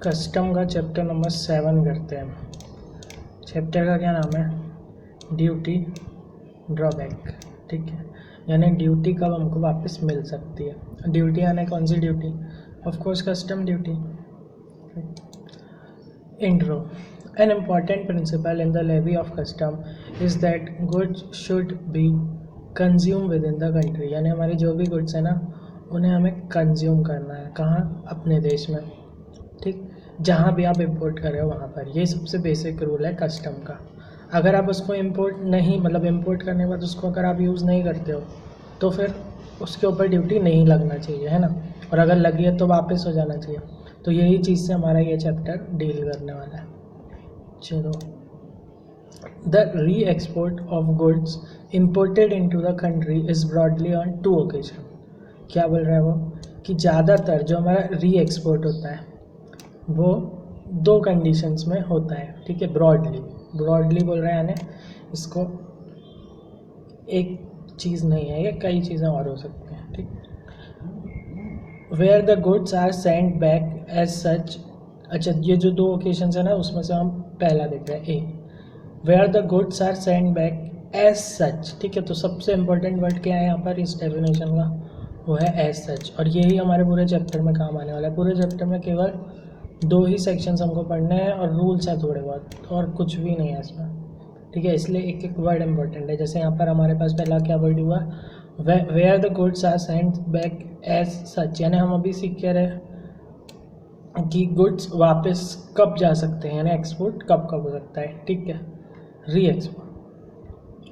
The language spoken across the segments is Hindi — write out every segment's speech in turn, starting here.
कस्टम का चैप्टर नंबर 7 करते हैं। चैप्टर का क्या नाम है? Duty drawback. ठीक है, यानी ड्यूटी कब हमको वापस मिल सकती है। ड्यूटी यानी कौन सी duty? Of course custom duty. Intro. An important principle in the levy of custom is that goods should be consumed within the country. यानी हमारी जो भी गुड्स है ना, उन्हें हमें कंज्यूम करना है। कहाँ? अपने देश में। ठीक, जहाँ भी आप इंपोर्ट कर रहे हो वहाँ पर। ये सबसे बेसिक रूल है कस्टम का। अगर आप उसको इंपोर्ट नहीं, मतलब इंपोर्ट करने के बाद उसको अगर आप यूज़ नहीं करते हो तो फिर उसके ऊपर ड्यूटी नहीं लगना चाहिए, है ना। और अगर लगी है तो वापस हो जाना चाहिए। तो यही चीज़ से हमारा ये चैप्टर डील करने वाला है। चलो, द री export of goods imported into the country is broadly on 2 occasion. क्या बोल रहा है वो? कि ज़्यादातर जो हमारा री एक्सपोर्ट होता है वो 2 कंडीशंस में होता है। ठीक है, ब्रॉडली बोल रहा है, यानी इसको एक चीज़ नहीं है, ये कई चीज़ें और हो सकती हैं। ठीक, where the goods are send back as such. अच्छा, ये जो 2 ओकेजन्स है ना, उसमें से हम पहला देख रहे हैं, A, where the goods are send back as such. ठीक है, तो सबसे इम्पोर्टेंट वर्ड क्या है यहाँ पर इस डेफिनेशन का? वो है एज सच। और यही हमारे पूरे चैप्टर में काम आने वाला है। पूरे चैप्टर में केवल 2 ही सेक्शंस हमको पढ़ने हैं और रूल्स हैं थोड़े बहुत, और कुछ भी नहीं है इसमें। ठीक है, इसलिए एक एक वर्ड इम्पोर्टेंट है। जैसे यहाँ पर हमारे पास पहला क्या वर्ड हुआ? Where the goods are send back as such, यानी हम अभी सीख के रहे कि गुड्स वापस कब जा सकते हैं, यानी एक्सपोर्ट कब कब हो सकता है। ठीक है, री एक्सपोर्ट।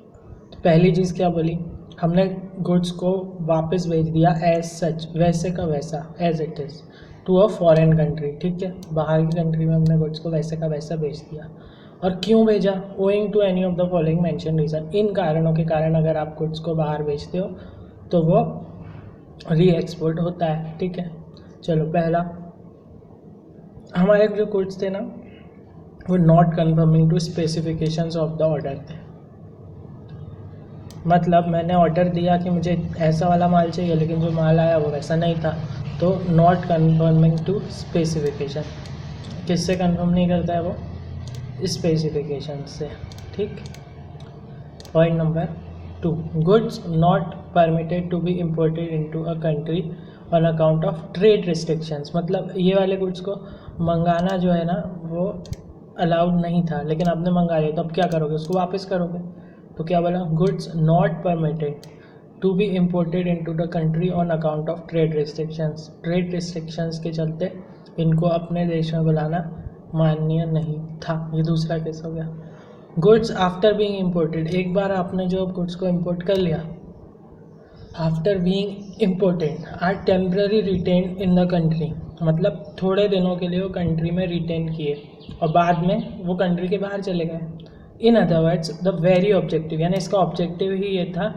तो पहली चीज़ क्या बोली? हमने गुड्स को वापस भेज दिया एज सच, वैसे का वैसा, as it is, to a foreign country. ठीक है, बाहर की कंट्री में हमने गुड्स को वैसे का वैसा भेज दिया। और क्यों भेजा? Owing to any of the following mention reason. इन कारणों के कारण अगर आप गुड्स को बाहर भेजते हो तो वो री एक्सपोर्ट होता है। ठीक है, चलो, पहला, हमारे जो गुड्स थे ना वो not confirming to specifications of the order थे। मतलब मैंने ऑर्डर दिया कि मुझे ऐसा वाला माल चाहिए, लेकिन जो माल आया वो वैसा नहीं था, तो नॉट कन्फर्मिंग टू स्पेसिफिकेशन। किससे कन्फर्म नहीं करता है वो? स्पेसिफिकेशन से। ठीक, point number 2, goods not permitted to be imported into a country on account of trade restrictions. मतलब ये वाले गुड्स को मंगाना जो है ना वो अलाउड नहीं था, लेकिन आपने मंगा लिया, तो अब क्या करोगे? उसको वापस करोगे। तो क्या बोला? Goods not permitted to be imported into the country on account of trade restrictions. Trade restrictions के चलते इनको अपने देश में बुलाना मान्य नहीं था। ये दूसरा केस हो गया। गुड्स आफ्टर बीइंग इम्पोर्टेड, एक बार आपने जो गुड्स को इम्पोर्ट कर लिया, after being imported are temporary retain in the country, मतलब थोड़े दिनों के लिए वो कंट्री में रिटेन किए और बाद में वो कंट्री के बाहर चले गए। In other words the very objective, यानी इसका ऑब्जेक्टिव ही ये था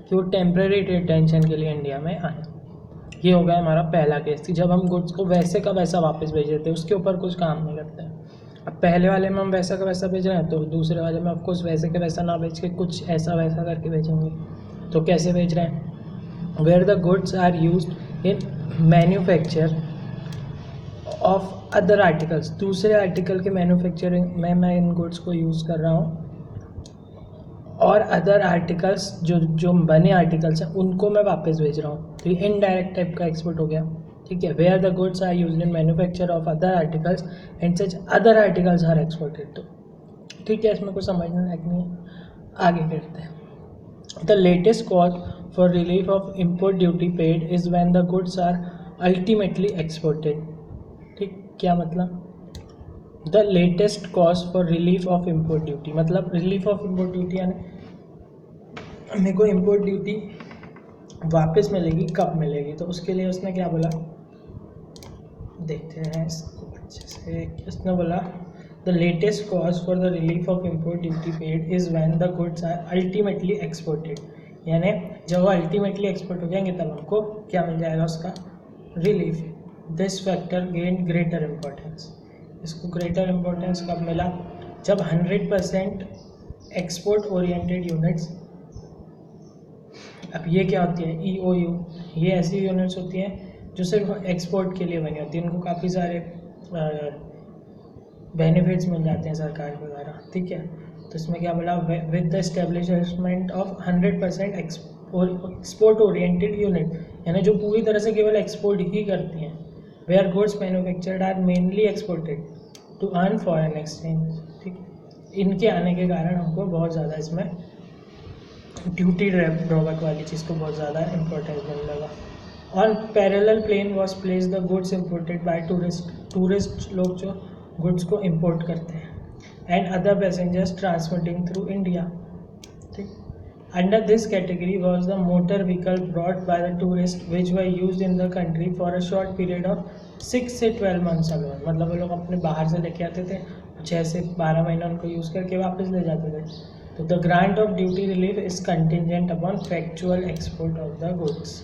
कि वो टेम्पररी रिटेंशन के लिए इंडिया में आए। ये हो गया हमारा पहला केस, जब हम गुड्स को वैसे का वैसा वापस भेज देते, उसके ऊपर कुछ काम नहीं करते हैं। अब पहले वाले में हम वैसा का वैसा भेज रहे हैं, तो दूसरे वाले में ऑफकोर्स वैसे का वैसा ना भेज के कुछ ऐसा वैसा करके भेजेंगे। तो कैसे भेज रहे हैं? Where the goods are used in manufacture of other articles, दूसरे आर्टिकल के मैन्युफैक्चरिंग में मैं इन गुड्स को यूज़ कर रहा हूँ, और अदर आर्टिकल्स जो बने आर्टिकल्स हैं उनको मैं वापस भेज रहा हूँ। तो ये इनडायरेक्ट टाइप का एक्सपोर्ट हो गया। ठीक है, where the goods are used in manufacture of other articles and such other articles are exported. तो ठीक है, इसमें कुछ समझने लायक नहीं है, आगे करते हैं। The latest cause for relief of import duty paid is when the goods are ultimately exported. ठीक, क्या मतलब? The latest cause for relief of import duty, मतलब रिलीफ ऑफ इम्पोर्ट ड्यूटी यानी मेरे को इम्पोर्ट ड्यूटी वापस मिलेगी, कब मिलेगी? तो उसके लिए उसने क्या बोला, देखते हैं इसको अच्छे से। उसने बोला the latest cause for the relief of import duty paid is when the goods are ultimately exported, यानी जब वो अल्टीमेटली एक्सपोर्ट हो जाएंगे तब हमको क्या मिल जाएगा? उसका relief. This factor gain greater importance. इसको ग्रेटर इम्पोर्टेंस कब मिला? जब 100% एक्सपोर्ट ओरिएंटेड यूनिट्स, अब ये क्या होती है? EOU, ये ऐसी यूनिट्स होती हैं जो सिर्फ एक्सपोर्ट के लिए बनी होती है। इनको काफ़ी सारे बेनिफिट्स मिल जाते हैं सरकार के द्वारा, ठीक है। तो इसमें क्या बोला, with the establishment of 100% export oriented unit, यानी जो पूरी तरह से केवल एक्सपोर्ट ही करती हैं, where goods manufactured are mainly exported to earn foreign exchange, ठीक। इनके आने के कारण हमको बहुत ज़्यादा इसमें ड्यूटी ड्रॉबैक वाली चीज़ को बहुत ज़्यादा इम्पोर्टेंस मिलने लगा। On parallel plane was place the goods imported by tourist लोग जो गुड्स को इम्पोर्ट करते हैं, and other passengers transmitting through India, ठीक। Under this category was the motor vehicle brought by the tourist which were used in the country for a short period of 6 से 12 मंथ्स अलोन, मतलब वो लोग अपने बाहर से लेके आते थे, 6 से 12 महीना उनको यूज़ करके वापस ले जाते थे। तो the grant of duty relief is contingent upon factual export of the goods,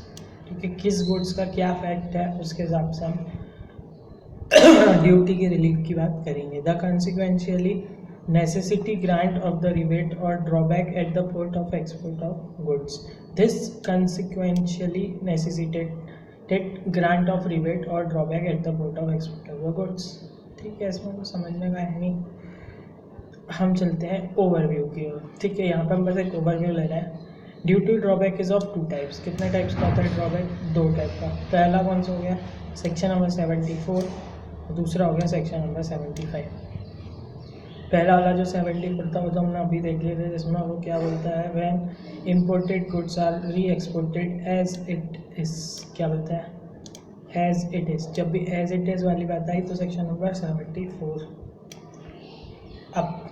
ठीक है। किस गुड्स का क्या फैक्ट है उसके हिसाब से हम ड्यूटी की रिलीफ की बात करेंगे। The consequentially necessity grant of the rebate और drawback at the port of export of goods, this consequentially necessitated grant of rebate और drawback at the port of export of the goods, ठीक है। इसमें कुछ समझने का है नहीं, हम चलते हैं ओवरव्यू की ओर, ठीक है। यहाँ पर हम बस एक ओवरव्यू ले रहे हैं। Duty drawback is of 2 types. कितने टाइप्स का होता है ड्रॉबैक? 2 टाइप का। पहला कौन सा हो गया, सेक्शन नंबर 74, और दूसरा हो गया सेक्शन नंबर 75। पहला वाला जो 74 था वो तो हमने अभी देख लिया था, जिसमें वो क्या बोलता है, व्हेन इम्पोर्टेड गुड्स आर री एक्सपोर्टेड एज इट इज, क्या बोलता है, एज इट इज। जब भी एज इट इज वाली बात आई तो सेक्शन नंबर 74। अब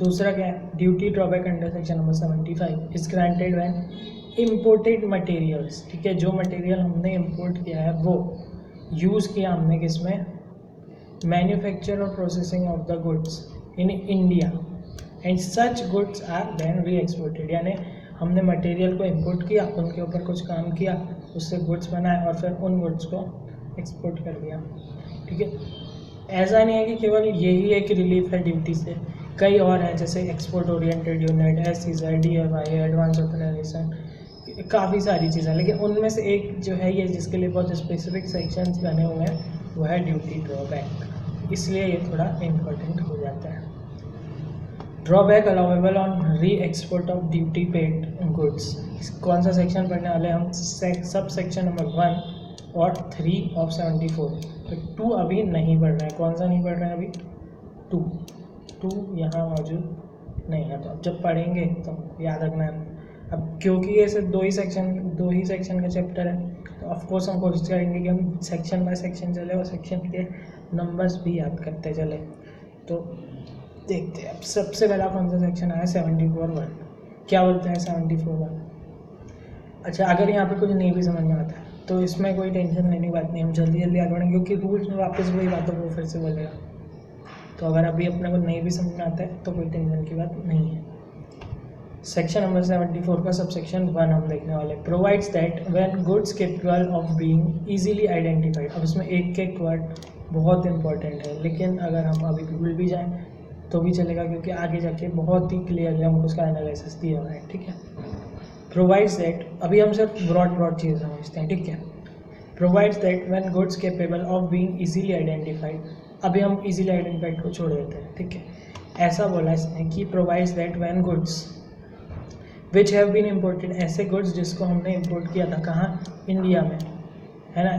दूसरा क्या है, duty drawback under section number 75 is granted when imported materials, ठीक है, जो मटेरियल हमने इम्पोर्ट किया है वो यूज़ किया हमने किसमें, मैन्युफैक्चर और processing of the goods in India, and such goods are then re exported, यानी हमने मटेरियल को इम्पोर्ट किया, उनके ऊपर कुछ काम किया, उससे गुड्स बनाए और फिर उन गुड्स को एक्सपोर्ट कर दिया, ठीक है। ऐसा नहीं है कि केवल यही एक रिलीफ है ड्यूटी से, कई और हैं, जैसे export oriented unit, SEZ, DFI, advance authorisation, काफ़ी सारी चीज़ें, लेकिन उनमें से एक जो है ये जिसके लिए बहुत स्पेसिफिक सेक्शंस बने हुए हैं वो है ड्यूटी ड्रॉबैक, इसलिए ये थोड़ा इम्पोर्टेंट हो जाता है। ड्रॉबैक अलाउेबल ऑन री export of duty paid goods, कौन सा सेक्शन पढ़ने वाले हम, सब सेक्शन नंबर 1 और 3 ऑफ 74। तो 2 अभी नहीं पढ़ रहे हैं, कौन सा नहीं पढ़ रहे हैं अभी, 2 यहाँ मौजूद नहीं है, तो अब जब पढ़ेंगे तो याद रखना है। अब क्योंकि ये सिर्फ दो ही सेक्शन का चैप्टर है, तो ऑफकोर्स हम कोशिश करेंगे कि हम सेक्शन बाय सेक्शन चले और सेक्शन के नंबर्स भी याद करते चले। तो देखते हैं अब सबसे पहला कौन सा सेक्शन आया, 74(1). क्या बोलते हैं 74(1)? अच्छा, अगर यहाँ पे कुछ नहीं भी समझ में आता है तो इसमें कोई टेंशन लेने की बात नहीं, हम जल्दी आगे बढ़ेंगे, क्योंकि रूल्स में वापस वही बातों को फिर से बोलेगा। तो अगर अभी अपने को नहीं भी समझ में आता है तो कोई टेंशन की बात नहीं है। सेक्शन नंबर 74 का सब सेक्शन 1 हम देखने वाले, provides that when goods capable of being easily identified. अब इसमें एक वर्ड बहुत इंपॉर्टेंट है, लेकिन अगर हम अभी भूल भी जाएं तो भी चलेगा, क्योंकि आगे जाके बहुत ही क्लियरली हमको उसका एनालिसिस दिया हुआ है, ठीक है। प्रोवाइड्स दैट, अभी हम सिर्फ ब्रॉड चीज़ समझते हैं, ठीक है। Provides that when goods capable of being easily identified, अभी हम इजीली आइडेंटिफाइड को छोड़ देते हैं, ठीक है। ऐसा बोला इसने कि provides that when goods which have been imported, ऐसे गुड्स जिसको हमने इम्पोर्ट किया था कहाँ, इंडिया में, है ना,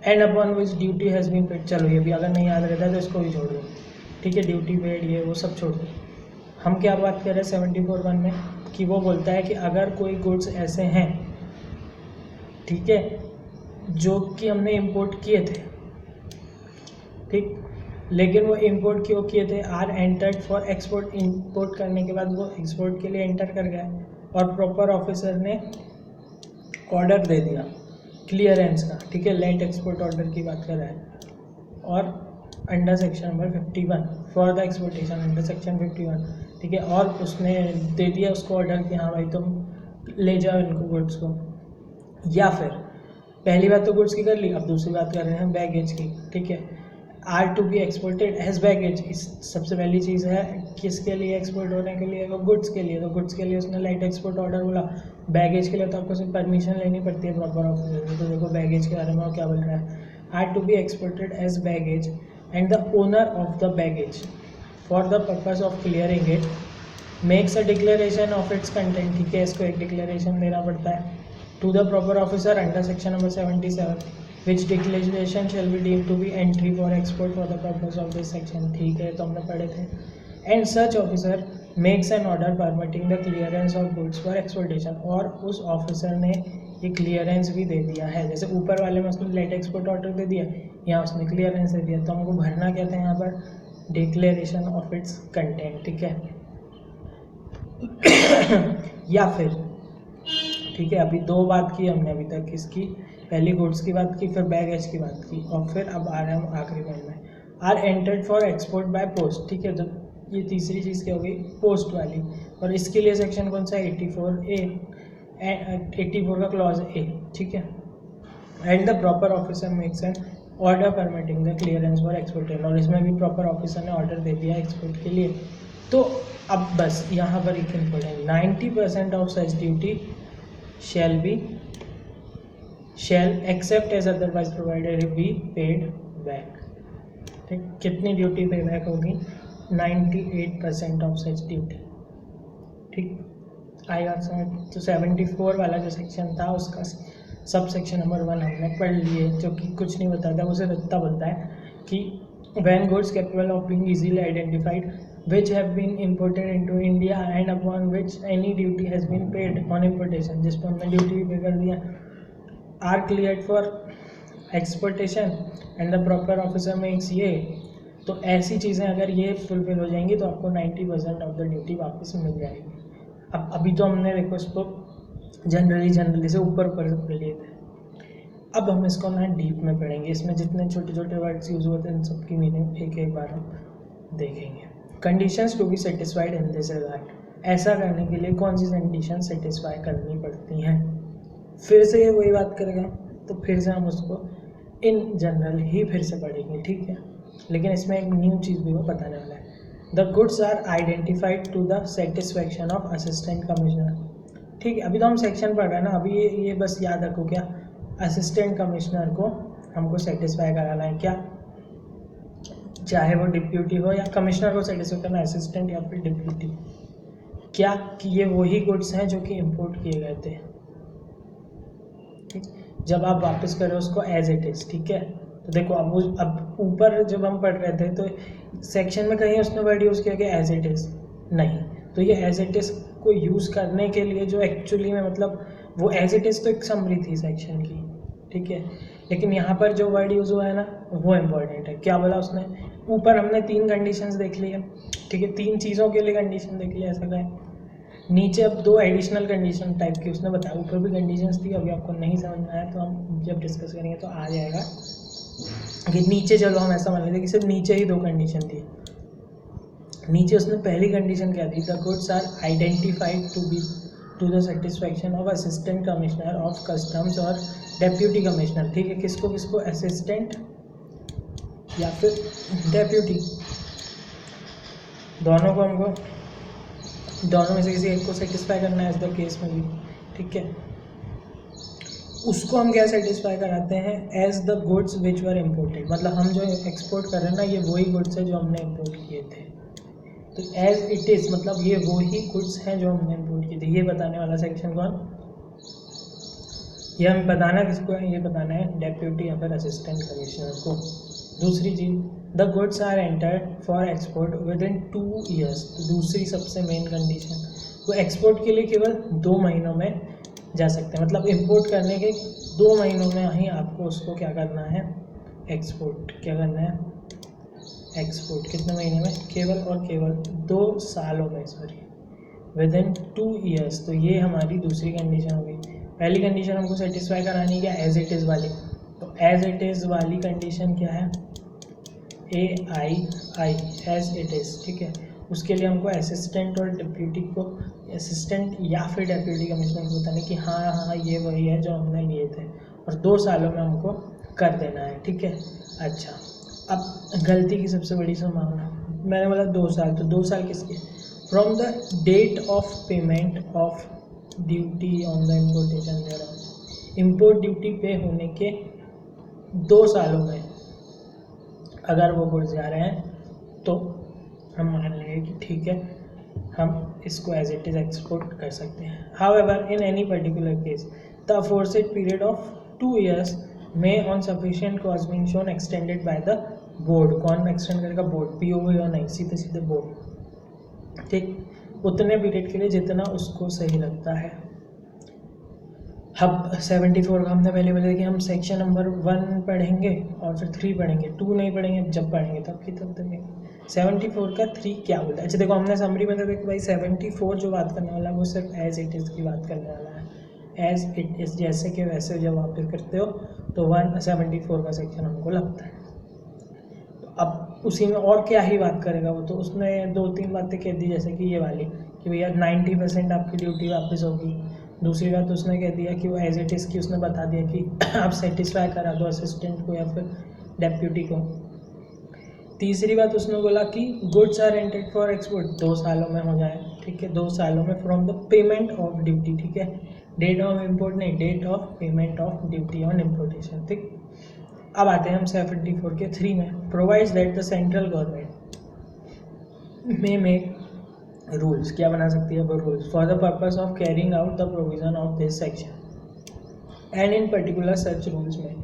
and upon which duty has been paid. चलो ये भी अगर नहीं याद रहता है तो इसको भी छोड़ दो, ठीक है, ड्यूटी पेड ये वो सब छोड़ दो। हम क्या बात कर रहे हैं 74(1) में, कि वो बोलता है कि अगर कोई गुड्स ऐसे हैं, ठीक है, जो कि हमने इम्पोर्ट किए थे, ठीक, लेकिन वो इंपोर्ट क्यों किए थे, are entered for export, import करने के बाद वो एक्सपोर्ट के लिए एंटर कर गया और प्रॉपर ऑफिसर ने ऑर्डर दे दिया क्लियरेंस का, ठीक है, लेट एक्सपोर्ट ऑर्डर की बात कर रहा है, और under section number 51 for the exportation under section 51, ठीक है, और उसने दे दिया उसको ऑर्डर कि हाँ भाई तुम ले जाओ इनको गुड्स को। या फिर पहली बात तो गुड्स की कर ली, अब दूसरी बात कर रहे हैं बैगेज की, ठीक है, are to be exported as baggage. इस सबसे पहली चीज़ है किसके लिए एक्सपोर्ट होने के लिए, तो गुड्स के लिए, तो गुड्स के लिए उसने लाइट एक्सपोर्ट ऑर्डर बोला। बैगेज के लिए तो आपको सिर्फ परमिशन लेनी पड़ती है प्रॉपर ऑफिसर से। तो देखो बैगेज के बारे में वो क्या बोल रहा है, are to be exported as baggage and the owner of the baggage, for the purpose of clearing it makes a declaration of its content, ठीक है, इसको एक डिक्लेरेशन देना पड़ता है to the proper officer under section number 77 which declaration shall be deemed to be entry for export for the purpose of this section, ठीक है, तो हमने पढ़े थे। And such officer makes an order permitting the clearance of goods for exportation, और उस ऑफिसर ने ये क्लियरेंस भी दे दिया है, जैसे ऊपर वाले में उसने लेट एक्सपोर्ट ऑर्डर दे दिया, यहाँ उसने क्लियरेंस दे दिया, तो हमको भरना क्या था यहाँ पर, डिक्लेरेशन ऑफ इट्स कंटेंट, ठीक है। या फिर, ठीक है, अभी दो बात की हमने अभी तक, इसकी पहली गुड्स की बात की, फिर बैगेज की बात की, और फिर अब आ रहे हैं हम आखिरी पॉइंट में, are entered for export by post, ठीक है, जब ये तीसरी चीज़ क्या हो गई, पोस्ट वाली, और इसके लिए सेक्शन कौन सा है, 84 का क्लॉज ए, ठीक है। And the proper officer makes an order permitting the clearance for export, और इसमें भी प्रॉपर ऑफिसर ने ऑर्डर दे दिया एक्सपोर्ट के लिए। तो अब बस यहाँ पर एक important, 90% of such duty shall except as otherwise provided be paid back, ठीक, कितनी ड्यूटी पे बैक होगी, 98% ऑफ सच ड्यूटी, ठीक, आई बात समझ। तो 74 वाला जो सेक्शन था उसका सब सेक्शन नंबर 1 हमने पढ़ लिए, जो कि कुछ नहीं बताता, उसे इतना बोलता है कि when goods capable of being easily identified which have been imported into India and upon which any duty has been paid on importation, जिस पर हमने ड्यूटी भी पे कर दिया, are cleared for exportation and the proper officer makes ये, तो ऐसी चीज़ें अगर ये फुलफिल हो जाएंगी तो आपको 90% ऑफ द ड्यूटी वापस मिल जाएगी। अब अभी तो हमने देखो इसको जनरली से ऊपर से पढ़ लिए थे, अब हम इसको ना डीप में पढ़ेंगे, इसमें जितने छोटे छोटे वर्ड्स यूज होते हैं इन सबकी मीनिंग एक बार हम देखेंगे। Conditions to be satisfied in this regard, ऐसा करने के लिए कौन सी कंडीशन सेटिस्फाई करनी पड़ती हैं, फिर से ये वही बात करेगा, तो फिर से हम उसको इन जनरल ही फिर से पढ़ेंगे, ठीक है, लेकिन इसमें एक न्यू चीज़ भी वो बताने वाला है। The goods are identified to the satisfaction of assistant commissioner, ठीक है, अभी तो हम सेक्शन पढ़ रहे हैं ना, अभी ये बस याद रखो, क्या असिस्टेंट कमिश्नर को हमको सेटिस्फाई कराना है, क्या, चाहे वो डिप्यूटी हो या कमिश्नर को सेटिस्फाई करना, असिस्टेंट या फिर डिप्यूटी, क्या कि ये वही गुड्स हैं जो कि इंपोर्ट किए गए थे, ठीक, जब आप वापस करें उसको एज इट इज़, ठीक है। तो देखो अब ऊपर जब हम पढ़ रहे थे तो सेक्शन में कहीं उसने वर्ड यूज़ किया कि एज इट इज़, नहीं, तो ये एज इट इज़ को यूज़ करने के लिए जो एक्चुअली में मतलब वो एज इट इज़ तो एक समरी थी सेक्शन की, ठीक है, लेकिन यहाँ पर जो वर्ड यूज़ हुआ है ना वो इम्पोर्टेंट है। क्या बोला उसने, ऊपर हमने 3 कंडीशंस देख ली है, ठीक है, 3 चीज़ों के लिए कंडीशन देख लिया, ऐसा कहें। नीचे अब 2 एडिशनल कंडीशन टाइप की उसने बताया, ऊपर भी कंडीशंस थी, अभी आपको नहीं समझ में आया तो हम जब डिस्कस करेंगे तो आ जाएगा कि नीचे, चलो हम ऐसा मान लेते कि सिर्फ नीचे ही 2 कंडीशन थी। नीचे उसने पहली कंडीशन क्या दी, the goods are identified to the satisfaction of assistant commissioner of customs और डेप्यूटी कमिश्नर, ठीक है, किसको असिस्टेंट या फिर डेप्यूटी, दोनों को हमको दोनों में से किसी एक को सेटिस्फाई करना है एज द केस में भी, ठीक है। उसको हम क्या सेटिस्फाई कराते हैं, as the goods which were imported, मतलब हम जो एक्सपोर्ट कर रहे हैं ना ये वही गुड्स है जो हमने इम्पोर्ट किए थे, तो एज इट इज़ मतलब ये वही गुड्स हैं जो हमने इम्पोर्ट किए थे। ये बताने वाला सेक्शन कौन, ये हमें बताना किसको है, ये बताना है डेप्यूटी या फिर असिस्टेंट कमिश्नर को। दूसरी चीज़, the goods are entered for export within 2 years, दूसरी सबसे मेन कंडीशन, वो एक्सपोर्ट के लिए केवल 2 महीनों में जा सकते हैं, मतलब इंपोर्ट करने के 2 महीनों में ही आपको उसको क्या करना है, एक्सपोर्ट, क्या करना है, एक्सपोर्ट, कितने महीने में, केवल और केवल 2 सालों में, सॉरी, विद इन 2 ईयर्स। तो ये हमारी दूसरी कंडीशन होगी। पहली कंडीशन हमको सेटिस्फाई करानी है क्या, एज इट इज़ वाली, तो एज इट इज़ वाली कंडीशन क्या है, AI एज इट इज़, ठीक है। उसके लिए हमको असिस्टेंट और डिप्यूटी को, असिस्टेंट या फिर डिप्यूटी कमिश्नर को बताने कि हाँ ये वही है जो हमने लिए थे, और 2 सालों में हमको कर देना है, ठीक है। अच्छा, अब गलती की सबसे बड़ी संभावना, मैंने बोला 2 साल, तो 2 साल किसके, from the date of payment of duty on the importation there, import duty pay होने के 2 सालों में अगर वो गुड्स जा रहे हैं तो हम मान लेंगे कि ठीक है, हम इसको एज इट इज़ एक्सपोर्ट कर सकते हैं। However in any particular case the aforesaid period of 2 years may on sufficient cause being shown extended by the board. कौन एक्सटेंड करेगा? बोर्ड, पीओवी और नहीं, सीधे सीधे बोर्ड। ठीक, उतने पीरियड के लिए जितना उसको सही लगता है। अब 74 का हमने पहले बोला कि हम सेक्शन नंबर 1 पढ़ेंगे और फिर 3 पढ़ेंगे, 2 नहीं पढ़ेंगे, जब पढ़ेंगे तब की तब देखेंगे। 74 का 3 क्या बोलता है? अच्छा देखो, हमने समरी में देखो भाई 74 जो बात करने वाला है वो सिर्फ एज इट इज़ की बात करने वाला है। एज इट इज़, जैसे कि वैसे जब वापस करते हो तो 174 का सेक्शन हमको लगता है। तो अब उसी में और क्या ही बात करेगा वो, तो उसने 2-3 बातें कह दी, जैसे कि ये वाली कि भैया 90% आपकी ड्यूटी वापस होगी। दूसरी बात उसने कह दिया कि वो एज इट इज़ की उसने बता दिया कि आप सेटिस्फाई करा दो असिस्टेंट को या फिर डेप्यूटी को। तीसरी बात उसने बोला कि goods are rented for export 2 सालों में हो जाए। ठीक है, 2 सालों में from the payment of duty. ठीक है, डेट ऑफ इम्पोर्ट नहीं, date of payment of duty on importation. ठीक, अब आते हैं हम 74 के 3 में। Provides that the central government may make rules, क्या बना सकती है वो rules, for the purpose of carrying out the provision of this section and in particular such rules में।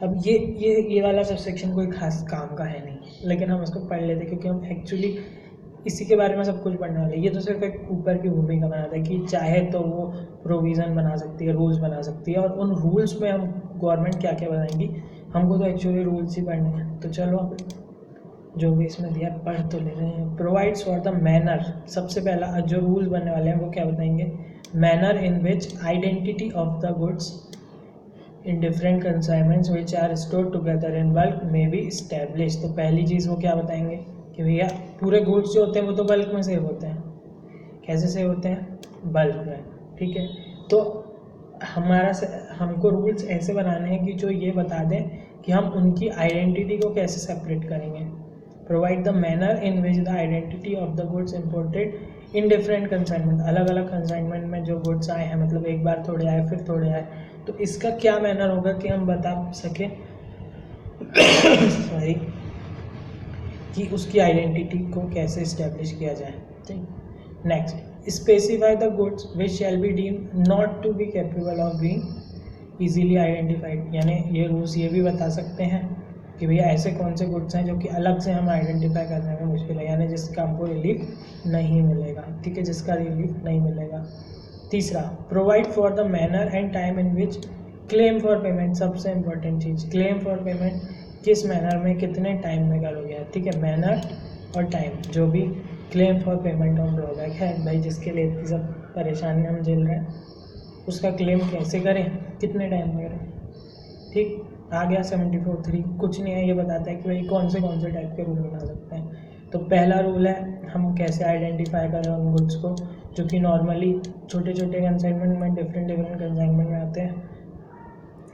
अब ये वाला सब सेक्शन कोई खास काम का है नहीं, लेकिन हम इसको पढ़ लेते क्योंकि हम एक्चुअली इसी के बारे में सब कुछ पढ़ने वाले। ये तो सिर्फ एक ऊपर की भूमिका बनाता है कि चाहे तो वो प्रोविज़न बना सकती है, रूल्स बना सकती है, और उन रूल्स में हम गवर्नमेंट क्या क्या बनाएंगी, हमको तो एक्चुअली रूल्स ही पढ़ने हैं। तो चलो अब जो भी इसमें दिया पढ़ तो ले रहे हैं। प्रोवाइड्स फॉर द मैनर, सबसे पहला जो रूल बनने वाले हैं वो क्या बताएंगे, manner in which identity of the goods in different consignments which are stored together in bulk may be establish. तो पहली चीज़ वो क्या बताएंगे कि भैया पूरे गुड्स जो होते हैं वो तो बल्क में सेव होते हैं। कैसे सेव होते हैं? बल्क में। ठीक है, तो हमको रूल्स ऐसे बनाने हैं कि जो ये बता दें कि हम उनकी आइडेंटिटी को कैसे सेपरेट करेंगे। Provide the manner in which the identity of the goods imported in different consignment, अलग अलग कंसाइनमेंट में जो गुड्स आए हैं, मतलब एक बार थोड़े आए फिर थोड़े आए, तो इसका क्या मैनर होगा कि हम बता सकें सॉरी कि उसकी आइडेंटिटी को कैसे इस्टेब्लिश किया जाए। ठीक, next, specify the goods which shall be deemed not to be capable of being easily identified, यानी ये रूल्स ये भी बता सकते हैं कि भैया ऐसे कौन से गुड्स हैं जो कि अलग से हम आइडेंटिफाई करने में मुश्किल है, यानी जिसका हमको रिलीफ नहीं मिलेगा। ठीक है, जिसका रिलीफ नहीं मिलेगा। तीसरा, provide for the manner and time in which claim for payment, सबसे इम्पोर्टेंट चीज़, क्लेम फॉर पेमेंट किस मैनर में कितने टाइम में करोगे। ठीक है, मैनर और टाइम, जो भी claim for payment of drawback है भाई, जिसके लिए इतनी सब परेशानी हम झेल रहे हैं, उसका क्लेम कैसे करें, कितने टाइम में करें। ठीक, आ गया 74(3), कुछ नहीं है, ये बताता है कि भाई कौन से टाइप के रूल बना सकते हैं। तो पहला रूल है हम कैसे आइडेंटिफाई करें उन गुड्स को जो कि नॉर्मली छोटे छोटे कंसाइनमेंट में डिफरेंट कंसाइनमेंट में आते हैं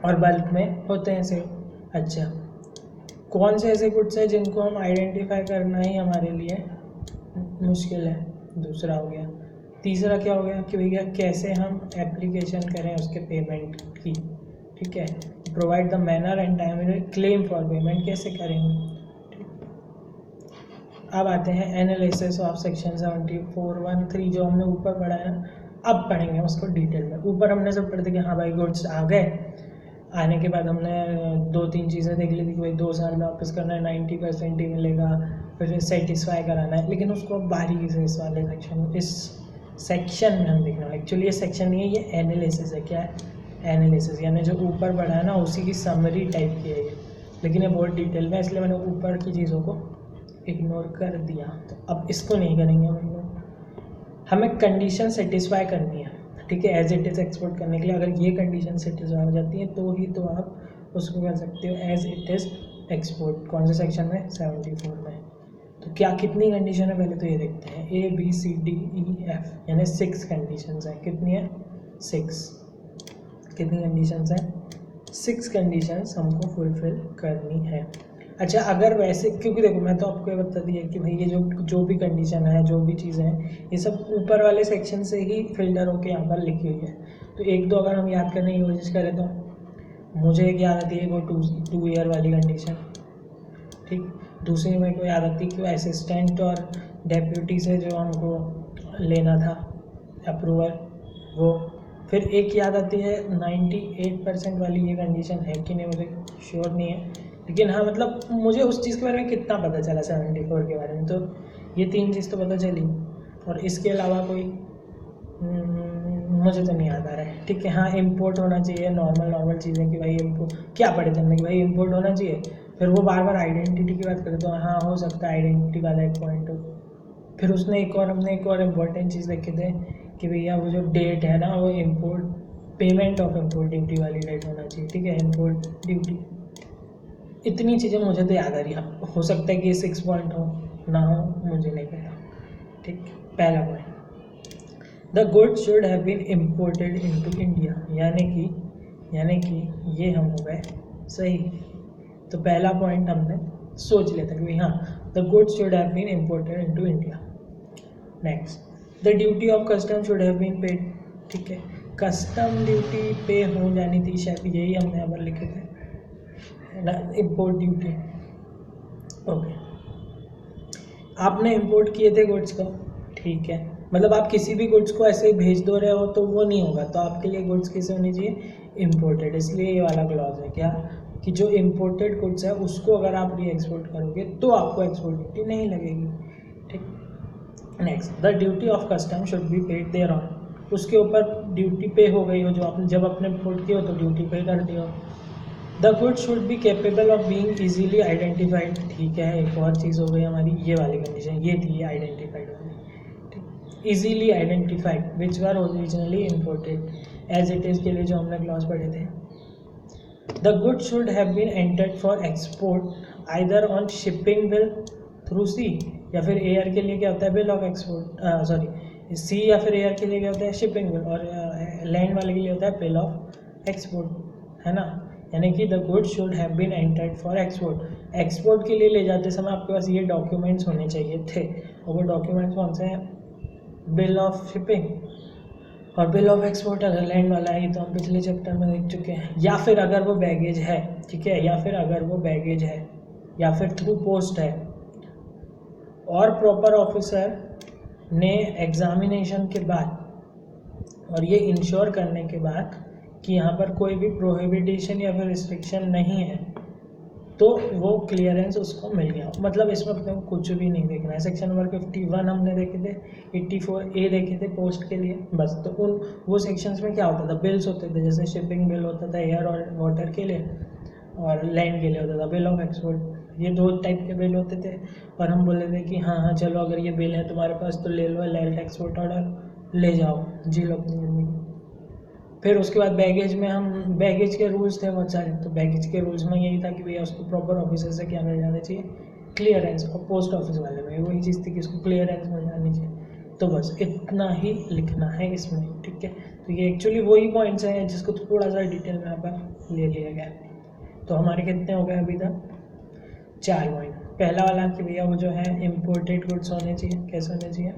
और बल्क में होते हैं सेव। अच्छा, कौन से ऐसे गुड्स हैं जिनको हम आइडेंटिफाई करना ही हमारे लिए मुश्किल है, दूसरा हो गया। तीसरा क्या हो गया कि भैया कैसे हम एप्लीकेशन करें उसके पेमेंट की। ठीक है, provide the manner and time in claim for payment, कैसे करेंगे। अब आते हैं एनालिसिस ऑफ सेक्शन 74(1)(3) जो हमने ऊपर पढ़ा है, अब पढ़ेंगे उसको डिटेल में। ऊपर हमने सब पढ़ते कि हाँ भाई गुड्स आ गए, आने के बाद हमने 2-3 चीज़ें देख ली थी कि भाई 2 साल में वापस करना है, 90% ही मिलेगा, फिर सेटिस्फाई कराना है। लेकिन उसको बारीकी से इस वाले सेक्शन में हम देखना है। एक्चुअली ये सेक्शन नहीं है, ये एनालिसिस है। क्या है? एनालिसिस, यानी जो ऊपर पढ़ा है ना उसी की समरी टाइप की है ये, लेकिन ये बहुत डिटेल में, इसलिए मैंने ऊपर की चीज़ों को इग्नोर कर दिया। तो अब इसको नहीं करेंगे हम लोग। हमें कंडीशन सेटिस्फाई करनी है। ठीक है, एज इट इज़ एक्सपोर्ट करने के लिए अगर ये कंडीशन सेटिस्फाई हो जाती है तो ही तो आप उसको कर सकते हो एज इट इज़ एक्सपोर्ट। कौन से सेक्शन में? 74 में। तो क्या कितनी कंडीशन है पहले तो ये देखते हैं। ABCDEF यानी 6 कंडीशंस हैं। कितनी है? 6। कितनी कंडीशंस हैं? 6 कंडीशंस हमको फुलफिल करनी है। अच्छा, अगर वैसे, क्योंकि देखो मैं तो आपको ये बता दिया कि भाई ये जो भी कंडीशन है, जो भी चीज़ें हैं, ये सब ऊपर वाले सेक्शन से ही फिल्टर होके यहाँ पर लिखी हुई है। तो एक दो अगर हम याद करने की कोशिश करें तो मुझे एक याद आती है वो 2 ईयर वाली कंडीशन। ठीक, दूसरी मेरे को याद आती है कि वो असिस्टेंट और डेप्यूटी से जो हमको लेना था अप्रूवल वो। फिर एक याद आती है 98% वाली, ये कंडीशन है कि नहीं मुझे श्योर नहीं है, लेकिन हाँ मतलब मुझे उस चीज़ के बारे में कितना पता चला 74 के बारे में, तो ये 3 चीज़ तो पता चली। और इसके अलावा कोई मुझे तो नहीं याद आ रहा है। ठीक है, हाँ इम्पोर्ट होना चाहिए, नॉर्मल चीज़ें कि भाई इम्पोर्ट क्या पढ़े थे हमने कि भाई इम्पोर्ट होना चाहिए। फिर वो बार बार आइडेंटिटी की बात करें तो हाँ हो सकता है आइडेंटिटी वाला एक पॉइंट हो। फिर उसने हमने एक और इम्पोर्टेंट चीज़ लिखे थे कि भैया वो जो डेट है ना वो import payment of import duty वाली डेट होना चाहिए। ठीक है, इम्पोर्ट ड्यूटी। इतनी चीज़ें मुझे तो याद आ रही है, हो सकता है कि 6 पॉइंट हो ना हो, मुझे नहीं पता। ठीक, पहला point, the goods should have been imported into India, यानी कि ये हम हो गए सही। तो पहला पॉइंट हमने सोच लिया था कि भाई हाँ the goods should have been imported into India. Next, the duty of custom should have been paid. ठीक है, कस्टम ड्यूटी पे हो जानी थी, शायद यही हमने यहाँ पर लिखे थे ना, इम्पोर्ट ड्यूटी। ओके, आपने इम्पोर्ट किए थे गुड्स को, ठीक है, मतलब आप किसी भी गुड्स को ऐसे ही भेज दो रहे हो तो वो नहीं होगा, तो आपके लिए गुड्स कैसे होनी चाहिए, इम्पोर्टेड। इसलिए ये वाला क्लॉज है क्या कि जो इम्पोर्टेड गुड्स है उसको अगर आप री एक्सपोर्ट करोगे तो आपको एक्सपोर्ट ड्यूटी नहीं लगेगी। ठीक, next, the duty of custom should be paid thereon, उसके ऊपर ड्यूटी पे हो गई हो, जो आपने जब आपने इम्पोर्ट किया हो तो ड्यूटी पे कर दिया हो। The goods should be capable of being easily identified. ठीक है, एक और चीज़ हो गई हमारी, ये वाली कंडीशन ये थी आइडेंटिफाइड वाली। ठीक, easily identified which were originally imported as it is के लिए जो हमने क्लॉज पढ़े थे। The goods should have been entered for export either on shipping bill through sea, या फिर एयर के लिए क्या होता है bill of export, sorry sea या फिर एयर के लिए क्या होता है शिपिंग बिल, और लैंड वाले के लिए होता है बिल ऑफ एक्सपोर्ट, है ना। यानी कि the goods should have been entered for export, export के लिए ले जाते समय आपके पास ये डॉक्यूमेंट्स होने चाहिए थे, और वो डॉक्यूमेंट्स कौन से हैं, बिल ऑफ शिपिंग और बिल ऑफ एक्सपोर्ट। अगर लैंड वाला है ये तो हम पिछले चैप्टर में देख चुके हैं, या फिर अगर वो बैगेज है, ठीक है, या फिर अगर वो बैगेज है या फिर थ्रू पोस्ट है, और प्रॉपर ऑफिसर ने एग्जामिनेशन के बाद और ये इंश्योर करने के बाद कि यहाँ पर कोई भी प्रोहिबिटेशन या फिर रिस्ट्रिक्शन नहीं है, तो वो क्लियरेंस उसको मिल गया। मतलब इसमें अपने को कुछ भी नहीं देखना है। सेक्शन नंबर 51 हमने देखे थे, 84A देखे थे पोस्ट के लिए, बस। तो उन वो सेक्शंस में क्या होता था, बिल्स होते थे, जैसे शिपिंग बिल होता था एयर और वाटर के लिए, और लैंड के लिए होता था बिल ऑफ एक्सपोर्ट। ये 2 टाइप के बिल होते थे, और हम बोले थे कि हाँ चलो अगर ये बिल है तुम्हारे पास तो ले लो, लैंड एक्सपोर्ट ऑर्डर ले जाओ, जी लो अपनी ज़िंदगी। फिर उसके बाद बैगेज में हम बैगेज के रूल्स थे बहुत सारे, तो बैगेज के रूल्स में यही था कि भैया उसको प्रॉपर ऑफिसर से क्या मिल जाना चाहिए, क्लियरेंस। और पोस्ट ऑफिस वाले में वही चीज़ थी कि उसको क्लियरेंस मिल जानी चाहिए। तो बस इतना ही लिखना है इसमें, ठीक है। तो ये एक्चुअली वही पॉइंट्स हैं जिसको थोड़ा सा डिटेल में यहाँ पर ले लिया गया। तो हमारे कितने हो गए अभी तक, 4 पॉइंट। पहला वाला कि भैया वो जो है इम्पोर्टेड गुड्स होने चाहिए, कैसे होने चाहिए,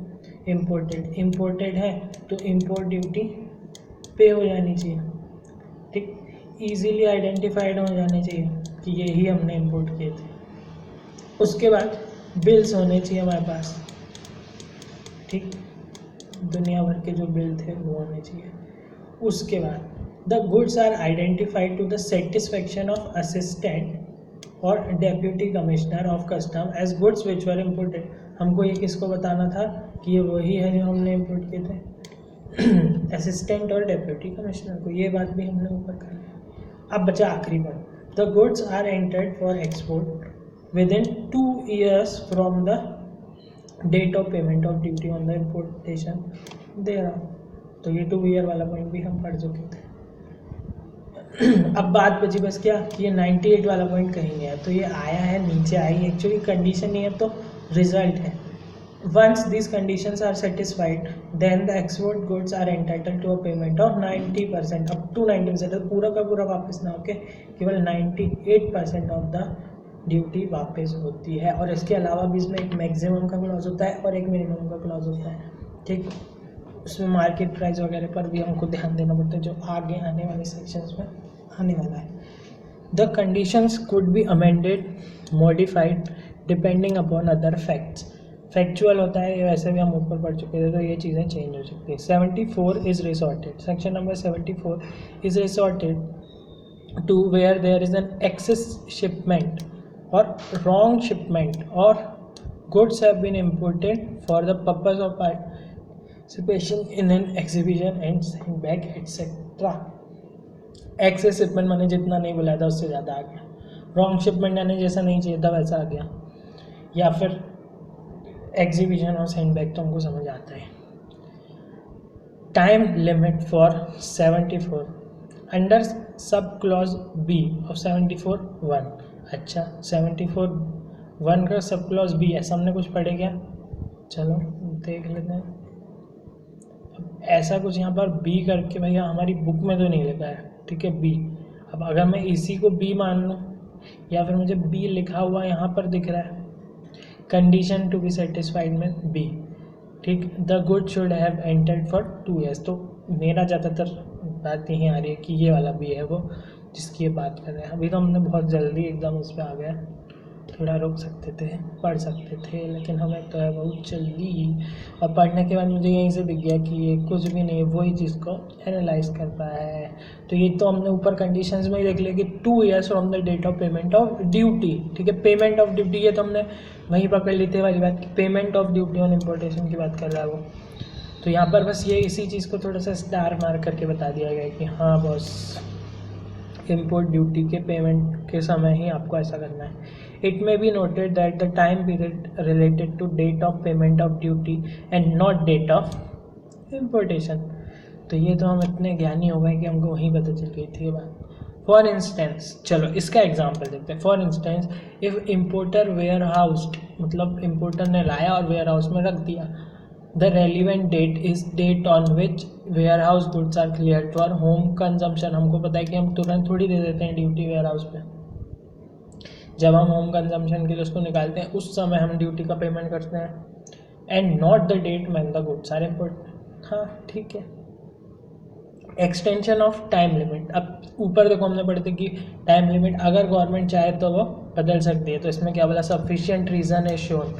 इम्पोर्टेड है तो इम्पोर्ट ड्यूटी पे हो जानी चाहिए, ठीक। इजीली आइडेंटिफाइड हो जाने चाहिए कि ये ही हमने इंपोर्ट किए थे। उसके बाद बिल्स होने चाहिए हमारे पास, ठीक, दुनिया भर के जो बिल थे वो होने चाहिए। उसके बाद the goods are identified to the satisfaction of assistant और deputy commissioner of custom as goods which were imported. हमको ये किसको बताना था कि ये वही है जो हमने इम्पोर्ट किए थे, असिस्टेंट और डेप्यूटी कमिश्नर को। ये बात भी हमने ऊपर कर ली। अब बचा आखिरी point, the goods are entered for export within 2 years from the date of payment of duty on the importation there. तो ये 2 year वाला पॉइंट भी हम पढ़ चुके थे। अब बात बची बस क्या कि ये 98 वाला पॉइंट कहीं नहीं है, तो ये आया है नीचे आई, एक्चुअली कंडीशन नहीं है तो रिजल्ट है। Once these conditions are satisfied, then the export goods are entitled to a payment of 90%, up to 90%, पूरा का पूरा वापस ना होके केवल 98% ऑफ द ड्यूटी वापस होती है। और इसके अलावा भी इसमें एक मैक्सिमम का क्लॉज होता है और एक मिनिमम का क्लॉज होता है, ठीक। उसमें मार्केट प्राइस वगैरह पर भी हमको ध्यान देना पड़ता है, जो आगे आने वाले सेक्शंस में आने वाला है। The conditions could be amended, modified depending upon other facts. Factual होता है, वैसे भी हम ऊपर पढ़ चुके थे, तो ये चीज़ें चेंज हो सकती है। 74 is resorted, section number 74 is resorted to where there is an excess shipment or wrong shipment or goods have been imported for the purpose of participation in an exhibition and sent back etc. Excess shipment मैंने जितना नहीं बुलाया था उससे ज़्यादा आ गया, रॉन्ग शिपमेंट यानी जैसा नहीं चाहिए था वैसा आ गया, या फिर एग्जीबिशन और सेंड बैक तो हमको समझ आता है। Time limit for 74 under sub clause B of 74(1). अच्छा 74(1) का सब क्लॉज बी, ऐसा हमने कुछ पढ़े क्या? चलो देख लेते हैं। अब ऐसा कुछ यहाँ पर बी करके भैया हमारी बुक में तो नहीं लिखा है, ठीक है बी। अब अगर मैं इसी को बी मान लूँ या फिर मुझे बी लिखा हुआ यहाँ पर दिख रहा है, कंडीशन टू बी सेटिस्फाइड में बी, ठीक। The good should have entered for 2 years, तो मेरा ज़्यादातर बात यही आ रही है कि ये वाला बी है वो जिसकी ये बात कर रहे हैं। अभी तो हमने बहुत जल्दी एकदम उस पर आ गया, थोड़ा रुक सकते थे, पढ़ सकते थे, लेकिन हमें तो है बहुत जल्दी। और पढ़ने के बाद मुझे यहीं से दिख गया कि ये कुछ भी नहीं, वही चीज़ को एनालाइज कर रहा है। तो ये तो हमने ऊपर कंडीशंस में ही देख लिया कि 2 years from the date of payment of duty, ठीक है। पेमेंट ऑफ ड्यूटी ये तो हमने वहीं पकड़ ली थी वाली बात कि payment of duty on importation की बात कर रहा है वो। तो यहाँ पर बस ये इसी चीज़ को थोड़ा सा स्टार मार्क करके बता दिया गया कि हाँ बॉस इम्पोर्ट ड्यूटी के पेमेंट के समय ही आपको ऐसा करना है। It may be noted that the time period related to date of payment of duty and not date of importation. तो ये तो हम इतने ज्ञानी हो गए कि हमको वहीं पता चल गई थी ये बात। फॉर इंस्टेंस, चलो इसका एग्जाम्पल देखते हैं। For instance if importer warehoused, मतलब इम्पोर्टर ने लाया और वेयर हाउस में रख दिया, the relevant date is date on which warehouse goods are cleared for home consumption. हमको पता है कि हम तुरंत थोड़ी दे देते हैं ड्यूटी वेयर हाउस पे, जब हम होम कंजम्पशन के लिए उसको निकालते हैं उस समय हम ड्यूटी का पेमेंट करते हैं। And not the date when the goods are imported. हाँ ठीक है। एक्सटेंशन ऑफ टाइम लिमिट, अब ऊपर देखो हमने पढ़े थे कि टाइम लिमिट अगर गवर्नमेंट चाहे तो वो बदल सकती है। तो इसमें क्या बोला, sufficient reason is shown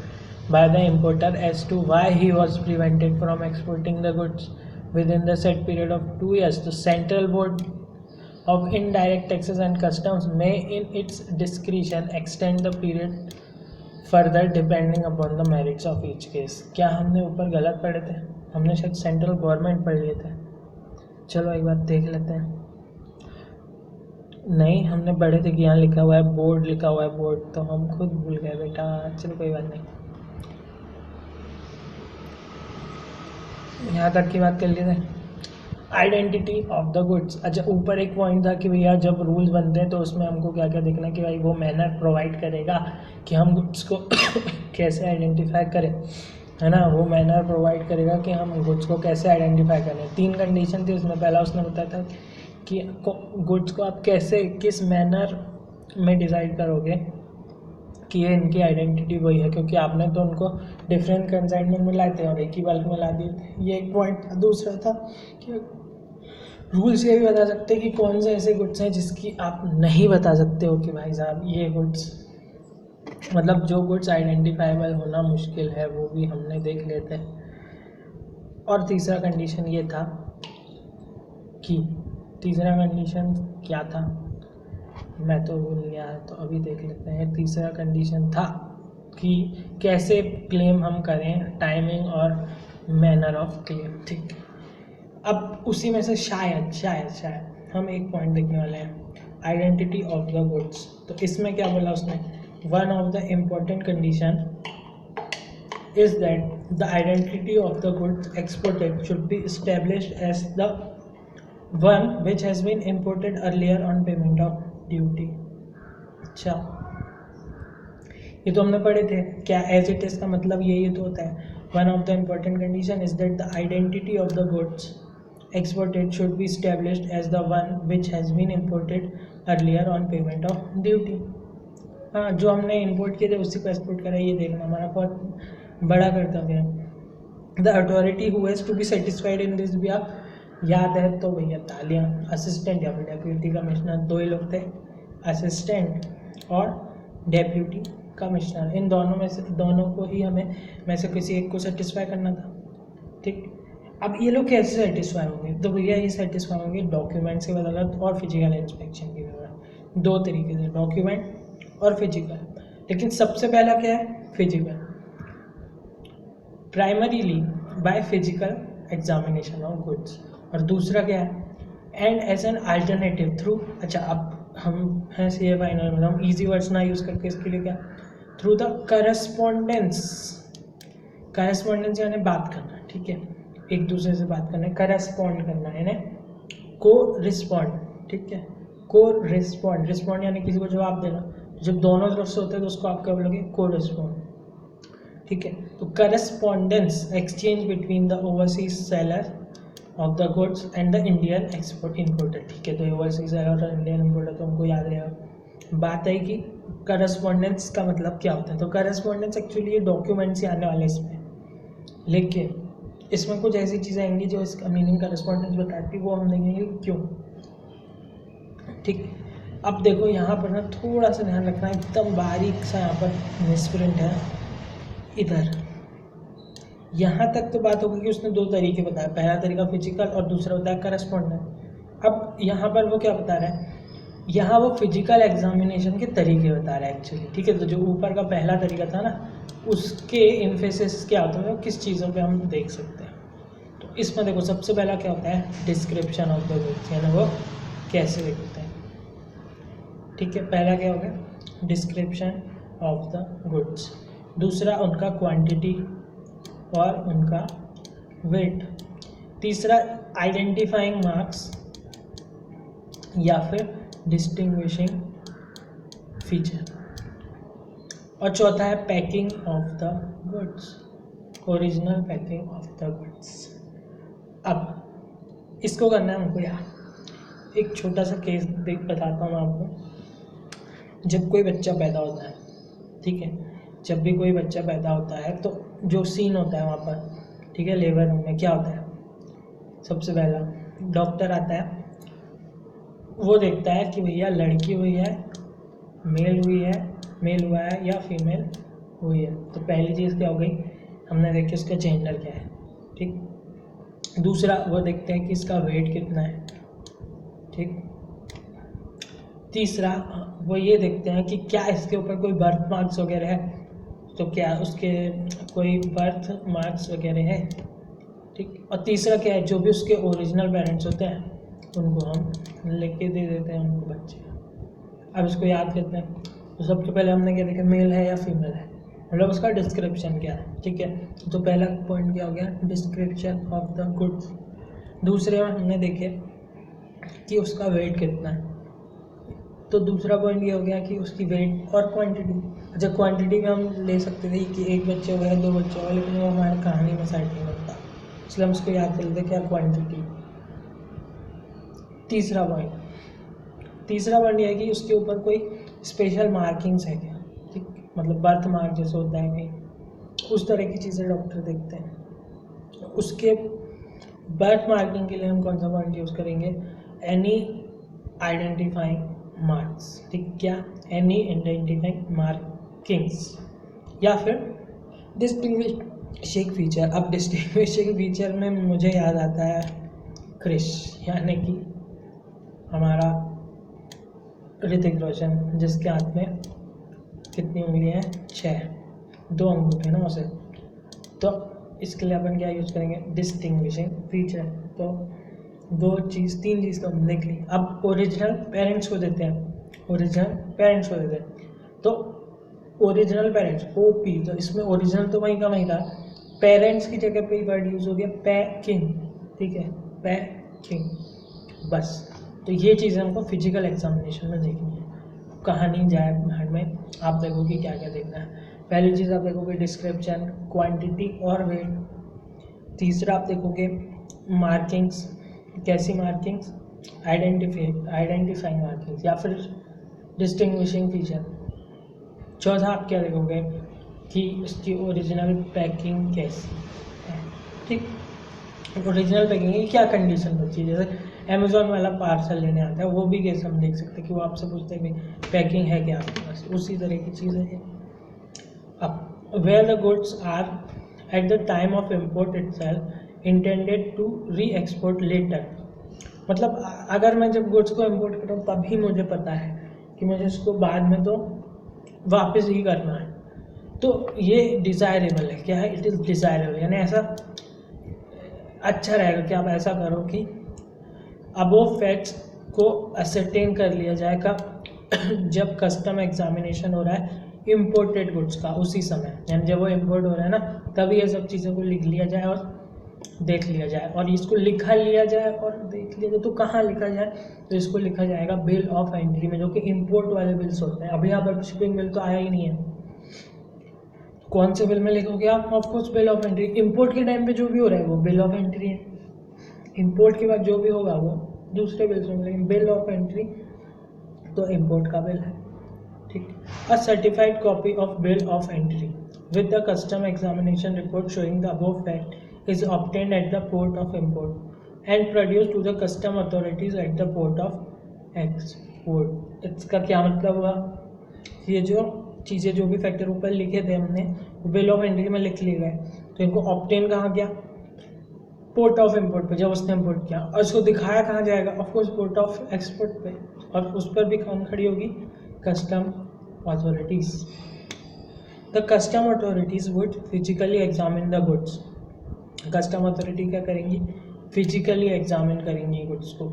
by the importer as to why he was prevented from exporting the goods within the set period of 2 years। तो central board of indirect taxes and customs may in its discretion extend the period further depending upon the merits of each case। क्या हमने ऊपर गलत पढ़े थे? हमने शायद सेंट्रल गवर्नमेंट पढ़ लिए थे। चलो एक बार देख लेते हैं। नहीं, हमने पढ़े थे कि यहाँ लिखा हुआ है बोर्ड, लिखा हुआ है बोर्ड, तो हम खुद भूल गए बेटा। चलो कोई बात नहीं, यहाँ तक की बात कर लेते हैं। Identity of the goods. अच्छा ऊपर एक पॉइंट था कि भैया जब रूल्स बनते हैं तो उसमें हमको क्या क्या देखना कि भाई वो मैनर प्रोवाइड करेगा कि हम गुड्स को कैसे आइडेंटिफाई करें, है ना। वो मैनर प्रोवाइड करेगा कि हम गुड्स को कैसे आइडेंटिफाई करें। 3 कंडीशन थी उसमें। पहला उसने बताया था कि गुड्स को आप कैसे, किस मैनर में डिसाइड करोगे कि ये इनकी आइडेंटिटी वही है, क्योंकि आपने तो उनको डिफरेंट कंसाइनमेंट में लाए थे और एक ही बल्क में ला दिए थे। ये एक पॉइंट था। दूसरा था कि रूल्स ये भी बता सकते हैं कि कौन से ऐसे गुड्स हैं जिसकी आप नहीं बता सकते हो कि भाई साहब ये गुड्स, मतलब जो गुड्स आइडेंटिफाइबल होना मुश्किल है, वो भी हमने देख लेते हैं। और तीसरा कंडीशन ये था कि, तीसरा कंडीशन क्या था मैं तो भूल गया है, तो अभी देख लेते हैं। तीसरा कंडीशन था कि कैसे क्लेम हम करें, टाइमिंग और मैनर ऑफ क्लेम, ठीक। अब उसी में से शायद हम एक पॉइंट देखने वाले हैं, आइडेंटिटी ऑफ द गुड्स। तो इसमें क्या बोला उसने, one of the important condition is that the identity of the goods exported should be established as the one which has been imported earlier on payment of duty. अच्छा ये तो हमने पढ़े थे क्या, एज इट इज़ का मतलब यही तो होता है। One of the important condition is that the identity of the goods exported should be established as the one which has been imported earlier on payment of duty। हाँ जो हमने इंपोर्ट किए थे उसी को एक्सपोर्ट करा, ये देखना हमारा बहुत बड़ा कर्तव्य है। The authority who has to be satisfied in this, भी आप याद है तो भैया तालियां। असिस्टेंट या फिर डेप्यूटी कमिश्नर, 2 ही लोग थे, असिस्टेंट और डेप्यूटी का मिश्रण। इन दोनों में से दोनों को ही हमें में से किसी एक को सेटिस्फाई करना था। ठीक, अब ये लोग कैसे सेटिस्फाई होंगे? तो भैया ये सेटिस्फाई होंगे डॉक्यूमेंट की बदौलत और फिजिकल इंस्पेक्शन की बदौलत। दो तरीके से, डॉक्यूमेंट और फिजिकल। लेकिन सबसे पहला क्या है? Physical, primarily by physical examination of goods. और दूसरा क्या है? And as an alternative through, अच्छा अब हम हैं सी ए फाइनल में, हम ईजी वर्ड्स ना यूज़ करके इसके लिए क्या, थ्रू द करस्पॉन्डेंस। करस्पॉन्डेंस यानी बात करना, ठीक है, एक दूसरे से बात करना है, करस्पॉन्ड करना है, को रिस्पॉन्ड, ठीक है, को रिस्पॉन्ड। रिस्पॉन्ड यानी किसी को जवाब देना। जब दोनों तरफ से होते हैं तो उसको आप क्या बोलोगे? को रिस्पॉन्ड, ठीक है। तो correspondence, exchange between the overseas seller of the goods and the Indian export importer, ठीक है। तो ओवरसीज सेलर और इंडियन इंपोर्टर तो हमको याद रहेगा। बात है कि करस्पॉन्डेंस का मतलब क्या होता है। तो करस्पॉन्डेंस एक्चुअली ये डॉक्यूमेंट से आने वाले इसमें, लेकिन इसमें कुछ ऐसी चीज़ें आएंगी जो इसका मीनिंग करस्पॉन्डेंस बताती है, वो हम देखेंगे क्यों। ठीक, अब देखो यहाँ पर ना थोड़ा सा ध्यान रखना, एकदम बारीक सा यहाँ पर मिसप्रिंट है। इधर यहाँ तक तो बात होगी कि उसने दो तरीके बताया, पहला तरीका फिजिकल और दूसरा बताया करस्पॉन्डेंट। अब यहाँ पर वो क्या बता रहा है? यहाँ वो फिजिकल एग्जामिनेशन के तरीके बता रहा है एक्चुअली, ठीक है। तो जो ऊपर का पहला तरीका था ना, उसके इन्फेसिस क्या होता है, किस चीज़ों पे हम देख सकते हैं। तो इसमें देखो सबसे पहला क्या होता है? डिस्क्रिप्शन ऑफ द गुड्स, यानी वो कैसे दिखते हैं, ठीक है। पहला क्या हो गया? Description of the goods. दूसरा उनका क्वांटिटी और उनका वेट। तीसरा आइडेंटिफाइंग मार्क्स या फिर डिस्टिंग्विशिंग फीचर। और चौथा है packing of the goods, original packing of the goods. अब इसको करना है हमको यार, एक छोटा सा केस बताता हूँ आपको। जब कोई बच्चा पैदा होता है, ठीक है, जब भी कोई बच्चा पैदा होता है तो जो सीन होता है वहाँ पर, ठीक है, लेबर रूम में क्या होता है? सबसे पहला डॉक्टर आता है, वो देखता है कि भैया लड़की हुई है, मेल हुआ है या फीमेल हुई है। तो पहली चीज़ क्या हो गई? हमने देखी उसका जेंडर क्या है, ठीक। दूसरा वो देखते हैं कि इसका वेट कितना है, ठीक। तीसरा वो ये देखते हैं कि क्या इसके ऊपर कोई बर्थ मार्क्स वगैरह है, तो क्या उसके कोई बर्थ मार्क्स वगैरह है, ठीक। और तीसरा क्या है? जो भी उसके ओरिजिनल पेरेंट्स होते हैं उनको हम लेके दे देते हैं उनको बच्चे। अब इसको याद करते हैं। तो सबसे पहले हमने क्या देखा? मेल है या फीमेल है, मतलब उसका डिस्क्रिप्शन क्या है, ठीक है। तो पहला पॉइंट क्या हो गया? Description of the goods. दूसरे में हमने देखे कि उसका वेट कितना है, तो दूसरा पॉइंट ये हो गया कि उसकी वेट और क्वांटिटी। अच्छा, क्वांटिटी में हम ले सकते थे कि एक बच्चे हुए हैं, दो बच्चे हुए, लेकिन वो हमारी कहानी में सेट नहीं बनता, इसलिए हम उसको याद कर लेते क्या? क्वांटिटी। तीसरा पॉइंट यह है कि उसके ऊपर कोई स्पेशल मार्किंग्स है क्या, ठीक, मतलब बर्थ मार्क जैसे होता है कहीं, उस तरह की चीज़ें डॉक्टर देखते हैं। उसके बर्थ मार्किंग के लिए हम कौन सा पॉइंट यूज़ करेंगे? एनी आइडेंटिफाइंग मार्क्स, ठीक, क्या? एनी आइडेंटिफाइंग मार्किंग्स या फिर डिस्टिंग्विशिंग फीचर। अब डिस्टिंग्विशिंग फीचर में मुझे याद आता है क्रिश, यानी कि हमारा ऋतिक रोशन, जिसके हाथ में कितनी उंगलियां हैं? 6, 2 अंगूठे ना उसे। तो इसके लिए अपन क्या यूज़ करेंगे? Distinguishing feature. तो तीन चीज़ तो हम देख ली। अब ओरिजिनल पेरेंट्स को देते हैं, तो ओरिजिनल पेरेंट्स OP, तो इसमें ओरिजिनल तो वहीं का वहीं था, पेरेंट्स की जगह पे वर्ड यूज़ हो गया पैकिंग, ठीक है, पैकिंग। बस, तो ये चीज़ें हमको फिजिकल एग्जामिनेशन में देखनी है। कहानी जाए बाहर में आप देखोगे क्या क्या देखना है। पहली चीज़ आप देखोगे डिस्क्रिप्शन, क्वांटिटी और वेट। तीसरा आप देखोगे मार्किंग्स, कैसी मार्किंग्स? आइडेंटिफाइंग मार्किंग्स या फिर डिस्टिंग्विशिंग फीचर। चौथा आप क्या देखोगे कि इसकी ओरिजिनल पैकिंग कैसी है, ठीक। ओरिजिनल पैकिंग की क्या कंडीशन होती है? जैसे अमेज़ॉन वाला पार्सल लेने आता है, वो भी केस हम देख सकते हैं कि वो आपसे पूछते हैं कि पैकिंग है क्या आपके पास, उसी तरह की चीज़ है। where the goods are at the time of import itself intended to re-export later. मतलब अगर मैं जब गुड्स को इम्पोर्ट कर रहा हूँ तभी मुझे पता है कि मुझे इसको बाद में तो वापस ही करना है, तो ये डिज़ायरेबल है। क्या है? इट इज़ डिज़ायरेबल, यानी ऐसा अच्छा रहेगा कि आप ऐसा करो कि अबोव फैक्ट्स को असरटेन कर लिया जाएगा जब कस्टम एग्जामिनेशन हो रहा है इम्पोर्टेड गुड्स का, उसी समय, यानी जब वो इम्पोर्ट हो रहा है ना तभी ये सब चीज़ों को लिख लिया जाए और देख लिया जाए, और इसको लिखा लिया जाए और देख लिया जाए। तो कहाँ लिखा जाए? तो इसको लिखा जाएगा बिल ऑफ एंट्री में, जो कि इम्पोर्ट वाले बिल्स होते हैं। अभी यहाँ पर शिपिंग बिल तो आया ही नहीं है, कौन से बिल में लिखोगे आप? Of course bill of entry. Import के टाइम पे जो भी हो रहा है वो बिल ऑफ एंट्री है, इम्पोर्ट के बाद जो भी होगा वो दूसरे बिल्स में, लेकिन बिल ऑफ एंट्री तो इम्पोर्ट का बिल है। ठीक। A certified copy of bill of entry with the custom examination report showing the above fact is obtained at the port of import and produced to the custom authorities at the port of export. इसका क्या मतलब हुआ? ये जो चीज़ें जो भी फैक्टर ऊपर लिखे थे हमने वो बिल ऑफ एंट्री में लिख लिए गए, तो इनको ऑब्टेन कहाँ गया? पोर्ट ऑफ इम्पोर्ट पे, जब उसने इम्पोर्ट किया। और इसको दिखाया कहाँ जाएगा? ऑफकोर्स पोर्ट ऑफ एक्सपोर्ट पे, और उस पर भी कौन खड़ी होगी? Custom authorities. The custom authorities would physically examine the goods. Custom authority क्या करेंगी? फिजिकली एग्जामिन करेंगी गुड्स को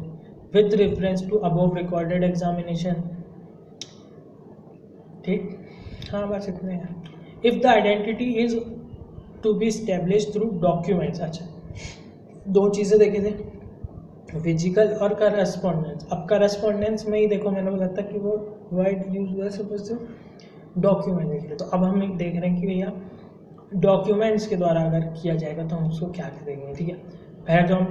with reference to above recorded examination. ठीक, हाँ बस इतने हैं। If the identity is to be establish through documents. अच्छा, दो चीज़ें देखे थे, फिजिकल और करस्पॉन्डेंस। अब करस्पॉन्डेंस में ही देखो मैंने बोला था कि वो वर्ड यूज हुआ सपोज डॉक्यूमेंट के लिए, तो अब हम देख रहे हैं कि भैया डॉक्यूमेंट्स के द्वारा अगर किया जाएगा तो हम उसको क्या करेंगे। ठीक है, पहले तो हम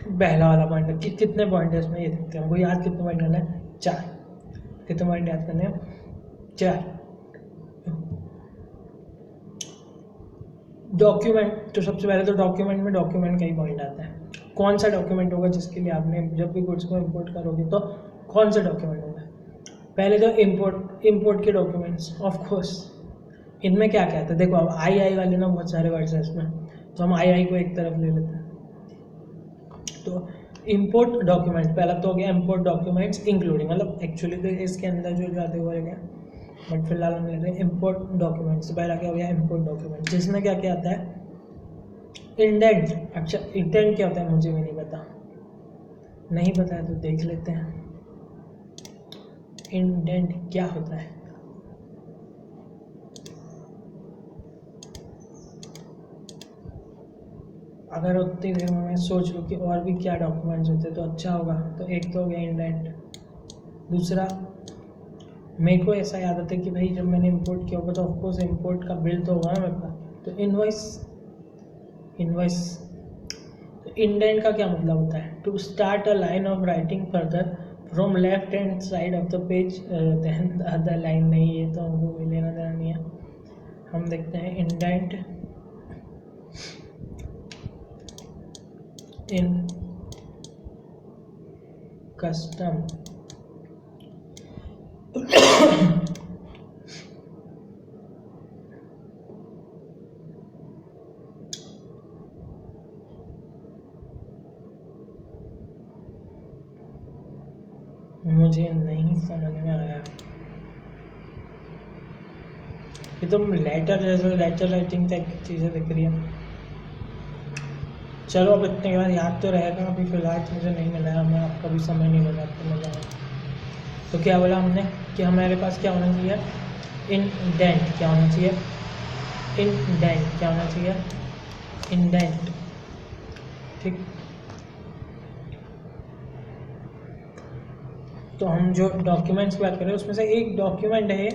पहला वाला पॉइंट कितने पॉइंट है इसमें ये देखते हैं। हमको याद कितने पॉइंट करना है? 4। कितने पॉइंट याद करने हैं? 4। डॉक्यूमेंट, तो सबसे पहले तो डॉक्यूमेंट में डॉक्यूमेंट का ही पॉइंट आता है। कौन सा डॉक्यूमेंट होगा जिसके लिए आपने जब भी गुड्स को इंपोर्ट करोगे तो कौन सा डॉक्यूमेंट होगा? पहले तो इंपोर्ट के डॉक्यूमेंट्स। ऑफ कोर्स इनमें क्या क्या आता है? देखो अब आई वाले ना बहुत सारे वर्ड्स हैं इसमें, तो हम आई को एक तरफ ले लेते हैं। तो इंपोर्ट डॉक्यूमेंट पहला तो हो गया इंपोर्ट डॉक्यूमेंट्स इंक्लूडिंग, मतलब एक्चुअली तो इसके अंदर जो जाते हुए गया, बट फिलहाल हम ले रहे हैं इंपोर्ट डॉक्यूमेंट्स। पहला क्या हो गया? इंपोर्ट डॉक्यूमेंट, जिसमें क्या क्या आता है? इंडेंट। अच्छा, इंडेंट क्या होता है मुझे भी नहीं पता, नहीं पता है तो देख लेते हैं। इंडेंट क्या होता है? अगर उतनी देर में मैं सोच लूँ कि और भी क्या डॉक्यूमेंट्स होते तो अच्छा होगा। तो एक तो हो गया इंडेंट, दूसरा मेरे को ऐसा याद आता है कि भाई जब मैंने इंपोर्ट किया होगा तो ऑफकोर्स इंपोर्ट का बिल तो होगा ना मेरे पास, तो इनवॉइस। तो इंडेंट का क्या मतलब होता है? To start a line of writing further from left hand side of the page then other line. नहीं, ये तो हमको कोई लेना देना नहीं है। हम देखते हैं इंडेंट इन कस्टम मुझे नहीं समझ में आया। ये तो लेटर जैसे लेटर राइटिंग टाइप की चीज़ें दिख रही है। चलो अब इतने के बाद याद तो रहेगा, अभी फिलहाल तो मुझे नहीं मिला है, मैं आपका भी समय नहीं लगा आपको मिल जाएगा। तो क्या बोला हमने कि हमारे पास क्या होना चाहिए? इंडेंट। क्या होना चाहिए? इंडेंट। क्या होना चाहिए? इंडेंट। ठीक, तो हम जो डॉक्यूमेंट्स की बात कर रहे हैं उसमें से एक डॉक्यूमेंट है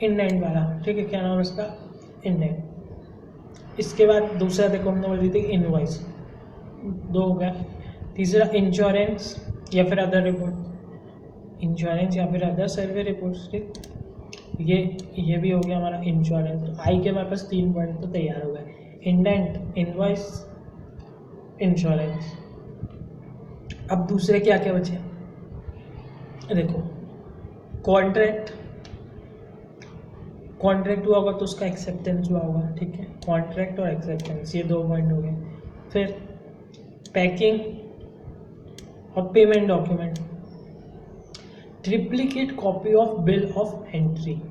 इंडेंट वाला। ठीक है, क्या नाम है इसका? इंडेंट। इसके बाद दूसरा देखो हमने बोल दी थी इनवॉइस, 2 हो गया। तीसरा इंश्योरेंस या फिर अदर रिपोर्ट, इंश्योरेंस या फिर अदर सर्वे रिपोर्ट्स। ठीक, ये भी हो गया हमारा इंश्योरेंस। तो आई के हमारे पास 3 पॉइंट तो तैयार हो गए, इंडेंट, इनवॉइस, इंश्योरेंस। अब दूसरे क्या क्या बचे? देखो कॉन्ट्रैक्ट कॉन्ट्रैक्ट हुआ होगा तो उसका एक्सेप्टेंस हुआ होगा, ठीक है, कॉन्ट्रैक्ट और एक्सेप्टेंस ये 2 पॉइंट हो गए। फिर पैकिंग और payment document, triplicate copy of bill of entry,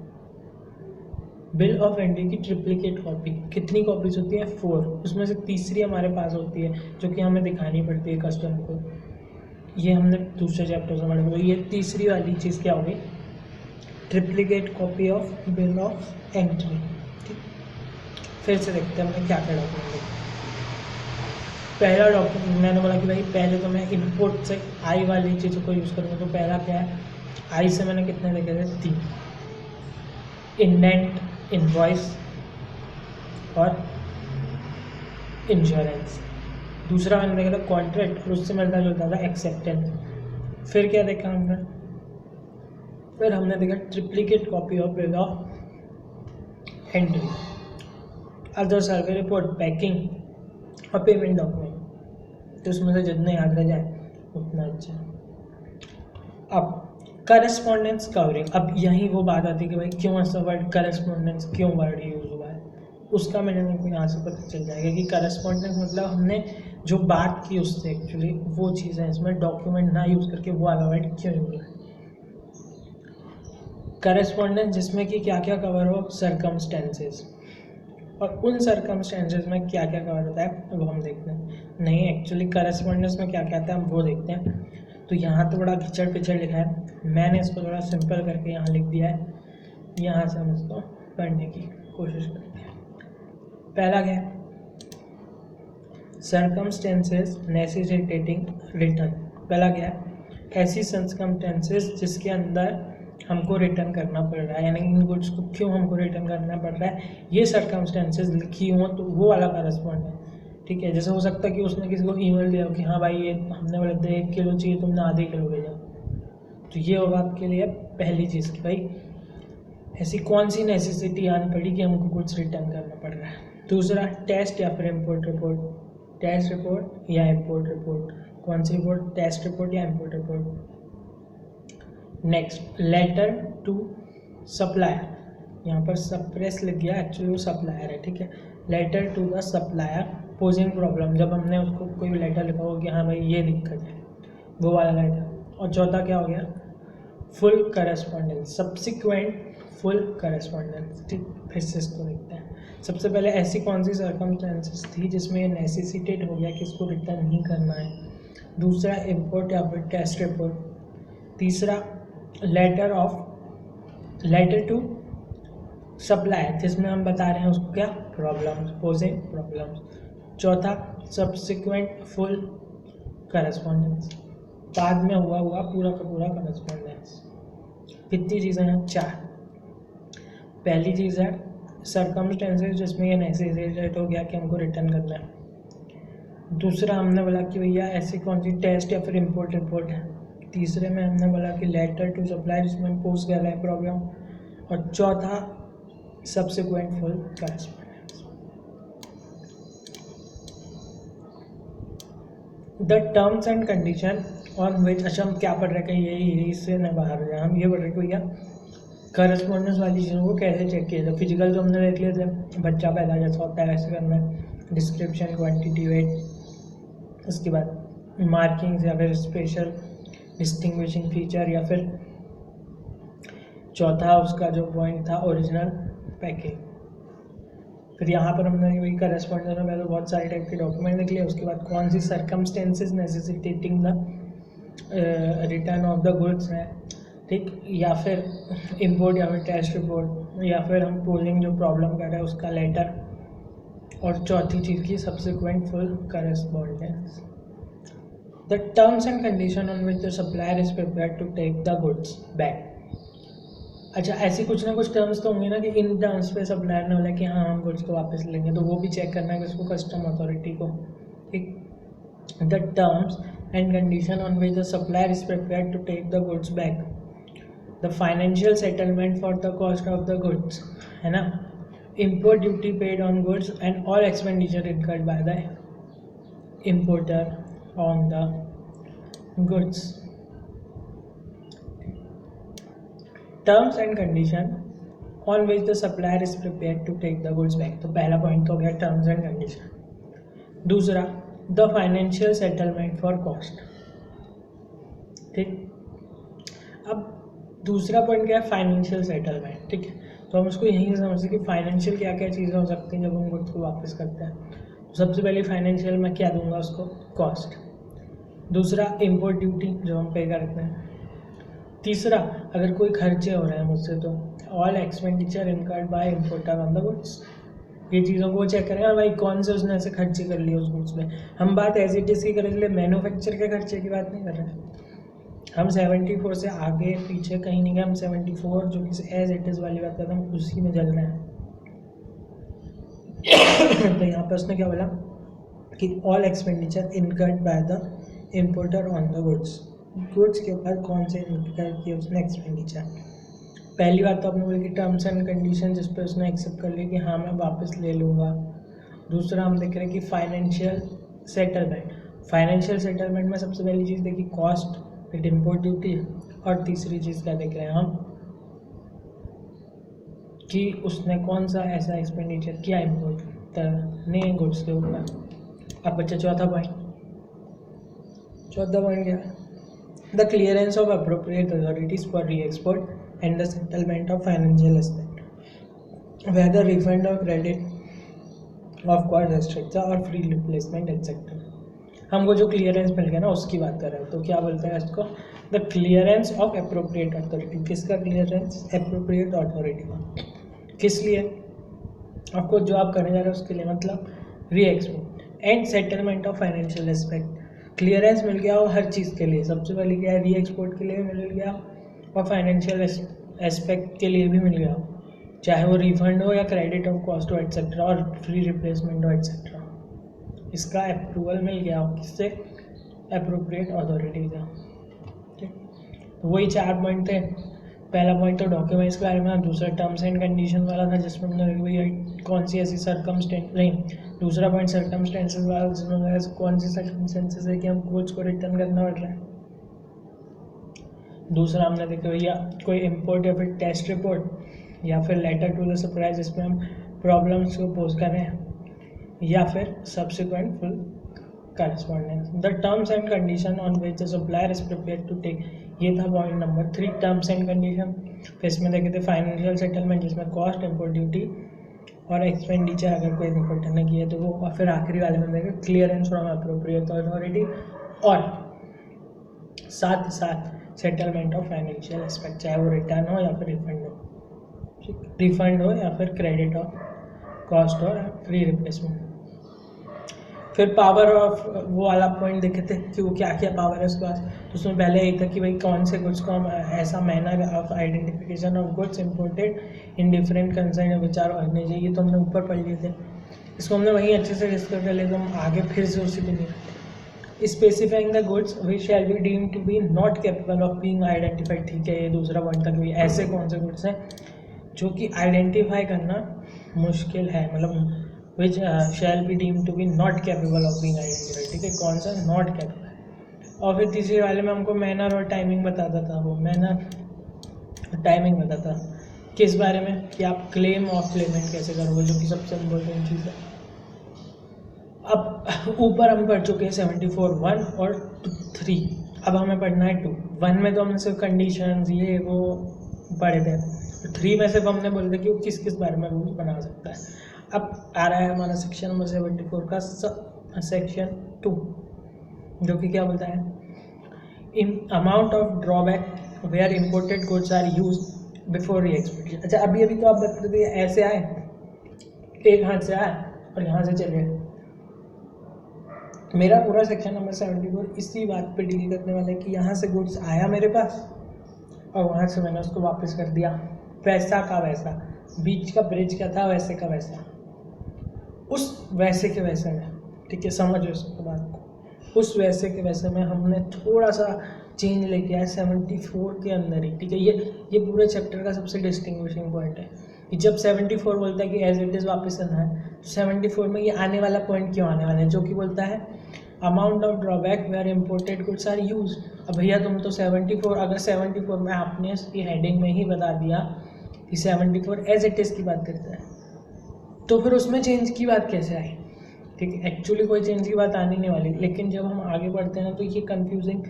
bill of entry की ट्रिप्लिकेट कॉपी, कितनी कॉपीज होती है 4, उसमें से तीसरी हमारे पास होती है जो कि हमें दिखानी पड़ती है कस्टमर को, ये हमने दूसरे चैप्टर में पढ़ा। तो ये तीसरी वाली चीज़ क्या होगी, triplicate copy of bill of entry, ठीक। फिर से देखते हैं हमने क्या क्या डॉक्यूमेंट लिखा। पहला डॉक्यूमेंट मैंने बोला कि भाई पहले तो मैं इनपुट से आई वाली चीज़ों को यूज़ करूँगा, तो पहला क्या है, आई से मैंने कितने लिखे थे 3, इंडेंट, इनवॉइस और इंश्योरेंस। दूसरा मैंने देखा था कॉन्ट्रैक्ट और उससे मिलता जुलता था एक्सेप्टेंस। फिर क्या देखा हमने, फिर हमने देखा triplicate copy of bill of entry, other survey report, packing और पेमेंट डॉक्यूमेंट। तो उसमें से जितने याद रह जाए उतना अच्छा। अब करस्पॉन्डेंस कवरिंग, अब यही वो बात आती है कि भाई क्यों ऐसा वर्ड करस्पॉन्डेंस, क्यों वर्ड यूज हुआ है, उसका मैंने को यहाँ से पता चल जाएगा कि करस्पॉन्डेंस मतलब हमने जो बात की उससे एक्चुअली वो चीज़ है, इसमें डॉक्यूमेंट ना यूज़ करके वो वाला वर्ड क्यों यूज है। करस्पॉन्डेंस जिसमें कि क्या क्या कवर हो, सर्कमस्टेंसेस, और उन सर्कमस्टेंसेस में क्या क्या कवर होता है वो हम देखते हैं। नहीं एक्चुअली करस्पॉन्डेंस में क्या क्या आता है हम वो देखते हैं। तो यहाँ तो बड़ा खिचड़ पिचड़ लिखा है, मैंने इसको थोड़ा सिंपल करके यहाँ लिख दिया है, यहाँ से हम इसको पढ़ने की कोशिश करते हैं। पहला क्या है, सर्कमस्टेंसेस नेसेसिटेटिंग रिटर्न। पहला क्या है, ऐसी सर्कमस्टेंसेस जिसके अंदर हमको रिटर्न करना पड़ रहा है, यानी इन गुड्स को क्यों हमको रिटर्न करना पड़ रहा है, ये सर्कमस्टेंसेस लिखी हो तो वो वाला करस्पॉन्ड है, ठीक है। जैसे हो सकता है कि उसने किसी को ईमेल दिया हो कि हाँ भाई ये हमने बोले थे 1 किलो चाहिए, तुमने आधे किलो भेजा, तो ये होगा आपके लिए पहली चीज़ कि भाई ऐसी कौन सी नेसेसिटी आनी पड़ी कि हमको कुछ रिटर्न करना पड़ रहा है। दूसरा टेस्ट या फिर इम्पोर्ट रिपोर्ट, टेस्ट रिपोर्ट या इम्पोर्ट रिपोर्ट, कौन सी रिपोर्ट, टेस्ट रिपोर्ट या import report. Next letter to supplier, यहाँ पर सप्रेस लिख गया, एक्चुअली वो सप्लायर है, ठीक है। Letter to the supplier posing problem, जब हमने उसको कोई लेटर लिखा हो कि हाँ भाई ये दिक्कत है, वो वाला लेटर। और चौथा क्या हो गया, full correspondence, subsequent full correspondence, ठीक। फिर से इसको देखते हैं। सबसे पहले ऐसी कौन सी सर्कमस्टेंसेस थी जिसमें ये नेसेसिटेट हो गया कि इसको रिटर्न नहीं करना है। दूसरा इम्पोर्ट या फिर टेस्ट रिपोर्ट। तीसरा लेटर टू सप्लायर जिसमें हम बता रहे हैं उसको क्या, प्रॉब्लम्स, पोजिंग प्रॉब्लम्स। चौथा सब्सिक्वेंट फुल करस्पॉन्डेंस, बाद में हुआ पूरा का पूरा करस्पॉन्डेंस। कितनी चीज़ें हैं, 4। पहली चीज़ है सर्कमस्टेंसेस जिसमें ये नेसेसिटेट हो गया कि हमको रिटर्न करना है। दूसरा हमने बोला कि भैया ऐसी कौन सी टेस्ट या फिर इम्पोर्ट रिपोर्ट है। तीसरे में हमने बोला कि लेटर टू सप्लाई जिसमें पोस्ट कर रहा है प्रॉब्लम। और चौथा subsequent full correspondence. The terms and condition on विच, अच्छा हम क्या पढ़ रहे हैं, यही इससे न बाहर हो जाए, हम ये पढ़ रहे भैया करस्पॉन्डेंस वाली चीज़ों को कैसे चेक किया जाए। फिजिकल तो हमने देख लिए थे, बच्चा पैदा जैसा होता है वैसे करना है। डिस्क्रिप्शन, क्वांटिटी, वेट, उसके बाद मार्किंग्स या फिर स्पेशल डिस्टिंग्विशिंग फीचर, या फिर चौथा उसका जो पॉइंट था ओरिजिनल पैकिंग। फिर यहाँ पर हमने वही करस्पॉन्डेंस में पहले बहुत सारे टाइप के डॉक्यूमेंट लिख लिए, उसके बाद कौन सी circumstances necessitating the return of the goods है, ठीक, या फिर इम्पोर्ट या फिर टेस्ट रिपोर्ट, या फिर हम पोलिंग जो प्रॉब्लम कर रहे हैं उसका लेटर, और चौथी चीज़ की subsequent full correspondence. The terms and condition on which the supplier is prepared to take the goods back. अच्छा ऐसी कुछ ना कुछ टर्म्स तो होंगे ना कि इन टर्म्स पे सप्लायर ने बोला कि हाँ हम गुड्स को वापस लेंगे, तो वो भी चेक करना है उसको कस्टम अथॉरिटी को, ठीक। The terms and condition on which the supplier is prepared to take the goods back, the financial settlement for the cost of the goods, है ना, import duty paid on goods and all expenditure incurred by the importer on the goods. Terms and condition on which the supplier is prepared to take the goods back. तो पहला पॉइंट तो हो गया टर्म्स एंड कंडीशन। दूसरा the financial settlement for cost. ठीक, अब दूसरा पॉइंट क्या है, फाइनेंशियल सेटलमेंट। ठीक है, तो हम उसको यहीं से समझते कि फाइनेंशियल क्या क्या चीज़ें हो सकती हैं जब हम गुड्स को वापस करते हैं। तो सबसे पहले फाइनेंशियल मैं क्या दूंगा उसको, कॉस्ट। दूसरा इम्पोर्ट ड्यूटी जो हम पे करते हैं। तीसरा अगर कोई खर्चे हो रहे हैं मुझसे तो all expenditure incurred bye importer on the goods. ये चीज़ों को चेक करेंगे भाई कौन से उसने ऐसे खर्चे कर लिए उस गुड्स में। हम बात एज इट इज़ की करें, इसलिए मैन्युफैक्चर के खर्चे की बात नहीं कर रहे हैं हम। 74 से आगे पीछे कहीं नहीं गए हम। 74 जो कि एज इट इज़ वाली बात करते हैं हम उसी में चल रहे हैं। तो यहाँ पे उसने क्या बोला कि all expenditure incurred by the importer on the goods. Goods के ऊपर कौन से इनकर किए उसने एक्सपेंडिचर। पहली बात तो आपने बोली कि टर्म्स एंड कंडीशन जिस पे उसने एक्सेप्ट कर लिया कि हाँ मैं वापस ले लूँगा। दूसरा हम देख रहे हैं कि फाइनेंशियल सेटलमेंट। फाइनेंशियल सेटलमेंट में सबसे पहली चीज़ देखी कॉस्ट, फिर इम्पोर्ट ड्यूटी, और तीसरी चीज़ क्या देख रहे हैं हम कि उसने कौन सा ऐसा एक्सपेंडिचर किया इम्पोर्ट करने गुड्स के ऊपर। अब बच्चा चौथा पॉइंट क्या, the clearance of appropriate authorities for re export and the settlement of financial aspect whether refund or credit of cost structure or free replacement etcetera. हमको जो क्लियरेंस मिल गया ना उसकी बात कर रहे हैं। तो क्या बोलते हैं इसको, the clearance of appropriate authority. किसका क्लियरेंस, अप्रोप्रिएट अथॉरिटी का। किस लिए, आपको जो आप करने जा रहे हैं उसके लिए, मतलब री export and settlement of financial aspect. Clearance मिल गया हो हर चीज़ के लिए। सबसे पहले क्या है, री एक्सपोर्ट के लिए भी मिल गया और फाइनेंशियल एस्पेक्ट के लिए भी मिल गया, चाहे वो रिफंड हो या क्रेडिट ऑफ कॉस्ट हो एट्सेट्रा, और फ्री रिप्लेसमेंट हो एट्सेट्रा। इसका अप्रूवल मिल गया हो किससे, अप्रोप्रिएट अथॉरिटी का। ठीक, तो वही 4 पॉइंट थे। पहला पॉइंट तो डॉक्यूमेंट्स के बारे में, दूसरा टर्म्स एंड कंडीशन वाला था जिसमें हमने भैया कौन सी ऐसी सरकमस्टेंस नहीं, दूसरा पॉइंट सरकमस्टेंसेस वाला जिसमें कौन सी सरकमस्टेंसेस है कि हम गुड्स को रिटर्न करना पड़ रहा है। दूसरा हमने देखा भैया कोई इम्पोर्ट या फिर टेस्ट रिपोर्ट या फिर लेटर टू द सप्लायर जिसमें हम प्रॉब्लम्स को पोस्ट कर रहे हैं, या फिर subsequent full correspondence. The terms and condition on which the supplier is prepared to take, ये था point number 3, terms and condition. फिर इसमें देखे थे फाइनेंशियल सेटलमेंट जिसमें कॉस्ट, इम्पोर्ट ड्यूटी और एक्सपेंडिचर अगर कोई इम्पोर्ट ने किया तो वो, और फिर आखिरी वाले में देखे क्लियरेंस फ्रॉम अप्रोप्रिएट अथॉरिटी और साथ ही साथ सेटलमेंट ऑफ फाइनेंशियल एस्पेक्ट, चाहे वो रिटर्न हो या फिर रिफंड हो या फिर क्रेडिट ऑफ कॉस्ट और फ्री रिप्लेसमेंट। फिर पावर ऑफ वो वाला पॉइंट देखे थे कि वो क्या क्या पावर है उसके पास। तो उसमें पहले यही था कि भाई कौन से गुड्स को हम ऐसा manner of identification of goods imported in different concern विचार करने चाहिए, तो हमने ऊपर पढ़ लिए थे। इसको हमने वहीं अच्छे से डिस्कस कर लिया, तो हम आगे फिर से उसी पे नहीं। Specifying the goods which shall be deemed to be not capable of being identified. ठीक है, ये दूसरा पॉइंट था कि ऐसे कौन से गुड्स हैं जो कि आइडेंटिफाई करना मुश्किल है, मतलब which shall be deemed to be not capable of being identified. ठीक है, कौन सा नॉट कैपेबल। और फिर तीसरे वाले में हमको मैनर और टाइमिंग बताता था, वो मैनर टाइमिंग बताता किस बारे में कि आप क्लेम और पेमेंट कैसे करोगे, जो कि सबसे इम्पोर्टेंट चीज़ है। अब ऊपर हम पढ़ चुके हैं 74 1 और 3, अब हमें पढ़ना है 2। 1 में तो हमने सिर्फ कंडीशंस ये वो पढ़े थे, 3 में सिर्फ हमने बोले थे कि वो किस किस बारे में रूल्स बना सकता है। अब आ रहा है हमारा सेक्शन नंबर 74 का सेक्शन 2, जो कि क्या बोलता है, amount of drawback where imported goods are use before re export. अच्छा, अभी तो आप बता देते ऐसे आए, एक हाथ से आए और यहाँ से चले गए। मेरा पूरा सेक्शन नंबर 74 इसी बात पे डील करने वाला है कि यहाँ से गुड्स आया मेरे पास और वहाँ से मैंने उसको वापस कर दिया, वैसा का वैसा, बीच का ब्रिज क्या था वैसे का वैसा, उस वैसे के वैसे में। ठीक है, समझो इसको बात को। उस वैसे के वैसे में हमने थोड़ा सा चेंज लेके आया 74 के अंदर ही। ठीक है, ये पूरे चैप्टर का सबसे डिस्टिंग्विशिंग पॉइंट है कि जब 74 बोलता है कि एज इट इज़ वापस करना है, तो 74 में ये आने वाला पॉइंट क्यों आने वाला है, जो कि बोलता है amount of drawback where imported goods are use. अब भैया तुम तो 74, अगर 74 में आपने इसकी हेडिंग में ही बता दिया कि 74 एज इट इज़ की बात करता है, तो फिर उसमें चेंज की बात कैसे आई? ठीक है, एक्चुअली कोई चेंज की बात आनी नहीं वाली, लेकिन जब हम आगे बढ़ते हैं ना तो ये कंफ्यूजिंग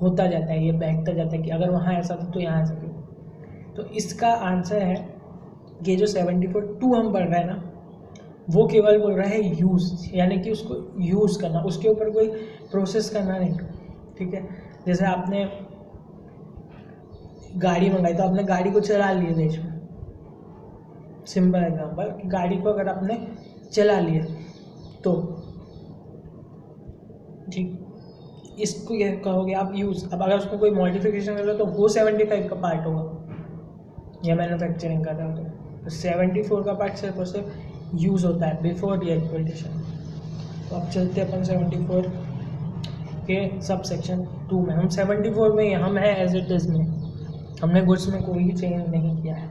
होता जाता है, ये बैठता जाता है कि अगर वहाँ ऐसा था तो यहाँ ऐसा क्यों। तो इसका आंसर है कि जो 74(2) हम पढ़ रहे हैं ना, वो केवल बोल रहा है यूज़, यानी कि उसको यूज़ करना, उसके ऊपर कोई प्रोसेस करना नहीं। ठीक है, जैसे आपने गाड़ी मंगाई तो आपने गाड़ी को चला लिया देश में, सिंपल एग्जांपल, कि गाड़ी को अगर आपने चला लिया तो ठीक, इसको ये कहोगे आप यूज़। अब अगर उसमें कोई मॉडिफिकेशन कर लो तो वो 75 का पार्ट होगा, या मैन्युफैक्चरिंग कर रहा हो तो 74 का पार्ट सिर्फ और सिर्फ यूज़ होता है बिफोर द एक्सप्लॉइटेशन। तो अब चलते अपन 74 के सब सेक्शन 2 में। हम 74 में हम हैं एज इट इज़ में, हमने गुड्स में कोई चेंज नहीं किया है।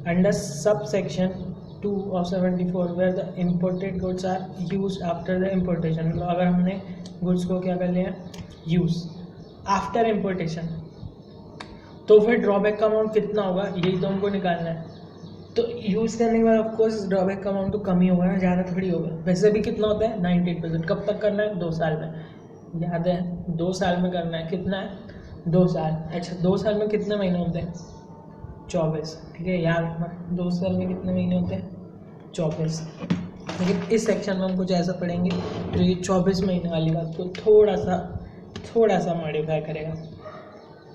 Under sub section 2 of 74 where the imported goods are used after the importation, मतलब अगर हमने गुड्स को क्या कर लिया, यूज़ आफ्टर इम्पोर्टेशन, तो फिर ड्रॉबैक का अमाउंट कितना होगा, यही तो हमको निकालना है। तो यूज़ करने के बाद ऑफकोर्स ड्रॉबैक का अमाउंट तो कम ही होगा ना, ज़्यादा थोड़ी होगा। वैसे भी कितना होता है 98%। कब तक करना है, 2 साल में, याद है 2 साल में करना है। कितना है, 2 साल। अच्छा 2 साल में कितने महीने होते हैं, 24। ठीक है, याद रखना 2 साल में कितने महीने होते हैं, 24। लेकिन इस सेक्शन में हम कुछ ऐसा पढ़ेंगे तो ये 24 महीने वाली बात को थोड़ा सा मॉडिफाई करेगा,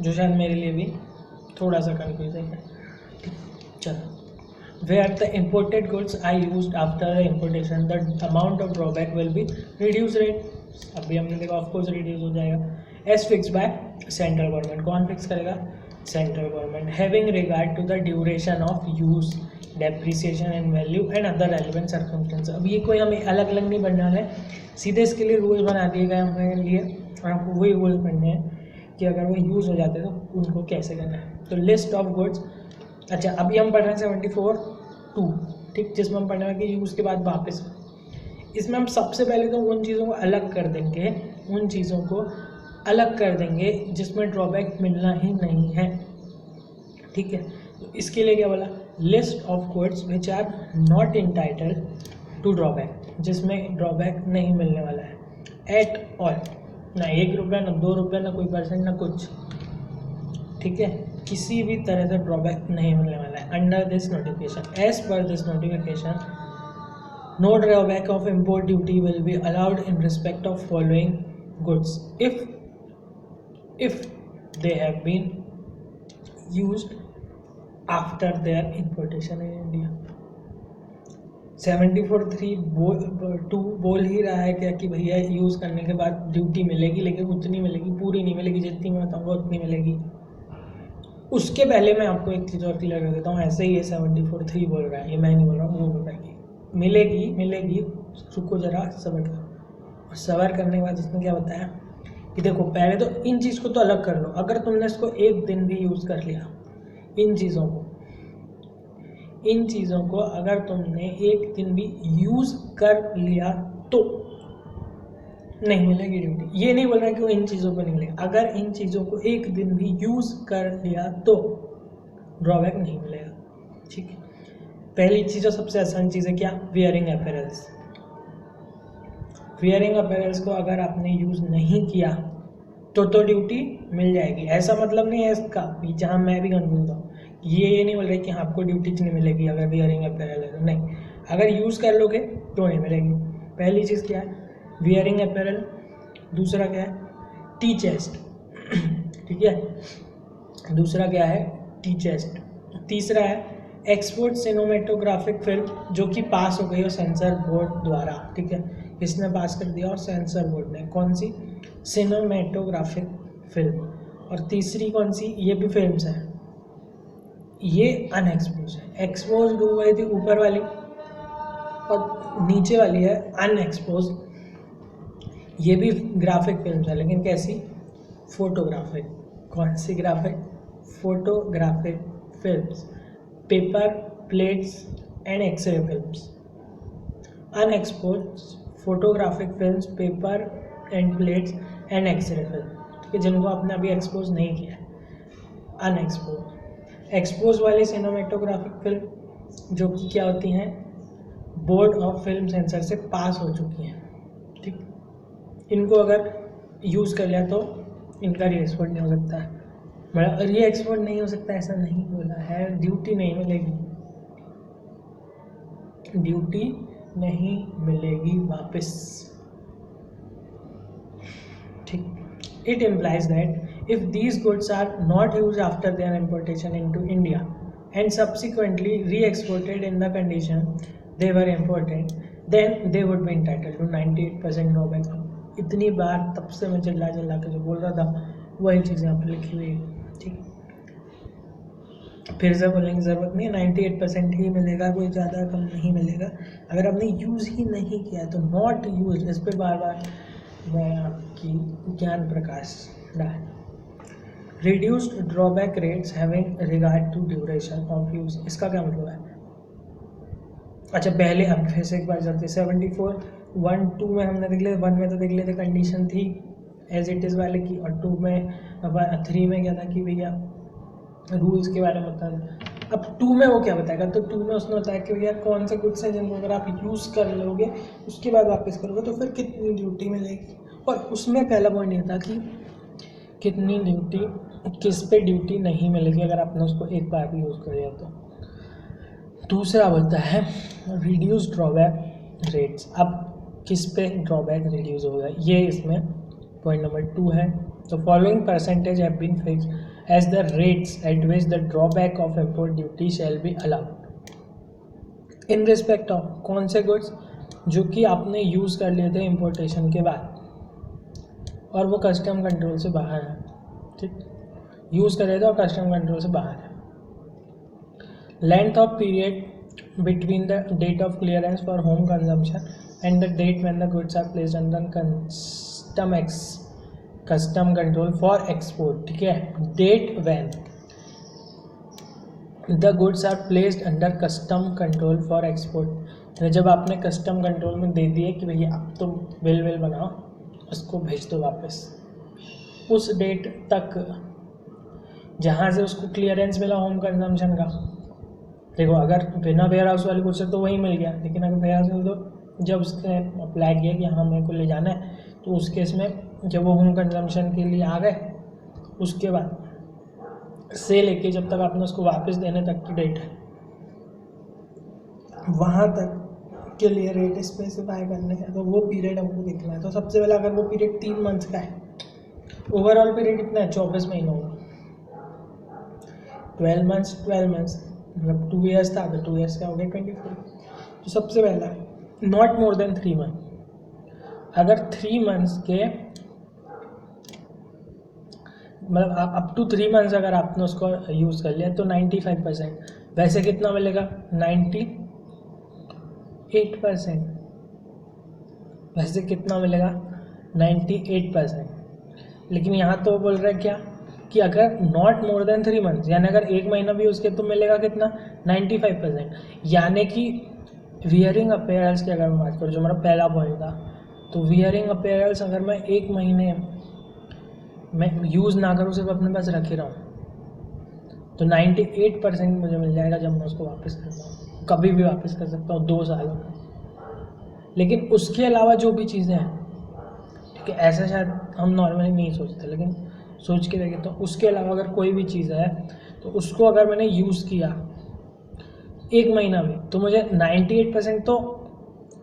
जो शायद मेरे लिए भी थोड़ा सा कन्फ्यूजिंग है। चलो, where the imported goods are used after the importation, the amount of drawback will be reduced rate। अभी हमने देखा ऑफकोर्स रिड्यूस हो जाएगा। As fix by central government. कौन फिक्स करेगा, central government. Having regard to the duration of use, depreciation and value and other relevant circumstances. अब ये कोई हमें अलग अलग नहीं पढ़ने वाला है, सीधे इसके लिए रूल्स बना दिए गए हमारे लिए, और हमको वही रूल्स पढ़ने हैं कि अगर वो यूज़ हो जाते तो उनको कैसे करना है। तो लिस्ट ऑफ गुड्स, अच्छा अभी हम पढ़ रहे हैं 74(2), ठीक, जिसमें हम पढ़ने वाले यूज़ के बाद वापस। इसमें हम सबसे पहले तो उन चीज़ों को अलग कर देंगे, जिसमें ड्रॉबैक मिलना ही नहीं है। ठीक है, तो इसके लिए क्या बोला, list of goods which are not entitled to drawback, जिसमें ड्रॉबैक नहीं मिलने वाला है एट ऑल, ना 1 रुपया ना 2 रुपया ना कोई परसेंट ना कुछ। ठीक है, किसी भी तरह से ड्रॉबैक नहीं मिलने वाला है under this notification. As per this notification, no drawback of import duty will be allowed in respect of following goods if they have been used after their importation in India। 74(3) बोल ही रहा है क्या कि भैया यूज़ करने के बाद ड्यूटी मिलेगी, लेकिन उतनी मिलेगी, पूरी नहीं मिलेगी, जितनी मैं बताऊँगा उतनी मिलेगी। उसके पहले मैं आपको एक चीज़ और क्लियर कर देता हूँ, ऐसे ही ये 74(3) बोल रहा है, ये मैं नहीं बोल रहा हूँ, वो बोल रहा है कि मिलेगी, रुको जरा सबर करो। और सबर करने के बाद इसने क्या बताया कि देखो पहले तो इन चीज़ को तो अलग कर लो, अगर तुमने इसको एक दिन भी यूज़ कर लिया, इन चीज़ों को अगर तुमने एक दिन भी यूज़ कर लिया तो नहीं मिलेगी ड्यूटी। ये नहीं बोल रहा कि वो इन चीज़ों को नहीं मिलेगा, अगर इन चीज़ों को एक दिन भी यूज़ कर लिया तो ड्रॉबैक नहीं मिलेगा। ठीक है, पहली चीज़ और सबसे आसान चीज़ है क्या, वियरिंग अपैरल्स। वियरिंग अपैरल्स को अगर आपने यूज़ नहीं किया तो ड्यूटी मिल जाएगी। ऐसा मतलब नहीं है इसका, जहाँ मैं भी कंफ्यूज हूँ, ये नहीं बोल रहे कि आपको ड्यूटी नहीं मिलेगी अगर वियरिंग अपैरल है, नहीं, अगर यूज़ कर लोगे तो नहीं मिलेगी। पहली चीज़ क्या है, वियरिंग अपैरल। दूसरा क्या है, टी चेस्ट। ठीक है, दूसरा क्या है, टी चेस्ट। तीसरा है एक्सपोर्ट सिनेमेटोग्राफिक फिल्म, जो कि पास हो गई हो सेंसर बोर्ड द्वारा। ठीक है, इसने पास कर दिया और सेंसर बोर्ड ने, कौन सी, सिनेमेटोग्राफिक फिल्म। और तीसरी कौन सी, ये भी फिल्म्स है, ये अनएक्सपोज है। एक्सपोज हो गई थी ऊपर वाली और नीचे वाली है अनएक्सपोज। ये भी ग्राफिक फिल्म्स है, लेकिन कैसी, फोटोग्राफिक। कौन सी graphic, photographic films, paper, plates and x ray films. Unexposed photographic films, paper and plates and x ray film, ठीक है, जिनको आपने अभी एक्सपोज नहीं किया है, अनएक्सपोज। एक्सपोज वाली सिनेमेटोग्राफिक फिल्म जो कि क्या होती हैं, बोर्ड ऑफ फिल्म सेंसर से पास हो चुकी हैं, ठीक, इनको अगर यूज़ कर लिया तो इनका री एक्सपोर्ट नहीं हो सकता है। मतलब री एक्सपोर्ट नहीं हो सकता ऐसा नहीं बोला है, ड्यूटी नहीं मिलेगी, ड्यूटी नहीं मिलेगी वापस, ठीक। It implies that if these goods are not use after their importation into India and subsequently re exported in the condition they were imported, then they would be entitled to 98% drawback. इतनी बार तब से मैं चिल्ला के जो बोल रहा था वही चीज़ यहाँ पर लिखी हुई है, ठीक। फिर से बोलने की ज़रूरत नहीं है, 98% ही मिलेगा, कोई ज़्यादा कम नहीं मिलेगा। अगर आपने यूज़ ही नहीं किया तो नॉट यूज, इस पर बार बार मैं आपकी ज्ञान प्रकाश डाल। Reduced drawback rates having regard to duration of use, इसका क्या मतलब है? अच्छा पहले हम फिर से एक बार चलते, 74 1 2 में हमने देख लिया, 1 में तो देख लेते कंडीशन थी एज इट इज़ वाले की, और 2 में 3 में क्या था कि भैया रूल्स के बारे में बता। अब 2 में वो क्या बताएगा, तो 2 में उसने बताया कि भैया कौन से गुड्स हैं जिनको अगर आप यूज़ कर लोगे उसके बाद वापस करोगे तो फिर कितनी ड्यूटी मिलेगी, और उसमें पहला पॉइंट ये था कि कितनी ड्यूटी, किस पे ड्यूटी नहीं मिलेगी अगर आपने उसको एक बार भी यूज़ कर लिया तो। दूसरा बोलता है रिड्यूस ड्रॉबैक रेट्स, अब किस पे ड्रॉबैक रिड्यूस होगा, ये इसमें पॉइंट नंबर 2 है। तो following percentage have been fixed as the rates at which the drawback of import duty shall be allowed in respect of, कौन से गुड्स जो कि आपने यूज़ कर लिए थे इम्पोर्टेशन के बाद और वो कस्टम कंट्रोल से बाहर है, ठीक, यूज़ कर रहे थे और कस्टम कंट्रोल से बाहर है। Length of period between the date of clearance for home consumption and the date when the goods are placed under custom control for export, ठीक है। Date when the goods are placed under custom control for export, जब आपने कस्टम कंट्रोल में दे दिए कि भैया आप तो बिल बनाओ उसको भेज दो वापस, उस डेट तक जहाँ से उसको क्लियरेंस मिला होम कंजम्पशन का। देखो अगर बिना वेयर हाउस वाले गुड्स से तो वही मिल गया, लेकिन अगर वेयर हाउस तो जब उसने अप्लाई किया कि हाँ मेरे को ले जाना है, तो उस केस में जब वो होम कंजम्पशन के लिए आ गए उसके बाद से लेके जब तक आपने उसको वापस देने तक की डेट है, वहाँ तक के लिए रेट स्पेसिफाई करने हैं, तो वो पीरियड हमको देखना है। तो सबसे पहले अगर वो पीरियड 3 मंथ्स का है, ओवरऑल पीरियड कितना है, 24 महीनों का, 12 मंथ्स मतलब 2 ईयर्स था तो 2 ईयर्स का हो गया 24। तो सबसे पहला नॉट मोर देन 3 मंथ, अगर 3 मंथ्स के मतलब अप टू 3 मंथ्स अगर आपने उसको यूज़ कर लिया तो 95%, वैसे कितना मिलेगा 98%, वैसे कितना मिलेगा 98%। लेकिन यहाँ तो बोल रहा है क्या कि अगर नॉट मोर देन 3 मंथ्स, यानी अगर 1 महीना भी उसके तो मिलेगा कितना 95%। यानी कि वियरिंग अपीयरेंस की अगर मैं बात करूँ, जो मेरा पहला पॉइंट था, तो वियरिंग अपीयरेंस अगर मैं 1 महीने मैं यूज़ ना करूँ, सिर्फ अपने पास रख ही रहा हूँ, तो 98% मुझे मिल जाएगा जब मैं उसको वापस करता हूँ, कभी भी वापस कर सकता हूँ 2 सालों में। लेकिन उसके अलावा जो भी चीज़ें हैं, ठीक है, ऐसा शायद हम नॉर्मली नहीं सोचते, लेकिन सोच के देखें तो उसके अलावा अगर कोई भी चीज़ है तो उसको अगर मैंने यूज़ किया 1 महीना में, तो मुझे 98% तो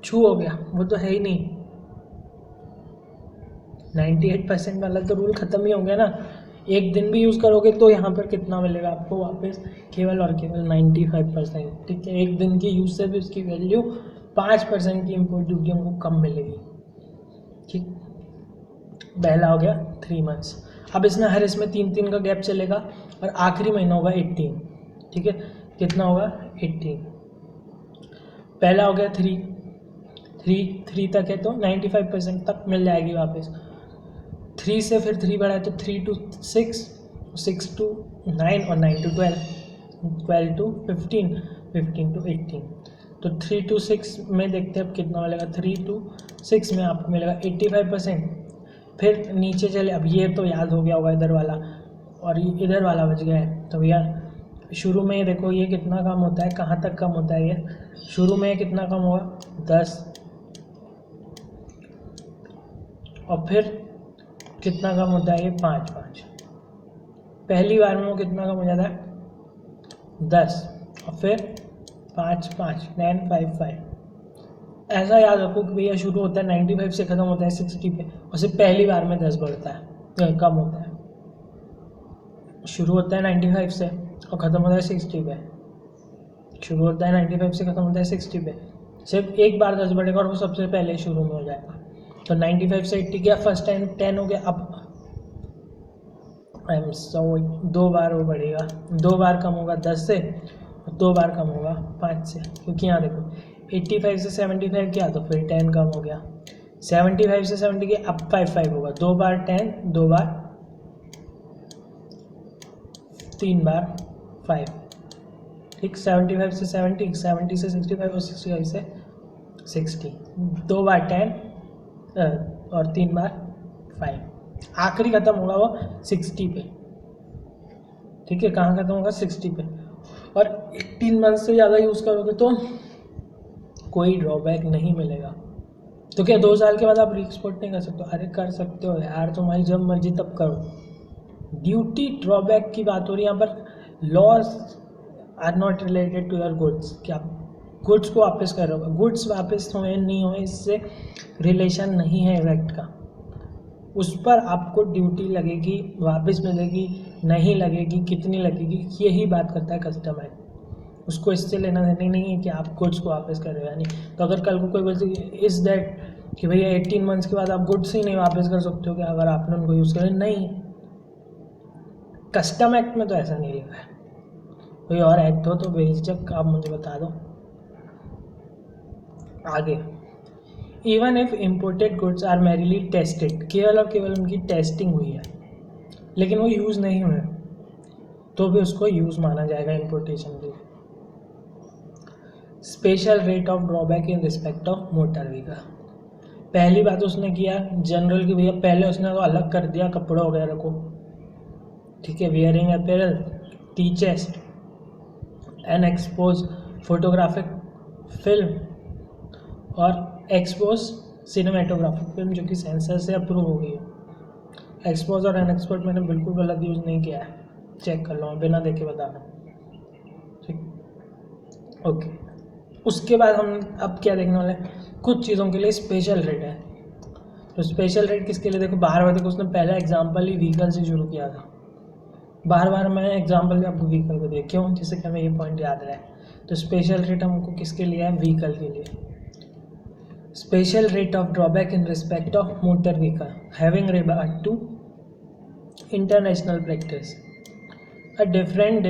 छू हो गया, वो तो है ही नहीं, 98% वाला तो रूल ख़त्म ही हो गया ना। 1 दिन भी यूज़ करोगे तो यहाँ पर कितना मिलेगा आपको वापस, केवल और केवल 95%, ठीक है। 1 दिन की यूज़ से भी उसकी वैल्यू 5% की इम्पोर्ट ड्यूटी हमको कम मिलेगी, ठीक। पहला हो गया 3 मंथ्स। अब इसमें हर इसमें 3 का गैप चलेगा और आखिरी महीना होगा 18, ठीक है। कितना होगा 18, पहला हो गया 3 तक है तो 95% तक मिल जाएगी वापस। 3 से फिर 3 बढ़ा तो 3 to 6, 6 to 9 और 9 to 12, 12 to 15, 15 to 18। तो 3 to 6 में देखते हैं अब कितना मिलेगा, 3 to 6 में आपको मिलेगा 85%। फिर नीचे चले, अब ये तो याद हो गया होगा इधर वाला और इधर वाला बच गया है, तो भैया शुरू में देखो ये कितना कम होता है, कहाँ तक कम होता है, ये शुरू में कितना कम होगा 10, और फिर कितना कम होता है ये 5 पहली बार में वो कितना कम हो जाता है 10, और फिर 5 10 5 ऐसा याद रखो कि भैया शुरू होता है 95 से ख़त्म होता है 60 पे, और सिर्फ पहली बार में 10 बढ़ता है, कम होता है। शुरू होता है 95 से और ख़त्म होता है 60 पे, शुरू होता है 95 से ख़त्म होता है 60 पे, सिर्फ एक बार 10 बढ़ेगा और वो सबसे पहले शुरू में हो जाएगा। तो 95 से 80 गया, फर्स्ट टाइम 10 हो गया, अब आई एम सॉरी 2 बार वो बढ़ेगा, 2 बार कम होगा 10 से, और 2 बार कम होगा 5 से, क्योंकि यहाँ देखो 85 से 75 किया तो फिर 10 कम हो गया, 75 से 70 के अब 5 होगा, 2 बार 10, 2 बार 3 बार 5, ठीक। 75 से 70, 70 से 65 और 65 से 60, 2 बार 10 और 3 बार 5, आखिरी ख़त्म होगा वो 60 पे, ठीक है। कहाँ ख़त्म होगा 60 पे, और 18 मंथ से ज़्यादा यूज़ करोगे तो कोई ड्रॉबैक नहीं मिलेगा। तो क्या 2 साल के बाद आप रीएक्सपोर्ट नहीं कर सकते? अरे कर सकते हो यार, तुम्हारी जब मर्जी तब करो। ड्यूटी ड्रॉबैक की बात हो रही है यहाँ पर, loss are not related to your goods, कि आप गुड्स को वापस कर रहे हो, गुड्स वापस होए नहीं होए इससे रिलेशन नहीं है इफेक्ट का, उस पर आपको ड्यूटी लगेगी, वापस मिलेगी नहीं लगेगी, कितनी लगेगी, यही बात करता है कस्टम एक्ट। उसको इससे लेना देना नहीं है कि आप गुड्स को वापस कर रहे हो या नहीं। तो अगर कल को कोई बोलते इज़ दैट कि भैया 18 मंथ्स के बाद आप गुड्स ही नहीं वापस कर सकते हो क्या अगर आपने उनको यूज़ करें, नहीं, कस्टम एक्ट में तो ऐसा नहीं लिखा है। कोई और एक्ट हो तो बेझिझक आप मुझे बता दो। आगे, even if imported goods are merely tested, केवल और केवल उनकी टेस्टिंग हुई है लेकिन वो यूज़ नहीं हुए, तो भी उसको यूज़ माना जाएगा इम्पोर्टेशन के लिए। Special rate of drawback in respect of motor vehicle, पहली बात उसने किया जनरल की भैया, पहले उसने तो अलग कर दिया कपड़ों वगैरह को, ठीक है, wearing apparel, T chest and expose photographic film और एक्सपोज सिनेमेटोग्राफिक फिल्म जो कि सेंसर से अप्रूव हो गई है। एक्सपोज और अनएक्सपोज मैंने बिल्कुल गलत यूज़ नहीं किया है, चेक कर लो बिना देखे बता रहा हूँ, ठीक, ओके। उसके बाद हम अब क्या देखने वाले हैं, कुछ चीज़ों के लिए स्पेशल रेट है। तो स्पेशल रेट किसके लिए, देखो बार बार देखो उसने पहला एग्जांपल ही व्हीकल से शुरू किया था, बार बार मैं एग्जांपल भी आपको व्हीकल को दिया, क्यों, जिससे कि हमें ये पॉइंट याद रहे। तो स्पेशल रेट हमको किसके लिए है, व्हीकल के लिए। Special rate of drawback in respect of motor vehicle having regard to international practice, a different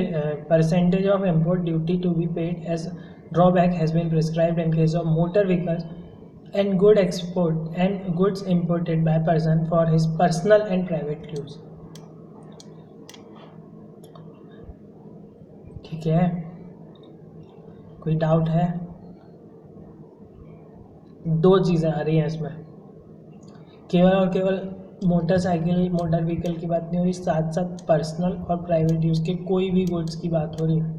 percentage of import duty to be paid as drawback has been prescribed in case of motor vehicles and goods imported by person for his personal and private use, ठीक है। कोई डाउट है? 2 चीज़ें आ रही हैं इसमें, केवल और केवल मोटरसाइकिल मोटर व्हीकल की बात नहीं हो रही, साथ साथ पर्सनल और प्राइवेट यूज़ के कोई भी गुड्स की बात हो रही है,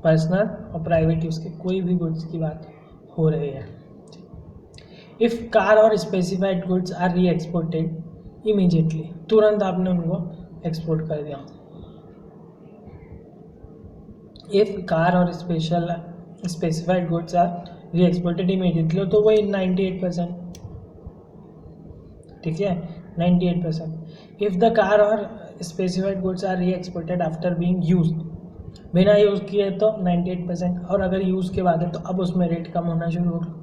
पर्सनल और प्राइवेट यूज़ के कोई भी गुड्स की बात हो रही है। इफ़ कार और स्पेसिफाइड गुड्स आर री एक्सपोर्टेड इमीडिएटली, तुरंत आपने उनको एक्सपोर्ट कर दिया। इफ़ कार और स्पेसिफाइड गुड्स आर री एक्सपोर्टेड इमीडिएटली, तो वही 98%, ठीक है, 98%। इफ़ द कार और स्पेसिफाइड गुड्स आर री एक्सपोर्टेड आफ्टर बीइंग यूज्ड, बिना यूज़ किए तो 98%, और अगर यूज़ के बाद है तो अब उसमें रेट कम होना शुरू होगा।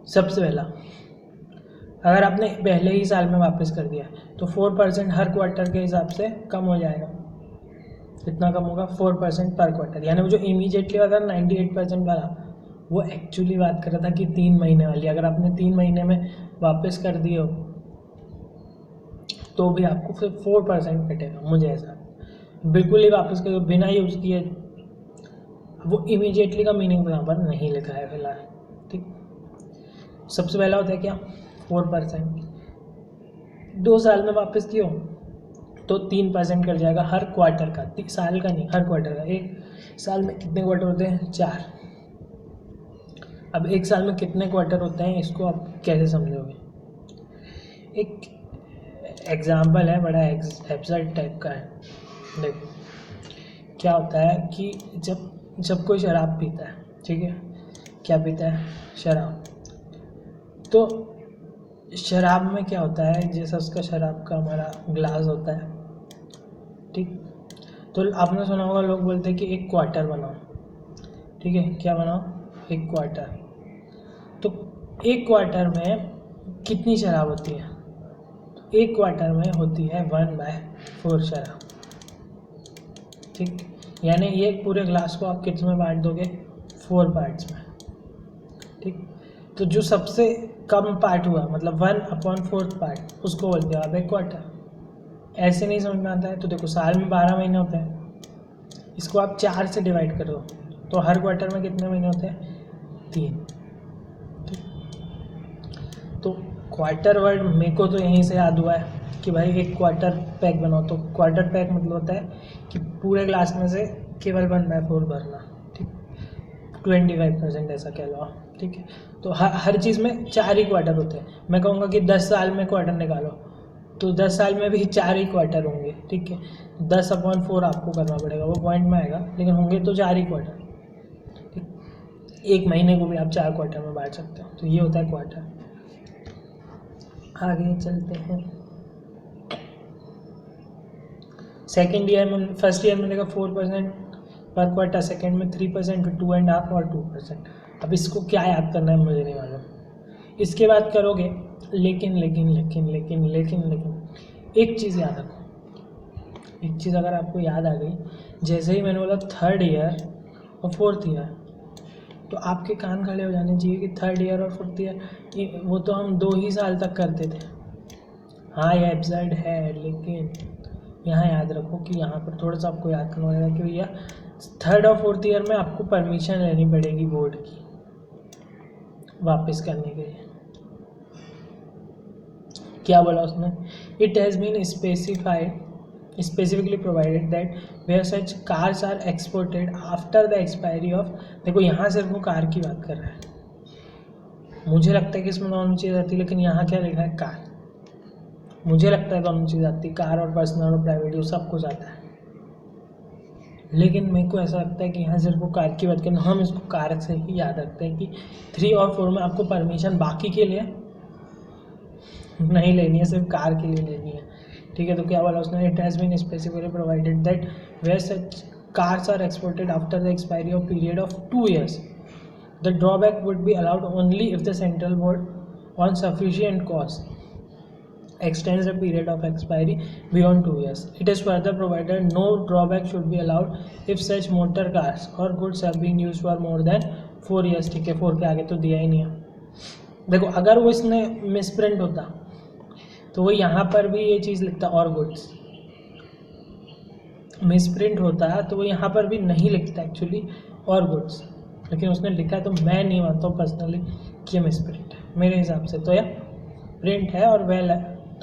सबसे पहला, अगर आपने पहले ही साल में वापस कर दिया तो 4% हर क्वार्टर के हिसाब से कम हो जाएगा। कितना कम होगा, 4% पर क्वार्टर, यानी वो जो इमीडिएटली वाला 98% वाला वो एक्चुअली बात कर रहा था कि 3 महीने वाली, अगर आपने 3 महीने में वापस कर दिए हो तो भी आपको फिर 4% कटेगा। मुझे ऐसा बिल्कुल ही वापस कर दो बिना यूज़ किए, वो इमीडिएटली का मीनिंग यहाँ पर नहीं लिखा है फिलहाल, ठीक। सबसे पहला होता है क्या, 4%। 2 साल में वापस दियो तो 3% कट जाएगा हर क्वार्टर का, साल का नहीं, हर क्वार्टर का। एक साल में कितने क्वार्टर होते हैं? 4। अब एक साल में कितने क्वार्टर होते हैं, इसको आप कैसे समझोगे? एक एग्जाम्पल है, बड़ा एब्सर्ड टाइप का है। देखो क्या होता है कि जब कोई शराब पीता है, ठीक है, क्या पीता है? शराब। तो शराब में क्या होता है, जैसा उसका शराब का हमारा ग्लास होता है, ठीक, तो आपने सुना होगा लोग बोलते हैं कि एक क्वार्टर बनाओ, ठीक है, क्या बनाओ? एक क्वार्टर। तो एक क्वार्टर में कितनी शराब होती है? तो एक क्वार्टर में होती है 1/4 शराब, ठीक। यानी ये पूरे ग्लास को आप कितने में बांट दोगे? 4 पार्ट्स में, ठीक। तो जो सबसे कम पार्ट हुआ, मतलब 1/4 पार्ट, उसको बोलते हो आप एक क्वार्टर। ऐसे नहीं समझ में आता है तो देखो, साल में 12 महीने होते हैं, इसको आप 4 से डिवाइड करो तो हर क्वार्टर में कितने महीने होते हैं? 3। तो क्वार्टर वर्ड मेरे को तो यहीं से याद हुआ है कि भाई एक क्वार्टर पैक बनाओ। तो क्वार्टर पैक मतलब होता है कि पूरे ग्लास में से केवल 1/4 भरना, ठीक, 25% ऐसा कह लो, ठीक है। तो हर चीज़ में 4 ही क्वार्टर होते हैं। मैं कहूँगा कि 10 साल में क्वार्टर निकालो तो 10 साल में भी 4 ही क्वार्टर होंगे, ठीक है। 10/4 आपको करना पड़ेगा, वो पॉइंट में आएगा, लेकिन होंगे तो 4 ही क्वार्टर, ठीक। एक महीने को भी आप 4 क्वार्टर में बांट सकते हो, तो ये होता है क्वार्टर। आगे चलते हैं। सेकेंड ईयर में, फर्स्ट ईयर में देखा 4% पर क्वार्टर, सेकेंड में 3%, फिर 2.5 और 2%। अब इसको क्या याद करना है मुझे नहीं मालूम। इसके बाद करोगे, लेकिन एक चीज़ याद रखो। एक चीज़ अगर आपको याद आ गई, जैसे ही मैंने बोला 3rd ईयर और 4th ईयर, तो आपके कान खड़े हो जाने चाहिए कि 3rd ईयर और 4th ईयर वो तो हम 2 ही साल तक करते थे। हाँ ये एब्सर्ड है, लेकिन यहाँ याद रखो कि यहाँ पर थोड़ा सा आपको याद करना पड़ेगा कि भैया 3rd और 4th ईयर में आपको परमिशन लेनी पड़ेगी बोर्ड की वापस करने के लिए। क्या बोला उसने? It has been specifically provided that where such cars are exported after the expiry of. देखो यहाँ सिर्फ वो कार की बात कर रहा है। मुझे लगता है कि इसमें दोनों चीज़ आती है, लेकिन यहाँ क्या लिखा है? कार। मुझे लगता है दोनों चीज़ आती है, कार और पर्सनल और प्राइवेट यूज सब कुछ आता है, लेकिन मेरे को ऐसा लगता है कि यहाँ सिर्फ वो कार की बात करें, हम इसको कार से ही याद रखते हैं कि 3 और 4 में आपको परमिशन बाकी के लिए नहीं लेनी है, सिर्फ कार के लिए लेनी है, ठीक है। तो क्या बोला उसने? It has been specifically provided that where such cars are exported after the expiry of period of 2 years the drawback would be allowed only if the central board on sufficient cost extends the period of expiry beyond 2 years. It is further provided no drawback should be allowed if such motor cars or goods have been used for more than 4 years. ठीक है, 4 के आगे तो दिया ही नहीं है। देखो अगर वो इसने मिसप्रिंट होता तो वो यहाँ पर भी ये चीज़ लिखता और गुड्स, मिसप्रिंट होता तो वो यहाँ पर भी नहीं लिखता एक्चुअली और गुड्स, लेकिन उसने लिखा है। तो मैं नहीं मानता हूँ पर्सनली कि ये मिसप्रिंट है, मेरे हिसाब से तो यह प्रिंट है और well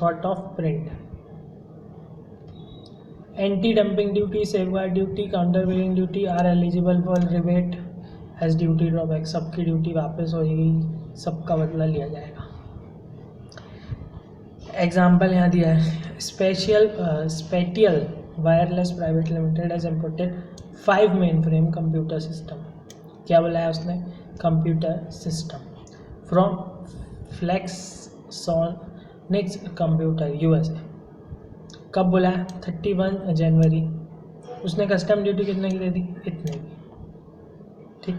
thought of print. Anti-dumping duty, safeguard duty, countervailing duty are eligible for rebate as duty drawback. सबकी ड्यूटी वापस होगी, सबका बदला लिया जाएगा। एग्जाम्पल यहाँ दिया है, spatial wireless private limited has imported 5 main frame computer system. क्या बोला है उसने? Computer system from Flexon next computer USA। कब बोला है? 31 जनवरी। उसने कस्टम ड्यूटी कितने की दे दी? इतने की, ठीक।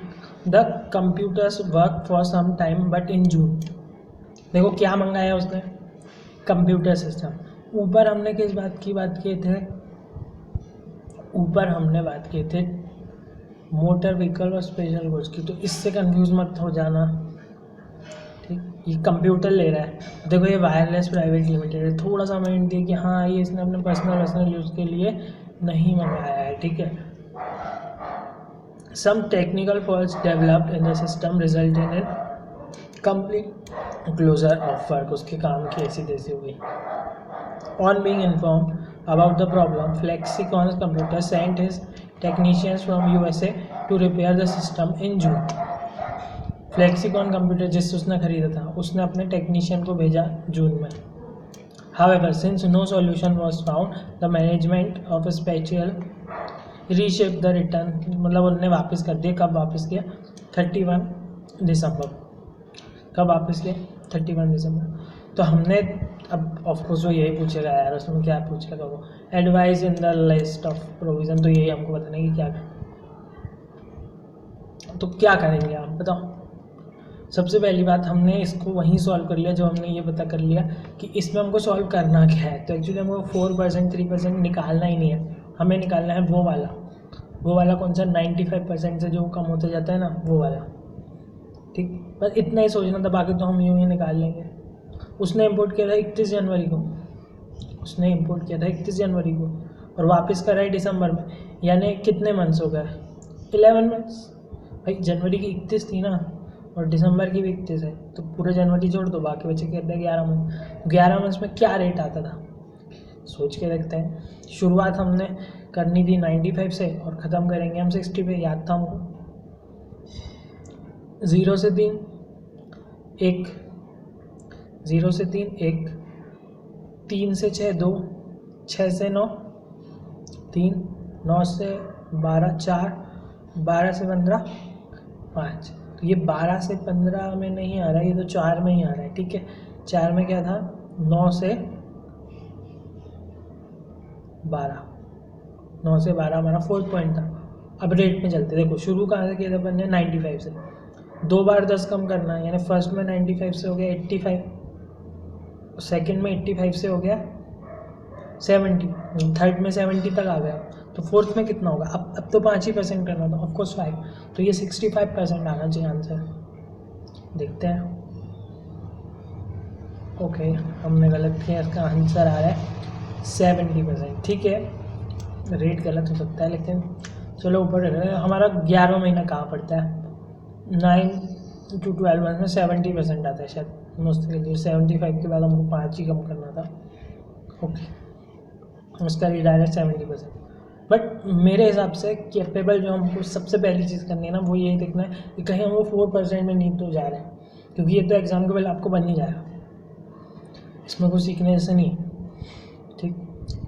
The computers work for some time but in June. देखो क्या मंगाया उसने? Computer system. ऊपर हमने किस बात की बात किए थे? ऊपर हमने बात किए थे मोटर व्हीकल और स्पेशल गुड्स की, तो इससे कंफ्यूज मत हो जाना, ठीक। ये कंप्यूटर ले रहा है, देखो ये वायरलेस प्राइवेट लिमिटेड है, थोड़ा सा मेंट दिया कि हाँ ये इसने अपने पर्सनल यूज़ के लिए नहीं मंगाया है, ठीक है। Some technical faults developed in the system resulted in complete closure of work. उसके काम की ऐसी तैसी हुई, On being informed about the problem, Flexicon's computer sent his technicians from USA to repair the system in June. Flexicon computer जिससे उसने खरीदा था उसने अपने टेक्नीशियन को भेजा जून में. However, since no solution was found, the management of a special reshaped the return. मतलब उन्होंने वापस कर दिया. कब वापस किया? 31 दिसंबर. कब वापस किया? 31 दिसंबर. तो हमने अब ऑफकोर्स वो यही पूछेगा यार, उसमें क्या पूछेगा वो, advice in the list of provision. तो यही हमको बताना है कि क्या करें. तो क्या करेंगे आप बताओ. सबसे पहली बात हमने इसको वहीं सॉल्व कर लिया जो हमने ये पता कर लिया कि इसमें हमको सॉल्व करना क्या है. तो एक्चुअली हमको 4% 3% निकालना ही नहीं है, हमें निकालना है वो वाला कौन सा 95% से जो कम होता जाता है ना, वो वाला. ठीक, बस इतना ही सोचना था, बाकी तो हम यूँ ही निकाल लेंगे. उसने इंपोर्ट किया था 31 जनवरी को और वापस करा है दिसंबर में, यानी कितने मंथ्स हो गए? 11 मंथ्स. भाई जनवरी की 31 थी ना और दिसंबर की भी 31 है, तो पूरे जनवरी जोड़ दो, बाकी बचे कहते हैं 11 मंथ. 11 मंथ्स में क्या रेट आता था सोच के देखते हैं. शुरुआत हमने करनी थी 95 से और ख़त्म करेंगे हम 60 पे. याद था हमको 0 से 3 1, 0 से 3 1, 3 से 6 2, 6 से 9 3, 9 से 12 4, 12 से 15 5. तो ये 12 से 15 में नहीं आ रहा है, ये तो 4 में ही आ रहा है. ठीक है, 4 में क्या था? 9 से 12 हमारा 4th पॉइंट था. अब रेट में चलते, देखो शुरू कहाँ से किया था अपन ने? 95 से. 2 बार 10 कम करना है, यानी फर्स्ट में 95 से हो गया 85, सेकंड में 85 से हो गया 70, थर्ड में 70 तक आ गया. तो फोर्थ में कितना होगा? अब तो 5% करना था, ऑफकोर्स 5. तो ये 65% आना चाहिए आंसर. देखते हैं. ओके, हमने गलत किया, इसका आंसर आ रहा है 70%. ठीक है, रेट गलत हो सकता है लेकिन चलो ऊपर हमारा 11वां महीना कहाँ पड़ता है? 9 to 12 मंथ में 70% आता है शायद मुझसे के लिए. 75 के बाद हमको 5 ही कम करना था. ओके, उसका रेट आ रहा है 70%. बट मेरे हिसाब से कैपेबल जो हमको सबसे पहली चीज़ करनी है ना, वो यही देखना है कि कहीं हम वो 4% में नहीं तो जा रहे हैं, क्योंकि ये तो एग्जाम के पहले आपको बन ही जाएगा, इसमें कुछ सीखने जैसे नहीं. ठीक.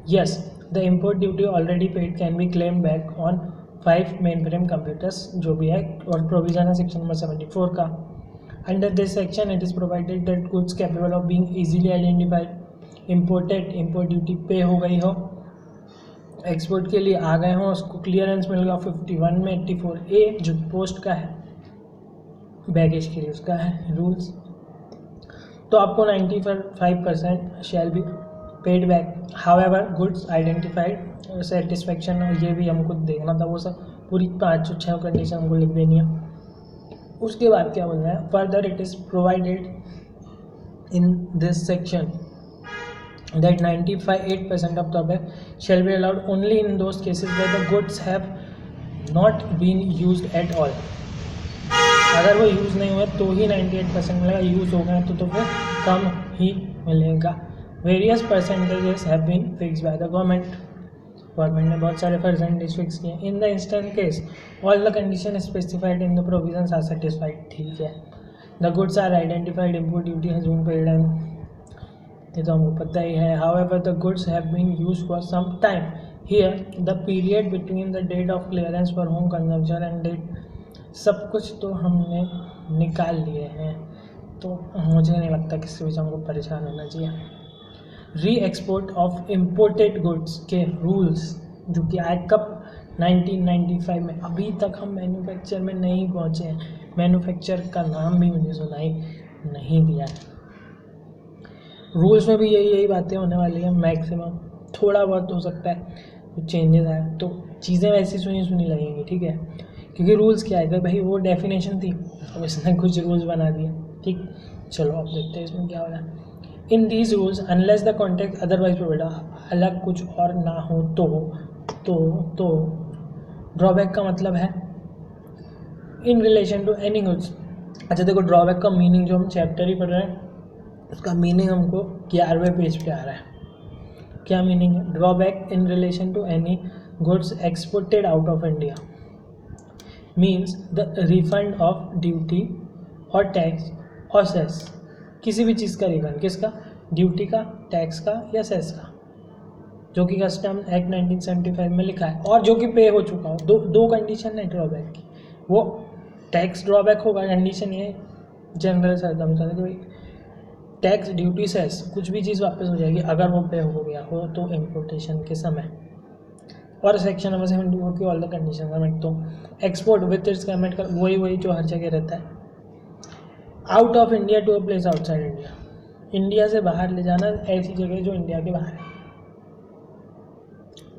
Yes, the import duty already paid can be claim back on 5 main frame computers, जो भी है, और प्रोविजन है सेक्शन नंबर 74 का. Under this section it is provided that goods capable of being easily identified imported, import duty पे हो गई हो, एक्सपोर्ट के लिए आ गए हों, उसको क्लियरेंस मिल गया 51 में 84A जो पोस्ट का है, बैगेज के लिए उसका है रूल्स. तो आपको 95% shall be paid back. However goods identified satisfaction, ये भी हमको देखना था, वो सब पूरी 5-6 कंडीशन हमको लिख देनी है. उसके बाद क्या बोल रहा है? Further it is provided in this section that 98% of the back shall be allowed only in those cases where the goods have not been used at all. अगर वो यूज़ नहीं हुए तो ही 98% मिलेगा, यूज़ हो गए तो फिर कम ही मिलेगा. Various percentages have been fix by the government ने बहुत सारे परसेंटेज फिक्स किए. In the instant case all the condition specified in the provisions are satisfied. ठीक है, the goods are identified, import duty has been paid and ये तो हमको पता ही है. However the goods have been used for some time. Here the period between the date of clearance for home consumption and date, सब कुछ तो हमने निकाल लिए हैं, तो मुझे नहीं लगता किसी वजह हमको परेशान होना चाहिए. री एक्सपोर्ट ऑफ इम्पोर्टेड गुड्स के रूल्स जो कि आए कब? 1995 में. अभी तक हम मैन्युफैक्चर में नहीं पहुँचे हैं, मैन्युफैक्चर का नाम भी मुझे सुनाई नहीं दिया है. रूल्स में भी यही बातें होने वाली हैं मैक्सिमम, थोड़ा बहुत हो सकता है कुछ चेंजेस आए तो चीज़ें वैसी सुनी लगेंगी. ठीक है, क्योंकि रूल्स क्या है भाई, वो डेफिनेशन थी, अब इसने कुछ रूल्स बना दिए. ठीक, चलो अब देखते हैं इसमें क्या हो रहा है. In these rules unless the contact otherwise provide, अलग कुछ और ना हो तो ड्रॉबैक का मतलब है in relation to any goods. अच्छा देखो, ड्रॉबैक का मीनिंग जो हम चैप्टर ही पढ़ रहे हैं उसका मीनिंग हमको 11वें पेज पे आ रहा है. क्या मीनिंग है? Drawback in relation to any goods exported out of India means the refund of duty or tax or cess. किसी भी चीज़ का रिफंड, किसका? ड्यूटी का, टैक्स का या सेस का, जो कि कस्टम एक्ट 1975 में लिखा है और जो कि पे हो चुका हो। दो कंडीशन है ड्रॉबैक की। वो टैक्स ड्रॉबैक होगा, कंडीशन ये जनरल सर्कमस्टेंस कि भाई टैक्स, ड्यूटी, सेस कुछ भी चीज़ वापस हो जाएगी अगर वो पे हो गया हो तो इम्पोर्टेशन के समय। और सेक्शन नंबर 74 की ऑल द कंडीशन में तो एक्सपोर्ट विथ इट्स पेमेंट का वही जो हर जगह रहता है। Out of India to a place outside India, India से बाहर ले जाना ऐसी जगह जो इंडिया के बाहर है।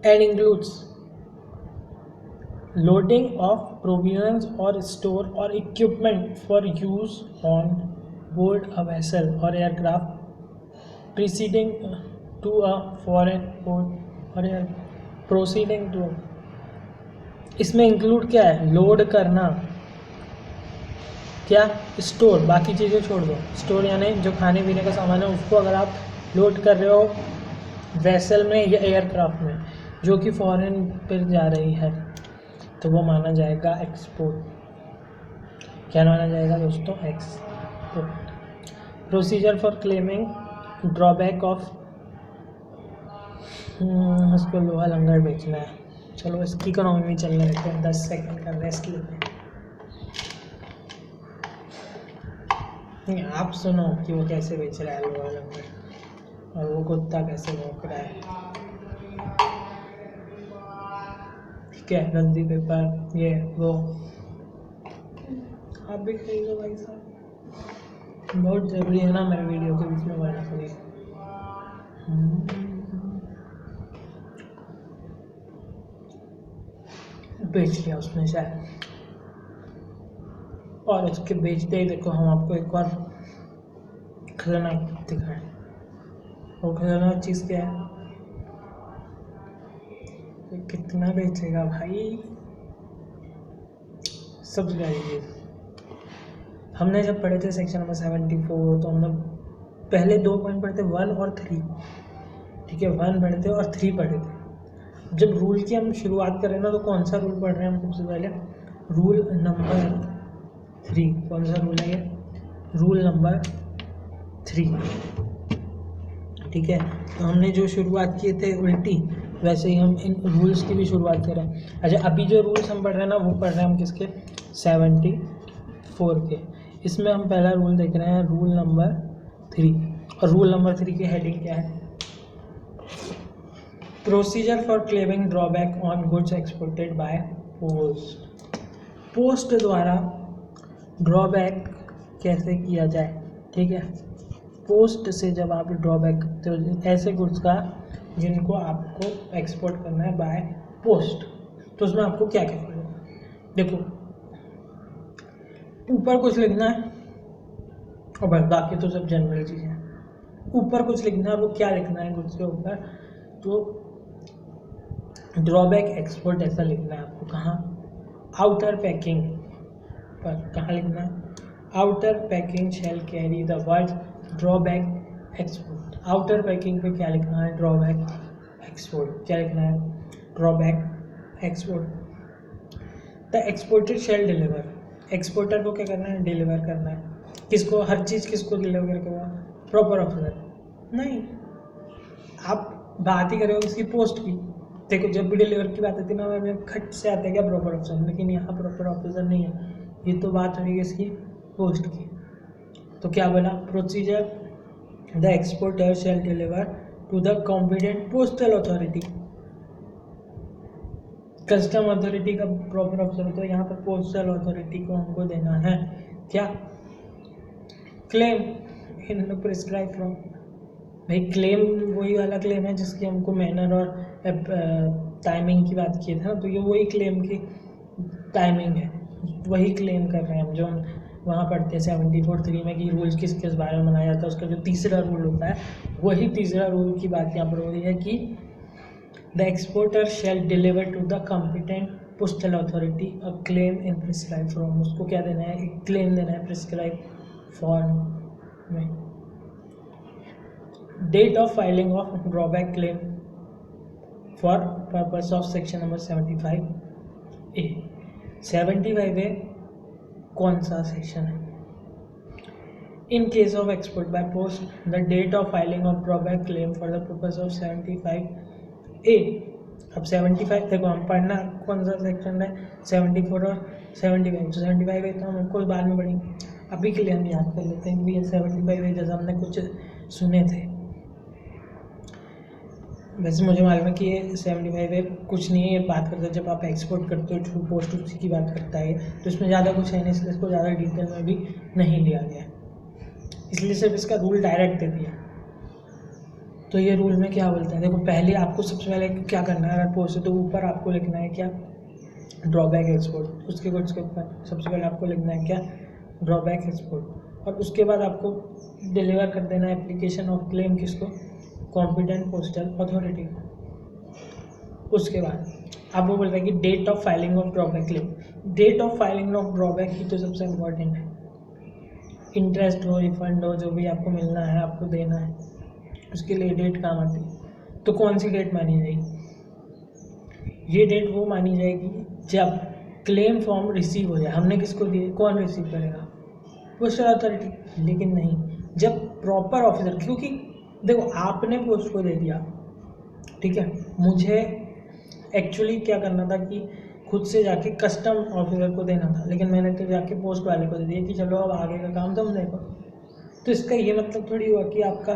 And includes loading of provisions और स्टोर और equipment for use on board a vessel और aircraft preceding to a foreign port और प्रोसीडिंग टू। इसमें इंक्लूड क्या है? लोड करना, क्या? स्टोर, बाकी चीज़ें छोड़ दो। स्टोर यानी जो खाने पीने का सामान है उसको अगर आप लोड कर रहे हो वेसल में या एयरक्राफ्ट में जो कि फॉरेन पर जा रही है तो वो माना जाएगा एक्सपोर्ट। क्या माना जाएगा दोस्तों? Export. Procedure for claiming drawback of, उसको लोहा लंगर बेचना है। चलो इसकी इकोनॉमी में चलने देते हैं, 10 सेकंड का रेस्ट लेते हैं। आप सुनो कि वो कैसे बेच रहा है लोहा लंगर और वो कुत्ता कैसे भौंक रहा है। ठीक है, गंदी पेपर ये वो आप भी खरीदो भाई साहब, बहुत ज़रूरी है ना मेरे वीडियो के बीच में बोलना पड़ेगा। बेच लिया उसने शायद, और उसके बेचते ही देखो हम आपको एक और खतरनाक दिखाएं। वो खतरनाक चीज़ क्या है? तो कितना बेचेगा भाई, सब गाइए। हमने जब पढ़े थे सेक्शन नंबर 74 तो हमने पहले 2 पॉइंट पढ़े थे, 1 और 3। ठीक है, 1 पढ़े थे और 3 पढ़े थे। जब रूल की हम शुरुआत कर रहे हैं ना तो कौन सा रूल पढ़ रहे हैं हम सबसे पहले? Rule number 3। कौन सा रूल है ये? Rule number 3। ठीक है, तो हमने जो शुरुआत किए थे उल्टी, वैसे ही हम इन रूल्स की भी शुरुआत कर रहे हैं। अच्छा, अभी जो रूल्स हम पढ़ रहे हैं ना वो पढ़ रहे हैं हम किसके? 74 के। इसमें हम पहला रूल देख रहे हैं, रूल नंबर 3। और रूल नंबर 3 की हेडिंग क्या है? Procedure for claiming drawback on goods exported bye post. Post द्वारा ड्रॉबैक कैसे किया जाए? ठीक है, पोस्ट से जब आप ड्रॉबैक करते हो ऐसे गुड्स का जिनको आपको एक्सपोर्ट करना है बाय पोस्ट, तो उसमें आपको क्या क्या करना है? देखो, ऊपर कुछ लिखना है और बस, बाकी तो सब जनरल चीज़ें हैं। ऊपर कुछ लिखना है, वो क्या लिखना है गुड्स के ऊपर? तो ड्रॉबैक एक्सपोर्ट ऐसा लिखना है आपको। कहाँ? आउटर पैकिंग पर। कहाँ लिखना है? Outer packing shall carry the word drawback export. Outer packing पे क्या लिखना है? Drawback export. क्या लिखना है? Drawback export. The exported shall deliver. Exporter को क्या करना है? डिलीवर करना है। किसको? हर चीज़ किसको डिलीवर करके हुआ? प्रॉपर ऑफिसर नहीं, आप बात ही करें उसकी पोस्ट की। देखो, जब भी डिलीवर की बात आती है ना मैं खट से आता है क्या? प्रॉपर ऑफिसर, लेकिन यहाँ प्रॉपर ऑफिसर नहीं है, ये तो बात होगी इसकी पोस्ट की। तो क्या बोला? Procedure the exporter shall deliver to the competent postal authority. Custom authority का प्रॉपर ऑफिसर, तो यहाँ पर पोस्टल अथॉरिटी को हमको देना है क्या? Claim in prescribe from. भाई क्लेम वही वाला क्लेम है जिसकी हमको मैनर और टाइमिंग की बात की था, तो ये वही क्लेम की टाइमिंग है, वही क्लेम कर रहे हैं हम जो हम वहाँ पढ़ते हैं 74(3) में कि रूल्स किस किस बारे में बनाया जाता है। उसका जो तीसरा रूल होता है वही तीसरा रूल की बात यहाँ पर हो रही है कि the exporter shall deliver to the competent postal authority a claim in prescribe form. उसको क्या देना है? एक क्लेम देना है प्रिस्क्राइब फॉर्म में। Date of filing of drawback claim for purpose of section number 75A। 75A कौन सा सेक्शन है? In case of export by post the date of filing of drawback claim for the purpose of 75A। अब 75 देखो, हम पढ़ना कौन सा सेक्शन है, 74 और 75। तो 75 तो हम हमको बाद में पढ़ेंगे, अभी के लिए हम याद कर लेते हैं कि ये 75 जैसे हमने कुछ सुने थे। वैसे मुझे मालूम है कि ये 75 कुछ नहीं है, ये बात करता है जब आप एक्सपोर्ट करते हो थ्रू पोस्ट, उसी की बात करता है। तो इसमें ज़्यादा कुछ है नहीं, इसलिए इसको ज़्यादा डिटेल में भी नहीं लिया गया, इसलिए सिर्फ इसका रूल डायरेक्ट दे दिया। तो ये रूल में क्या बोलता है, देखो पहले आपको सबसे पहले क्या करना है, अगर पोस्ट है तो ऊपर आपको लिखना है क्या, ड्रॉबैक एक्सपोर्ट। उसके बाद उसके ऊपर सबसे पहले आपको लिखना है क्या, ड्रॉबैक एक्सपोर्ट। और उसके बाद आपको डिलीवर कर देना है एप्लीकेशन ऑफ क्लेम किसको, कॉम्पिटेंट पोस्टल अथॉरिटी को। उसके बाद अब वो बोल रहा है कि date of filing of drawback claim. Date of filing of drawback ही तो सबसे इम्पोर्टेंट है। इंटरेस्ट हो, रिफंड हो, जो भी आपको मिलना है, आपको देना है, उसके लिए डेट काम आती है। तो कौन सी डेट मानी जाएगी? ये डेट वो मानी जाएगी जब क्लेम फॉर्म रिसीव हो जाए। हमने किसको दिए, कौन रिसीव करेगा, पोस्टल अथॉरिटी। लेकिन नहीं, जब प्रॉपर ऑफिसर, क्योंकि देखो आपने पोस्ट को दे दिया, ठीक है, मुझे एक्चुअली क्या करना था कि खुद से जाके कस्टम ऑफिसर को देना था, लेकिन मैंने तो जाके पोस्ट वाले को दे दिया कि चलो अब आगे का काम तुम देखो। तो इसका ये मतलब थोड़ी हुआ कि आपका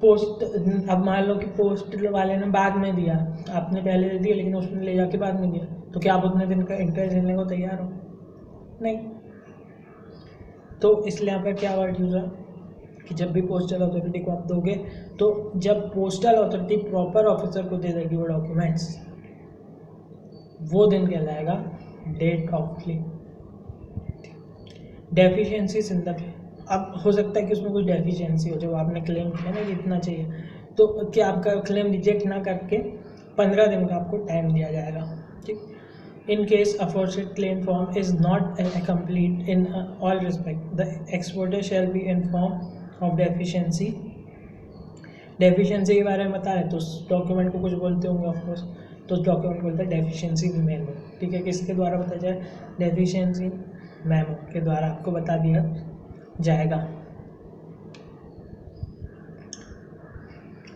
पोस्ट, अब मान लो कि पोस्ट वाले ने बाद में दिया, आपने पहले दे दिया लेकिन उसने ले जाके बाद में दिया, तो क्या आप उतने दिन का इंटरेस्ट लेने को तैयार हो? नहीं। तो इसलिए यहाँ पर क्या वर्ड यूज है कि जब भी पोस्टल अथॉरिटी को आप दोगे, तो जब पोस्टल अथॉरिटी प्रॉपर ऑफिसर को दे देगी वो डॉक्यूमेंट्स, वो दिन कहलाएगा date of claim. Deficiencies in the claim, अब हो सकता है कि उसमें कुछ डेफिशिएंसी हो, जब आपने क्लेम किया ना कि इतना चाहिए, तो क्या आपका क्लेम रिजेक्ट ना करके 15 दिन का आपको टाइम दिया जाएगा, ठीक। In case aforesaid claim form is not complete in all respect, the exporter shall be inform of deficiency. Deficiency के बारे में बता रहे तो उस डॉक्यूमेंट को कुछ बोलते होंगे ऑफकोर्स, तो उस डॉक्यूमेंट को बोलते हैं डेफिशिएंसी मेमो, ठीक है। किसके द्वारा बताया जाए, डेफिशिएंसी मेमो के द्वारा आपको बता दिया जाएगा।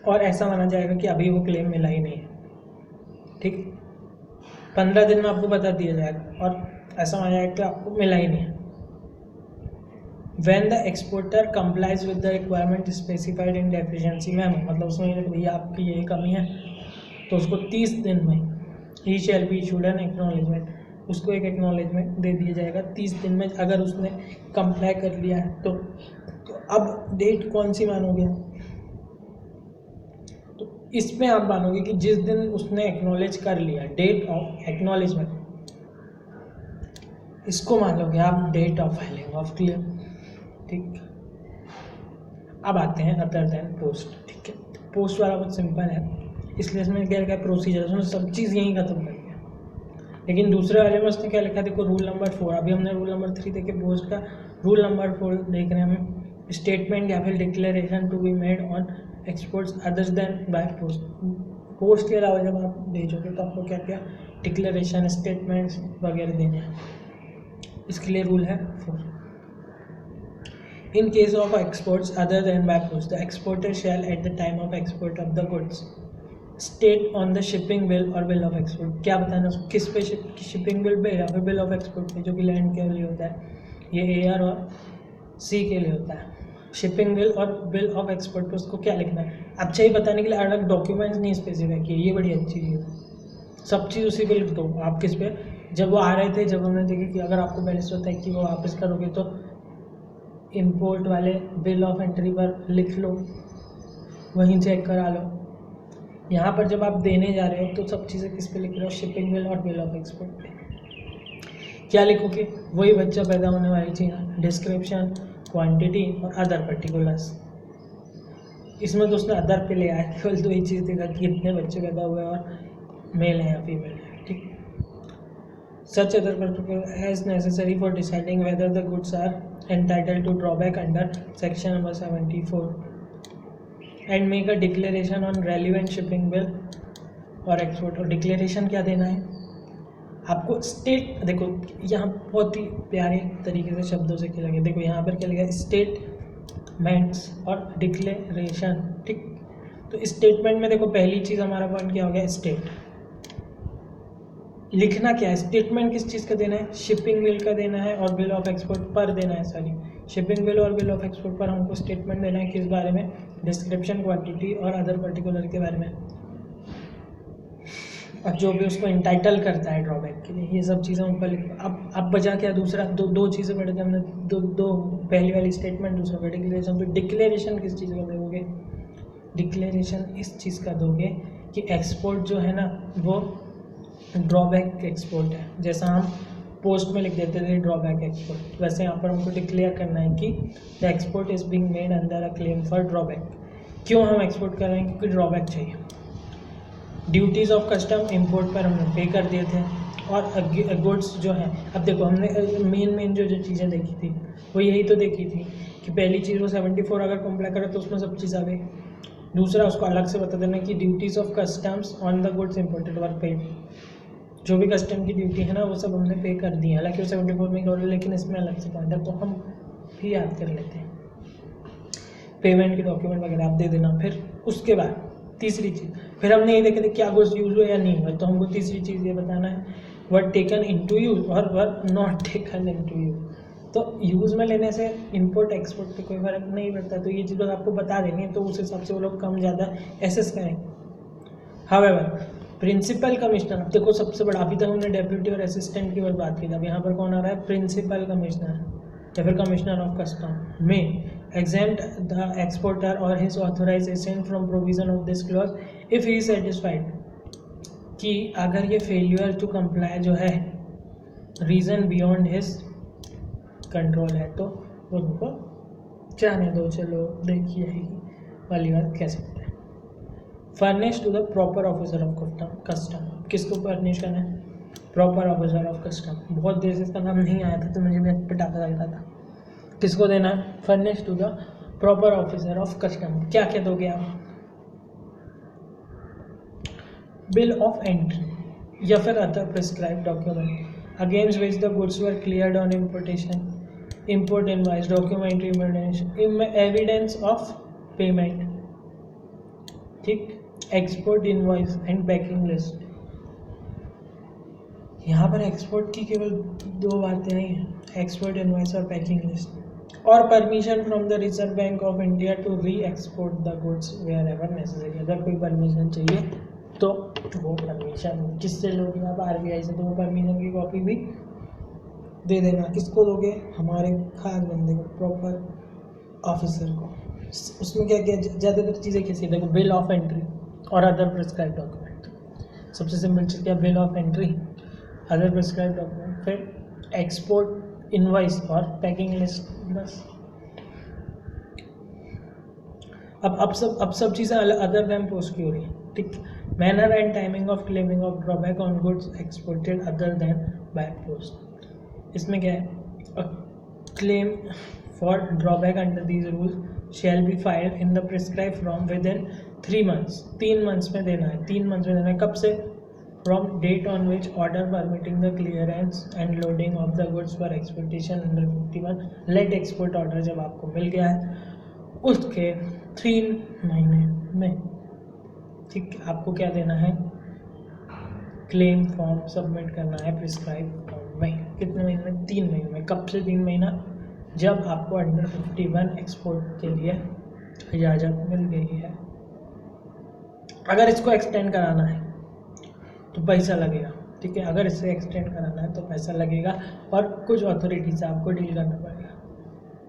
और ऐसा माना जाएगा कि अभी वो क्लेम मिला ही नहीं है, ठीक। 15 दिन में आपको बता दिया जाएगा और ऐसा माना जाएगा कि आपको मिला ही नहीं है। When the exporter complies with the requirement specified in deficiency memo, मतलब उसमें भैया आपकी ये कमी है, तो उसको 30 दिन में he shall be issued an acknowledgement, उसको एक एक्नॉलेजमेंट दे दिया जाएगा 30 दिन में। अगर उसने कंप्लाई कर लिया है तो अब डेट कौन सी मानोगे, तो इसमें आप मानोगे कि जिस दिन उसने एक्नॉलेज कर लिया, डेट ऑफ एक्नॉलेजमेंट, इसको मान लोगे आप date of filing of claim, ठीक। अब आते हैं अदर देन पोस्ट, ठीक है। पोस्ट वाला बहुत सिंपल है, इसलिए इसमें क्या लिखा है, प्रोसीजर, उसमें सब चीज़ यहीं खत्म कर दिया। लेकिन दूसरे वाले में उसने क्या लिखा है, देखो रूल नंबर 4, अभी हमने रूल नंबर 3 देखे, पोस्ट का रूल नंबर 4 देख रहे हैं हम, स्टेटमेंट या फिर declaration to be made on exports other than by post. Post के अलावा जब आप भेजोगे तो आपको क्या क्या डिक्लेरेशन, स्टेटमेंट्स वगैरह देने हैं, इसके लिए रूल है 4। In case of exports other than by post, the exporter shall at the time of export of the goods state on the shipping bill or bill of export, क्या बताना उसको, किस पे शिपिंग बिल पे या फिर बिल ऑफ एक्सपोर्ट पे, जो कि लैंड के लिए होता है, ये एयर और सी के लिए होता है। शिपिंग बिल और बिल ऑफ एक्सपोर्ट पे उसको क्या लिखना है, अच्छा ही बताने के लिए अलग डॉक्यूमेंट्स नहीं स्पेसिफाई किए, ये बड़ी अच्छी चीज़ है। सब चीज़ उसी पे लिख दो। आप किस पे, जब वो आ रहे थे, जब हमने देखा कि अगर आपको पहले से होता है कि वो वापस करोगे तो इंपोर्ट वाले बिल ऑफ एंट्री पर लिख लो, वहीं चेक करा लो। यहाँ पर जब आप देने जा रहे हो तो सब चीज़ें किस पे लिख रहे हो, शिपिंग बिल और बिल ऑफ एक्सपोर्ट पे। क्या लिखोगे, वही बच्चा पैदा होने वाली चीज़, डिस्क्रिप्शन, क्वांटिटी और अदर पर्टिकुलर्स। इसमें तो उसने अदर पे ले आया, केवल तो ये चीज़ देखा कि कितने बच्चे पैदा हुए और मेल हैं या फीमेल है, ठीक। Such other particular as necessary for deciding whether the goods are entitled to drawback under section number 74 and make a declaration on relevant shipping bill और एक्सपोर्ट। और डिक्लेरेशन क्या देना है आपको, स्टेट, देखो यहाँ बहुत ही प्यारे तरीके से शब्दों से खेला गया। देखो यहाँ पर क्या लिखा है, स्टेटमेंट्स और डिक्लेरेशन, ठीक। तो स्टेटमेंट में देखो पहली चीज़ हमारा पॉइंट क्या हो गया, स्टेट। लिखना क्या है, स्टेटमेंट किस चीज़ का देना है, शिपिंग बिल का देना है और बिल ऑफ एक्सपोर्ट पर देना है। सॉरी, शिपिंग बिल और बिल ऑफ एक्सपोर्ट पर हमको स्टेटमेंट देना है, किस बारे में, डिस्क्रिप्शन, क्वांटिटी और अदर पर्टिकुलर के बारे में। अब जो भी उसको इंटाइटल करता है ड्रॉबैक के लिए, ये सब चीज़ें ऊपर लिख। अब बचा क्या दूसरा, दो चीज़ें पढ़े थे हमने, दो पहली वाली स्टेटमेंट, दूसरा का डिक्लेरेशन। तो डिक्लेरेशन किस चीज़ का दोगे, डिक्लेरेशन इस चीज़ का दोगे कि एक्सपोर्ट जो है ना वो ड्रॉबैक एक्सपोर्ट है। जैसा हम पोस्ट में लिख देते थे ड्रॉबैक एक्सपोर्ट, वैसे यहाँ पर हमको डिक्लेयर करना है कि the export is being made under a claim for drawback. क्यों हम एक्सपोर्ट कर रहे हैं, क्योंकि ड्रॉबैक चाहिए। ड्यूटीज़ ऑफ कस्टम इंपोर्ट पर हमने पे कर दिए थे, और गुड्स जो हैं, अब देखो हमने मेन जो चीज़ें देखी थी वो यही तो देखी थी कि पहली चीज़ वो 74 अगर कंप्लाई करे तो उसमें सब चीज़ आ गई। दूसरा उसको अलग से बता देना कि duties of customs on the goods imported were paid. जो भी कस्टम की ड्यूटी है ना वो सब हमने पे कर दी है, हालांकि वो 74 में कवर है, लेकिन इसमें अलग से पॉइंट है तो हम भी याद कर लेते हैं। पेमेंट के डॉक्यूमेंट वगैरह आप दे देना। फिर उसके बाद तीसरी चीज़, फिर हमने ये देखा था क्या गुड्स यूज हुआ या नहीं हुआ, तो हमको तीसरी चीज़ ये बताना है वर टेकन इनटू यूज और were not taken into use. तो यूज़ में लेने से इंपोर्ट एक्सपोर्ट पे कोई फर्क नहीं पड़ता, तो ये चीज़ आपको बता देंगे तो उस हिसाब से वो लोग कम ज़्यादा एसेस करेंगे। हावेवर प्रिंसिपल कमिश्नर, अब देखो सबसे बड़ा, अभी तक हमने डेप्यूटी और असिस्टेंट की बात की थी, अब यहाँ पर कौन आ रहा है, प्रिंसिपल कमिश्नर या फिर कमिश्नर ऑफ कस्टम में exempt the exporter or his authorized agent from provision of this clause if he is satisfied कि अगर ये failure to comply जो है reason beyond his control है तो उनको जाने दो। चलो देखिए ही वाली बात कह सकते हैं। Furnish to the proper officer of custom, किसको फर्निश करना है, प्रॉपर ऑफिसर ऑफ कस्टम। बहुत देर से इसका नाम नहीं आया था तो मुझे भी पटाखा लग रहा था। किसको देना है, furnish to the proper officer of custom. क्या क्या दोगे आप, बिल ऑफ एंट्री या फिर other prescribe document against which the goods were cleared on importation, import invoice, documentary evidence of payment, ठीक, export invoice and packing list. यहाँ पर एक्सपोर्ट की केवल दो बातें आई हैं, एक्सपोर्ट इनवॉइस और पैकिंग लिस्ट, और permission from the Reserve Bank of India to re export the goods where ever necessary. अगर कोई परमिशन चाहिए तो वो परमिशन किससे लोगे आप, आरबीआई से, तो वो परमिशन की कॉपी भी दे देना। किसको दोगे, हमारे खास बंदे को, प्रॉपर ऑफिसर को। उसमें क्या क्या ज़्यादातर चीज़ें कैसी, देखो बिल ऑफ एंट्री और अदर प्रिस्क्राइब डॉक्यूमेंट। सबसे सिंपल चीज़ क्या, bill of entry, other prescribe document, फिर एक्सपोर्ट इनवॉइस और पैकिंग लिस्ट, बस। अब सब चीज़ें अदर देन पोस्ट की हो रही है, ठीक। Manner and timing of claiming of drawback on goods exported other than by post. इसमें क्या है, claim for drawback under these rules shall be filed in the prescribe from with in 3 months, 3 months में देना है, 3 months में देना है। कब से, from date on which order permitting the clearance and loading of the goods for exportation under 51 let export order जब आपको मिल गया है उसके 3 महीने में, ठीक। आपको क्या देना है, क्लेम फॉर्म सबमिट करना है प्रिस्क्राइब फॉर्म में। कितने महीने में, 3 महीने में। कब से 3 महीना, जब आपको अंडर 51 एक्सपोर्ट के लिए इजाज़त मिल गई है। अगर इसको एक्सटेंड कराना है तो पैसा लगेगा, ठीक है, अगर इसे एक्सटेंड कराना है तो पैसा लगेगा और कुछ अथॉरिटी से आपको डील करना पड़ेगा।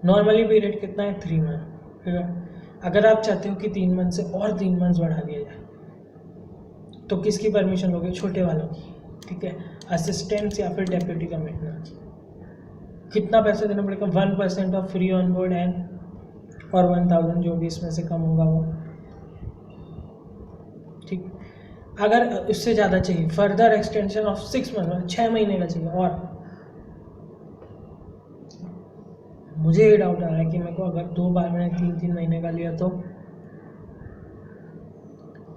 नॉर्मली पीरियड कितना है, 3 मंथ, ठीक है। अगर आप चाहते हो कि 3 मंथ से और 3 मंथ बढ़ा दिया जाए तो किसकी परमिशन लोगे, छोटे वालों की, ठीक है, असिस्टेंट्स या फिर डेप्यूटी कमिश्नर की। कितना पैसा देना पड़ेगा, 1% of free on board and और 1000 जो भी इसमें से कम होगा वो, ठीक। अगर इससे ज़्यादा चाहिए, फर्दर एक्सटेंशन ऑफ 6 मंथ, 6 महीने का चाहिए। और मुझे ये डाउट आ रहा है कि मेरे को अगर 2 बार मैंने 3-3 महीने का लिया तो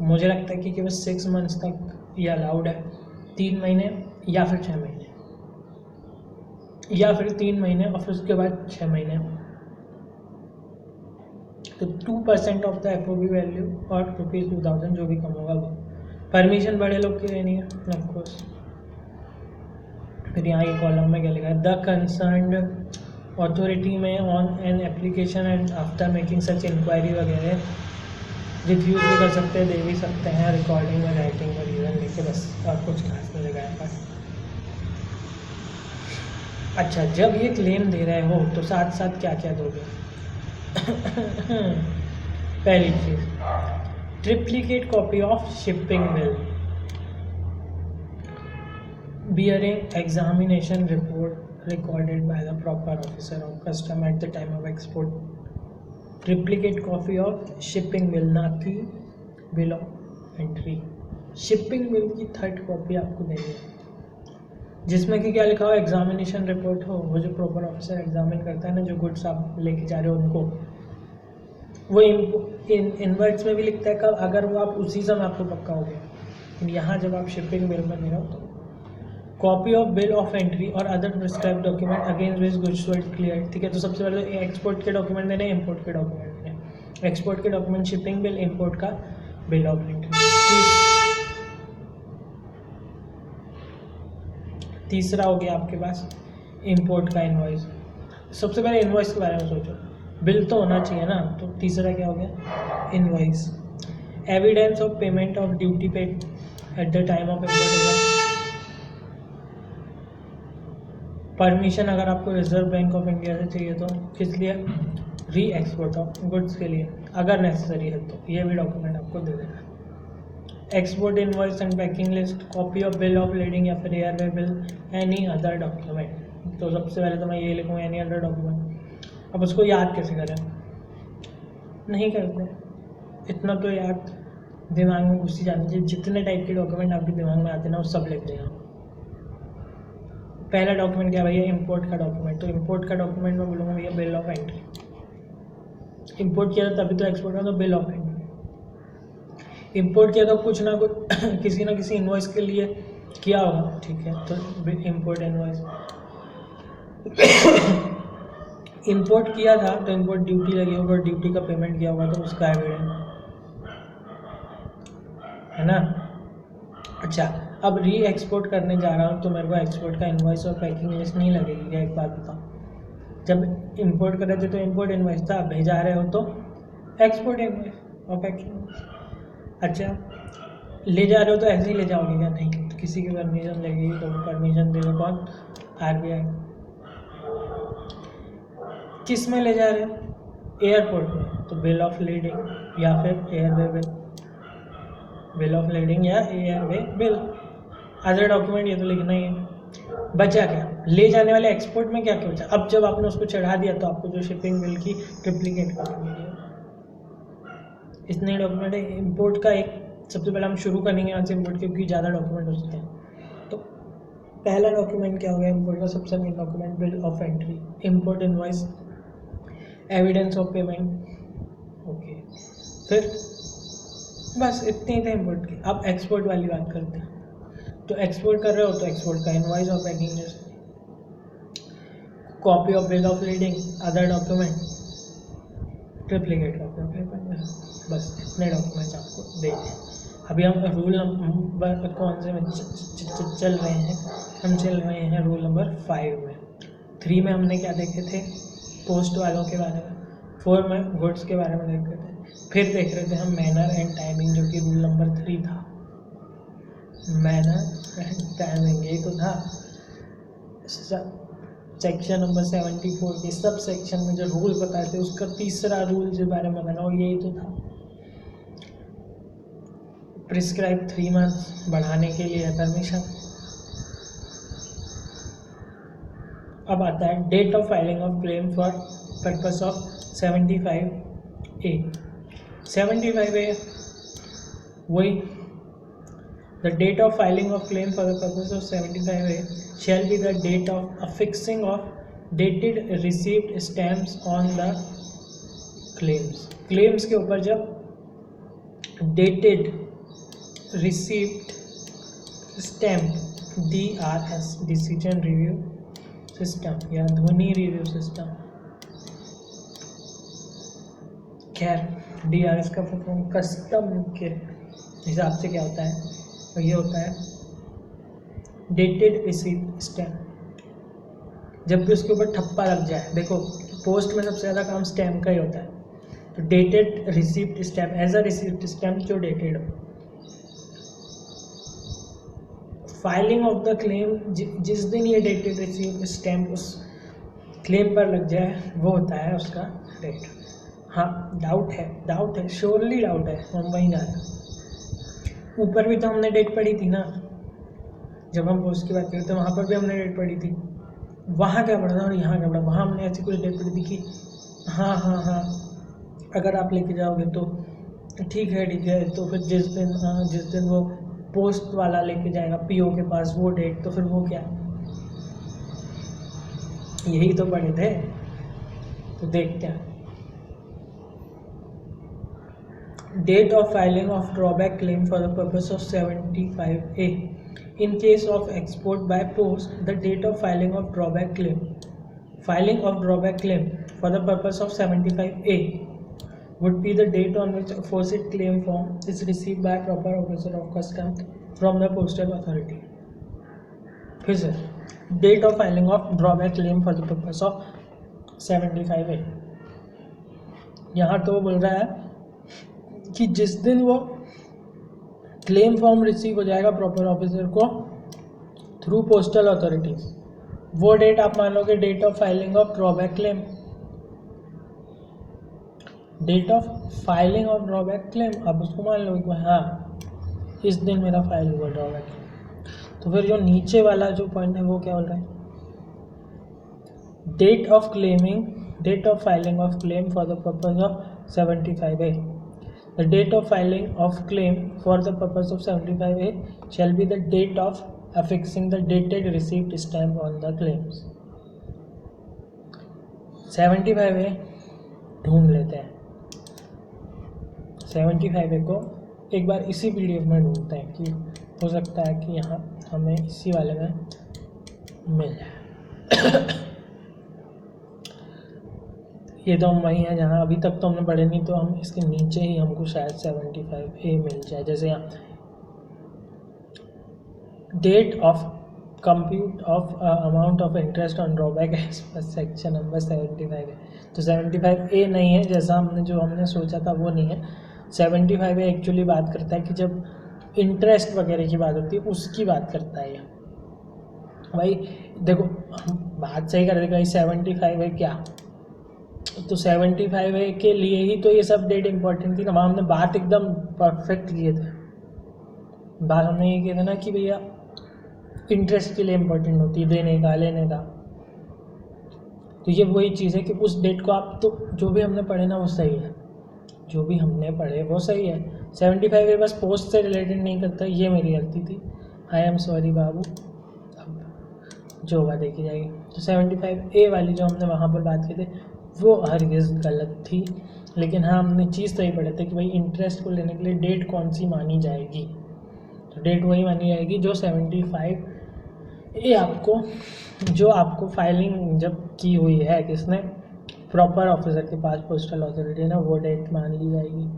मुझे लगता है कि केवल 6 मंथ्स तक ये अलाउड है, 3 महीने या फिर 6 महीने, या फिर 3 महीने और फिर उसके बाद 6 महीने। तो 2% ऑफ द FOB वैल्यू और ₹2000 जो भी कम होगा वो। परमिशन बड़े लोग की लेनी है ऑफकोर्स। फिर यहाँ ये कॉलम में क्या लिखा है, द कंसर्न्ड अथॉरिटी में on an application and after making such inquiry वगैरह रिफ्यूज़ भी कर सकते हैं, दे भी सकते हैं, रिकॉर्डिंग में राइटिंग में रीज़न लिख के, बस और कुछ खास नहीं लगा है। अच्छा, जब ये क्लेम दे रहे हो तो साथ साथ क्या क्या दोगे? पहली चीज़, triplicate copy of shipping bill, bearing examination report recorded by the proper officer of custom at the time of export, triplicate copy of shipping bill, ना कि bill of entry. Shipping bill की 3rd कॉपी आपको देनी है जिसमें कि क्या लिखा हो, एग्जामिनेशन रिपोर्ट हो, वो जो प्रॉपर ऑफिसर एग्जामिन करता है ना, जो गुड्स आप लेके जा रहे हो उनको, वो इनवर्ड्स में भी लिखता है कब, अगर वो आप उसी समय आपको पक्का हो गया। यहाँ जब आप शिपिंग बिल में दे रहे हो तो copy of bill of entry और other prescribe document against which goods were clear. ठीक है, तो सबसे पहले एक्सपोर्ट के डॉक्यूमेंट देने, इंपोर्ट के डॉक्यूमेंट देने। एक्सपोर्ट के डॉक्यूमेंट शिपिंग बिल, इंपोर्ट का बिल ऑफ एंट्री। तीसरा हो गया आपके पास इंपोर्ट का इनवॉइस। सबसे पहले इनवॉइस के बारे में सोचो, बिल तो होना चाहिए ना, तो तीसरा क्या हो गया, invoice. Evidence of payment of duty paid at the time of import. Permission अगर आपको रिजर्व बैंक ऑफ इंडिया से चाहिए तो किस लिए, री एक्सपोर्ट ऑफ गुड्स के लिए, अगर नेसेसरी है तो ये भी डॉक्यूमेंट आपको दे देना। Export invoice and packing list, copy of bill of leading या फिर airway bill, any other document. तो सबसे पहले तो मैं ये लिखूँगा, एनी अदर डॉक्यूमेंट। अब उसको याद कैसे करें, नहीं करते, इतना तो याद दिमाग में घुसी जानी चाहिए। जितने टाइप के डॉक्यूमेंट आपके दिमाग में आते हैं ना, वो सब लिख देना। पहला डॉक्यूमेंट क्या भैया, इंपोर्ट का डॉक्यूमेंट। तो इंपोर्ट का डॉक्यूमेंट मैं बोलूँगा भैया बिल ऑफ एंट्री। इंपोर्ट किया था तभी तो एक्सपोर्ट का, तो बिल ऑफ एंट्री। इंपोर्ट किया तो कुछ ना कुछ किसी ना किसी इनवॉइस के लिए किया होगा, ठीक है, तो इंपोर्ट इनवॉइस। इंपोर्ट किया था तो इंपोर्ट ड्यूटी लगी होगा, ड्यूटी का पेमेंट किया होगा तो उसका एविडेंस है ना। अच्छा, अब री एक्सपोर्ट करने जा रहा हूँ तो मेरे को एक्सपोर्ट का इनवॉइस और पैकिंग लिस्ट नहीं लगेगी क्या? एक बात बताओ, जब इंपोर्ट कर रहे थे तो इंपोर्ट इनवॉइस था, भेजा रहे हो तो एक्सपोर्ट इनवॉइस और पैकिंग। अच्छा, ले जा रहे हो तो ऐसे ही ले जाओगे क्या? नहीं, तो किसी की परमिशन लगेगी, तो परमिशन दे दो कौन, RBI। किस में ले जा रहे हो, एयरपोर्ट में, तो बिल ऑफ लीडिंग या फिर airway bill, bill of leading या एयरवे बिल। अदर डॉक्यूमेंट ये तो लिखना ही है। बचा क्या, ले जाने वाले एक्सपोर्ट में क्या क्या बचा? अब जब आपने उसको चढ़ा दिया तो आपको जो शिपिंग बिल की ट्रिप्लिकेट कॉपी मिली है। इतने डॉक्यूमेंट है। इंपोर्ट का एक सबसे पहले हम शुरू करेंगे यहाँ से इंपोर्ट, क्योंकि ज़्यादा डॉक्यूमेंट हो सकते हैं। तो पहला डॉक्यूमेंट क्या हो गया इंपोर्ट का, सबसे main document bill of entry, import invoice, evidence of payment, okay. फिर बस इतने ही थे इंपोर्ट के। अब एक्सपोर्ट वाली बात करते हैं। तो एक्सपोर्ट कर रहे हो तो एक्सपोर्ट का इनवॉइस और packing list, copy of bill of leading, other document, triplicate document, बस इतने डॉक्यूमेंट्स आपको देंगे। अभी हम रूल नंबर कौन से में चल रहे हैं, हम चल रहे हैं रूल नंबर 5 में। 3 में हमने क्या देखे थे, पोस्ट वालों के बारे में। 4 में गुड्स के बारे में देख रहे थे। फिर देख रहे थे हम मैनर एंड टाइमिंग, जो कि रूल नंबर 3 था। मैनर एंड टाइमिंग ये तो था सेक्शन नंबर 74 के सब सेक्शन में जो रूल बताए थे, उसका तीसरा रूल के बारे में बताना, और यही तो था, प्रिस्क्राइब 3 मंथ्स बढ़ाने के लिए परमिशन। अब आता है date of filing of claim for purpose of 75A। 75A वही, the date of filing of claim for the purpose of 75A shall be the date of affixing of dated received stamps on the claims। claims के ऊपर जब dated receipt stamp DRS decision review system या ध्वनि रिव्यू सिस्टम। खैर DRS का फॉर्म कस्टम के हिसाब से क्या होता है, तो ये होता है डेटेड रिसीप्ट स्टैम्प। जब भी उसके ऊपर ठप्पा लग जाए, देखो पोस्ट में सबसे ज़्यादा काम स्टैम्प का ही होता है, तो dated receipt stamp as a receipt stamp जो डेटेड हो। फाइलिंग ऑफ द क्लेम, जिस दिन ये डेटेड रिसीप्ट स्टैम्प उस क्लेम पर लग जाए वो होता है उसका डेट। हाँ डाउट है श्योरली डाउट है, हम वहीं जा रहे हैं। ऊपर भी तो हमने डेट पढ़ी थी ना, जब हम पोस्ट की बात करते वहाँ पर भी हमने डेट पढ़ी थी। वहाँ क्या पढ़ा था और यहाँ क्या पढ़ा, वहाँ हमने ऐसी कुछ डेट पढ़ी थी कि हाँ अगर आप लेके जाओगे तो ठीक है, तो फिर जिस दिन वो पोस्ट वाला लेके जाएगा PO के पास वो डेट, तो फिर वो क्या, यही तो पढ़े थे। तो देखते हैं, date of filing of drawback claim for the purpose of 75A। In case of export by post, the date of filing of drawback claim for the purpose of 75A would be the date on which aforesaid claim form is received by proper officer of customs from the postal authority. फिर से date of filing of drawback claim for the purpose of 75A, यहाँ तो बोल रहा है कि जिस दिन वो क्लेम फॉर्म रिसीव हो जाएगा प्रॉपर ऑफिसर को थ्रू पोस्टल अथॉरिटीज, वो डेट आप मान लोगे date of filing of drawback claim. Date of filing of drawback claim आप उसको मान लोगे कि हाँ इस दिन मेरा फाइल हुआ ड्रॉबैक क्लेम। तो फिर जो नीचे वाला जो पॉइंट है वो क्या बोल रहा है, date of filing of claim for the purpose of 75A। The date of filing of claim for the purpose of 75A shall be the date of affixing the dated receipt stamp on the claims। 75A ढूंढ लेते हैं, 75A को एक बार इसी PDF में ढूंढते हैं कि हो सकता है कि यहाँ हमें इसी वाले में मिल जाए। ये तो हम वही हैं जहाँ अभी तक तो हमने पढ़े नहीं, तो हम इसके नीचे ही हमको शायद 75A मिल जाए। जैसे यहाँ date of compute of amount of interest on drawback section number 75A, तो 75A नहीं है जैसा हमने सोचा था वो नहीं है। 75A एक्चुअली बात करता है कि जब इंटरेस्ट वगैरह की बात होती है उसकी बात करता है ये। भाई देखो हम बात सही कर रहे थे भाई, 75A क्या, तो 75A के लिए ही तो ये सब डेट इम्पोर्टेंट थी ना। वहाँ हमने बात एकदम परफेक्ट किए थे, बात हमने ये किया था ना कि भैया इंटरेस्ट के लिए इम्पोर्टेंट होती है, देने का लेने का। तो ये वही चीज़ है कि उस डेट को आप, तो जो भी हमने पढ़े ना वो सही है, जो भी हमने पढ़े वो सही है। 75A बस पोस्ट से रिलेटेड नहीं करता, ये मेरी गलती थी, आई एम सॉरी बाबू, अब जो होगा देखी जाएगी। तो 75A वाली जो हमने वहाँ पर बात की थी वो हरगिज़ गलत थी, लेकिन हाँ हमने चीज़ सही पढ़े थे कि भाई इंटरेस्ट को लेने के लिए डेट कौन सी मानी जाएगी, तो डेट वही मानी जाएगी जो 75A आपको फाइलिंग जब की हुई है किसने, प्रॉपर ऑफिसर के पास पोस्टल अथॉरिटी है ना, वो डेट मान ली जाएगी।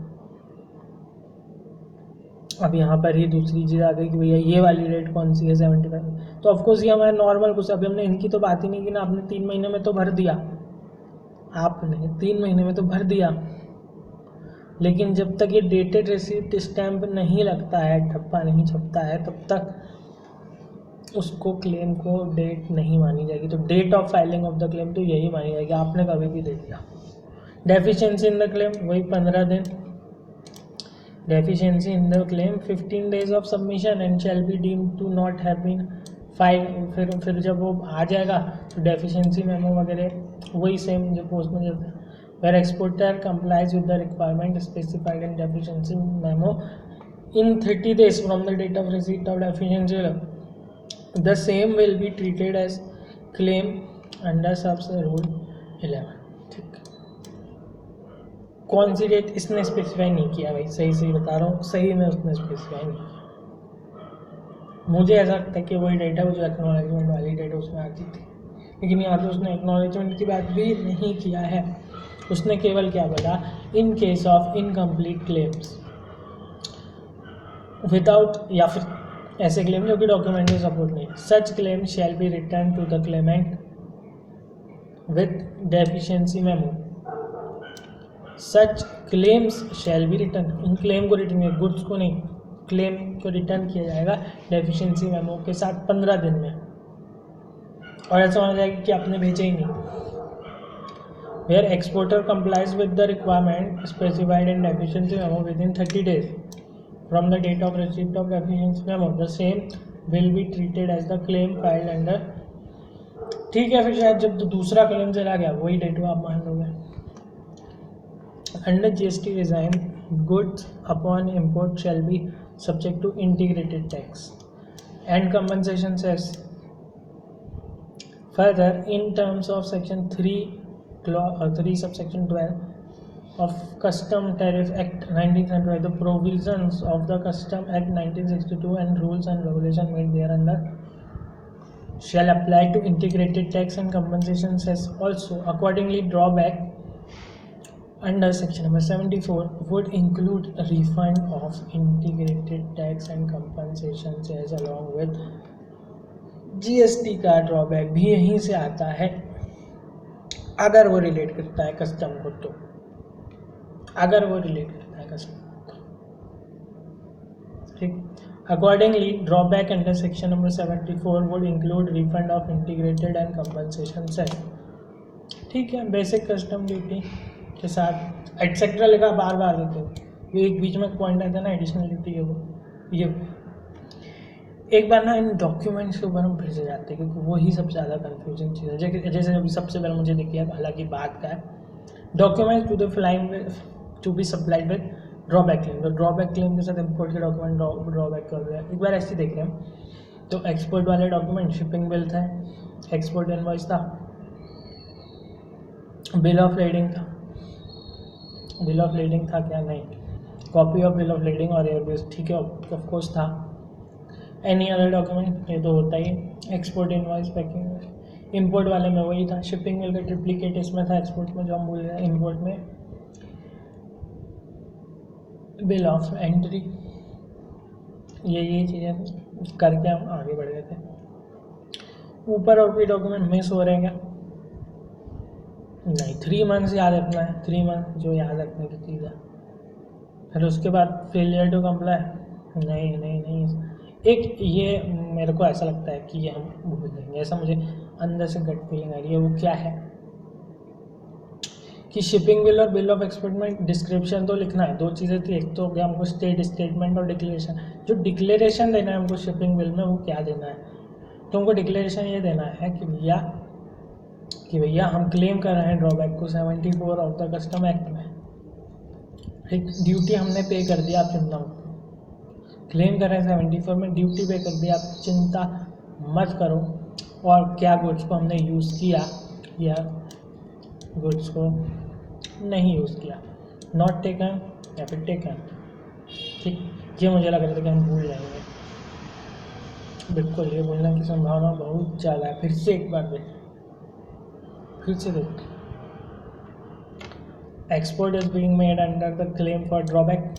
अब यहाँ पर ही दूसरी चीज़ आ गई कि भैया ये वाली डेट कौन सी है 75, तो ऑफकोर्स ये हमारा नॉर्मल कुछ, अभी हमने इनकी तो बात ही नहीं की ना। आपने 3 महीने में तो भर दिया, आपने 3 महीने में तो भर दिया, लेकिन जब तक ये डेटेड रिसीप्ट स्टैम्प नहीं लगता है, ठप्पा नहीं छपता है, तब तक उसको क्लेम को डेट नहीं मानी जाएगी। तो date of filing of the claim तो यही मानी जाएगी, आपने कभी भी दे दिया। डेफिशिएंसी इन द क्लेम वही 15 दिन, deficiency in the claim 15 days of submission and shall be deemed to not have been file. फिर जब वो आ जाएगा तो डेफिशिएंसी मेमो वगैरह वही सेम जो पोस्ट में जाता है। Where exporter complies with the requirement specified in deficiency memo in 30 days from the date of receipt of deficiency, the same will be treated as claim under subs rule 11। ठीक, कौन सी डेट इसने स्पेसिफाई नहीं किया भाई, सही बता रहा हूँ, सही में उसने स्पेसिफाई नहीं किया। मुझे ऐसा लगता है कि वही डेट है वो जो एक्नॉलेजमेंट वाली डेट उसमें आती थी, लेकिन यहाँ पे उसने एक्नॉलेजमेंट की बात भी नहीं किया है। उसने केवल क्या बोला, in case of incomplete claims without, या फिर ऐसे क्लेम जो कि डॉक्यूमेंट्री सपोर्ट नहीं, such claim shall be return to the claimant with deficiency memo. Such claims shall be return, इन क्लेम को रिटर्न किया, गुड्स को नहीं, क्लेम को रिटर्न किया जाएगा डेफिशिएंसी मेमो के साथ 15 दिन में, और ऐसा होना जाएगा कि आपने भेजा ही नहीं। Where exporter complies with the requirement specified in deficiency memo within 30 days from the date of receipt of deficiency memo, the same will be treated as the claim filed under. ठीक है, फिर शायद जब दूसरा क्लेम चला गया वही डेट को आप मान लोगे। Under GST regime, goods upon import shall be subject to integrated tax and compensation cess. Further, in terms of section 3 subsection 12 of Custom Tariff Act 1975, the provisions of the Custom Act 1962 and rules and regulations made thereunder shall apply to integrated tax and compensation cess also. Accordingly, drawback under section number 74 would include a refund of integrated tax and compensation cess along with GST का ड्रॉबैक भी यहीं से आता है, अगर वो रिलेट करता है कस्टम को, तो अगर वो रिलेट करता है कस्टम, ठीक। Accordingly drawback under section number 74 would include refund of integrated and compensation cess. ठीक है, बेसिक कस्टम ड्यूटी के साथ एटसेट्रा लिखा बार बार देते हो, ये एक बीच में पॉइंट आता है ना एडिशनल ड्यूटी है वो, ये एक बार ना इन डॉक्यूमेंट्स के ऊपर हम फिर से जाते हैं क्योंकि वही सबसे ज़्यादा कंफ्यूजिंग चीज़ है। जैसे अभी सबसे पहले मुझे देखिए, हालांकि बात का है documents to the flying to be supplied with drawback claim, तो ड्रॉबैक क्लेम के साथ इम्पोर्ट के डॉक्यूमेंट ड्रॉबैक कर रहे हैं। एक बार ऐसे देखें तो एक्सपोर्ट वाले डॉक्यूमेंट शिपिंग बिल था, एक्सपोर्ट इनवॉइस था, बिल ऑफ लेडिंग था, बिल ऑफ लेडिंग था क्या, नहीं, copy of bill of lading और एयरबेस, ठीक है, ऑफ कोर्स था। एनी अदर डॉक्यूमेंट, ये तो होता ही, एक्सपोर्ट इनवॉइस, पैकिंग। इंपोर्ट वाले में वही था, शिपिंग बिल का ट्रिप्लिकेट इसमें था, एक्सपोर्ट में जो हम बोल रहे हैं, इंपोर्ट में बिल ऑफ एंट्री। ये चीज़ें करके हम आगे बढ़ गए थे। ऊपर और कोई डॉक्यूमेंट मिस हो रहे हैं क्या, नहीं। 3 मंथ्स याद रखना है, 3 मंथ जो याद रखने की चीज़ है। फिर उसके बाद फेलियर टू कंप्लाई, नहीं। एक ये मेरे को ऐसा लगता है कि ये हम भूल जाएंगे, ऐसा मुझे अंदर से गट फीलिंग आ रही है। वो क्या है कि शिपिंग बिल और बिल ऑफ एक्सपोर्ट में डिस्क्रिप्शन तो लिखना है, 2 चीज़ें थी, एक तो हो गया हमको स्टेटमेंट और डिक्लेरेशन। जो डिक्लेरेशन देना है हमको शिपिंग बिल में, वो क्या देना है, तो हमको डिक्लेरेशन ये देना है कि भैया हम क्लेम कर रहे हैं ड्रॉबैक को 74 ऑफ द कस्टम एक्ट में, एक ड्यूटी हमने पे कर दिया, आप चिंता मत करो, क्लेम कर रहे हैं 74 में, ड्यूटी पे कर दिया, आप चिंता मत करो। और क्या गुड्स को हमने यूज़ किया या गुड्स को नहीं यूज़ किया, नॉट टेकन या फिर टेकन, ठीक। ये मुझे लग रहा था कि हम भूल जाएंगे, बिल्कुल ये भूलने की संभावना बहुत ज़्यादा है। फिर से एक बार देख, export is being made under the claim for drawback,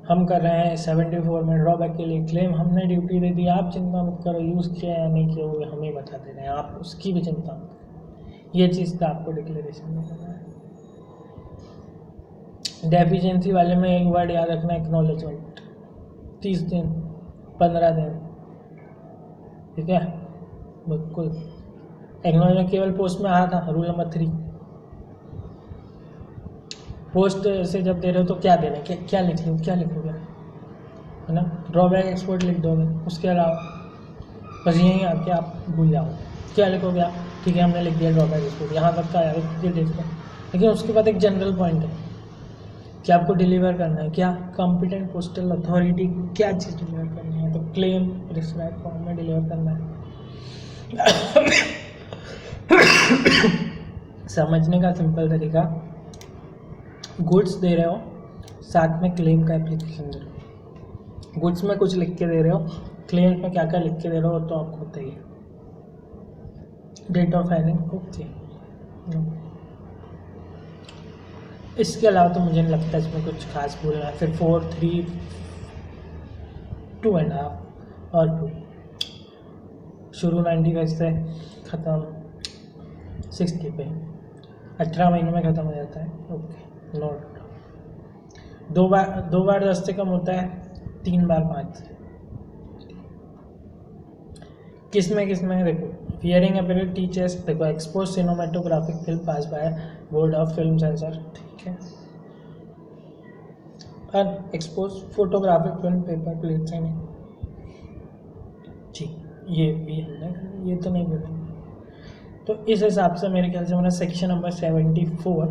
हम कर रहे हैं 74 में ड्रॉबैक के लिए क्लेम, हमने ड्यूटी दे दी, आप चिंता मत करो यूज़ किया या नहीं किया वो हम ही बता दे रहे हैं, आप उसकी भी चिंता मत करो। ये चीज़ का आपको डिक्लेरेशन में करना है। डेफिशिएंसी वाले में एक वर्ड याद रखना, एक्नॉलेजमेंट, 30 दिन 15 दिन, ठीक है, बिल्कुल। एक्नॉलेजमेंट केवल पोस्ट में आया था, रूल नंबर 3, पोस्ट से जब दे रहे हो तो क्या देना है, क्या लिखोगे, है ना, ड्रॉबैक एक्सपोर्ट लिख दोगे, उसके अलावा बस यहीं आके आप भूल जाओ क्या लिखोगे आप, ठीक है हमने लिख दिया ड्रॉबैक एक्सपोर्ट, यहाँ तक का यार देखते हैं। लेकिन उसके बाद एक जनरल पॉइंट है कि आपको डिलीवर करना है क्या, कॉम्पिटेंट पोस्टल अथॉरिटी क्या चीज़ डिलीवर करनी है, तो क्लेम प्रिस्क्राइब फॉर्म में डिलीवर करना है। समझने का सिंपल तरीका, गुड्स दे रहे हो साथ में क्लेम का एप्लीकेशन दे रहे हो, गुड्स में कुछ लिख के दे रहे हो, क्लेम्स में क्या क्या लिख के दे रहे हो तो आपको बताइए। Date of filing okay. इसके अलावा तो मुझे नहीं लगता इसमें कुछ खास बोलना है। फिर 4, 3, 2.5 और 2 शुरू 95 से ख़त्म 60 पे, 18 महीनों में ख़त्म हो जाता है। Okay note. 2 बार 10 से कम होता है, 3 बार 5 से। किस में देखो, हियरिंग एबिलिटी टीचर्स, देखो expose cinematographic film pass by board of film censor, ठीक है। और expose photographic film paper plates हैं, ठीक, ये भी हमने, ये तो नहीं बोलेंगे। तो इस हिसाब से मेरे ख्याल से मेरा सेक्शन नंबर 74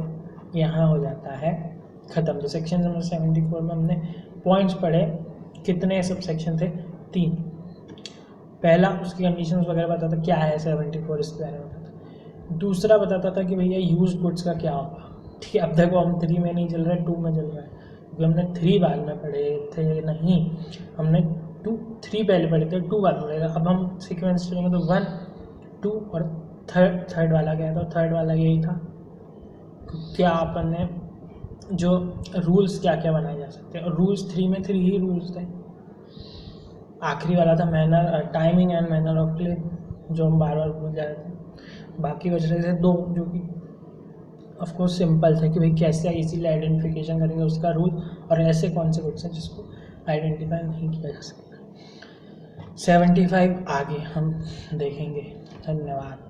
यहाँ हो जाता है ख़त्म। तो सेक्शन नंबर 74 में हमने पॉइंट्स पढ़े, कितने सब सेक्शन थे, 3। पहला उसकी कंडीशंस वगैरह बताता क्या है 74, इसके बारे में बताता। दूसरा बताता था कि भैया यूज गुड्स का क्या होगा, ठीक है। अब देखो हम 3 में नहीं चल रहा है, 2 में चल रहा है, क्योंकि हमने 3 बाद में पढ़े थे, नहीं हमने 2, 3 पहले पढ़े थे, 2 बाद में पढ़ेगा। अब हम सीक्वेंस चलेंगे तो 1, 2 और थर्ड वाला क्या था, थर्ड वाला यही था क्या अपन ने जो रूल्स क्या क्या बनाए जा सकते हैं। और रूल्स 3 में 3 ही रूल्स थे। आखिरी वाला था manner, timing and manner of play, जो हम बार बार भूल जा रहे थे। बाकी बच रहे थे 2 जो कि ऑफकोर्स सिंपल थे कि भाई कैसे इजीली आइडेंटिफिकेशन करेंगे उसका रूल, और ऐसे कौन से गुड्स हैं जिसको आइडेंटिफाई नहीं किया जा सकता। 75 आगे हम देखेंगे। धन्यवाद।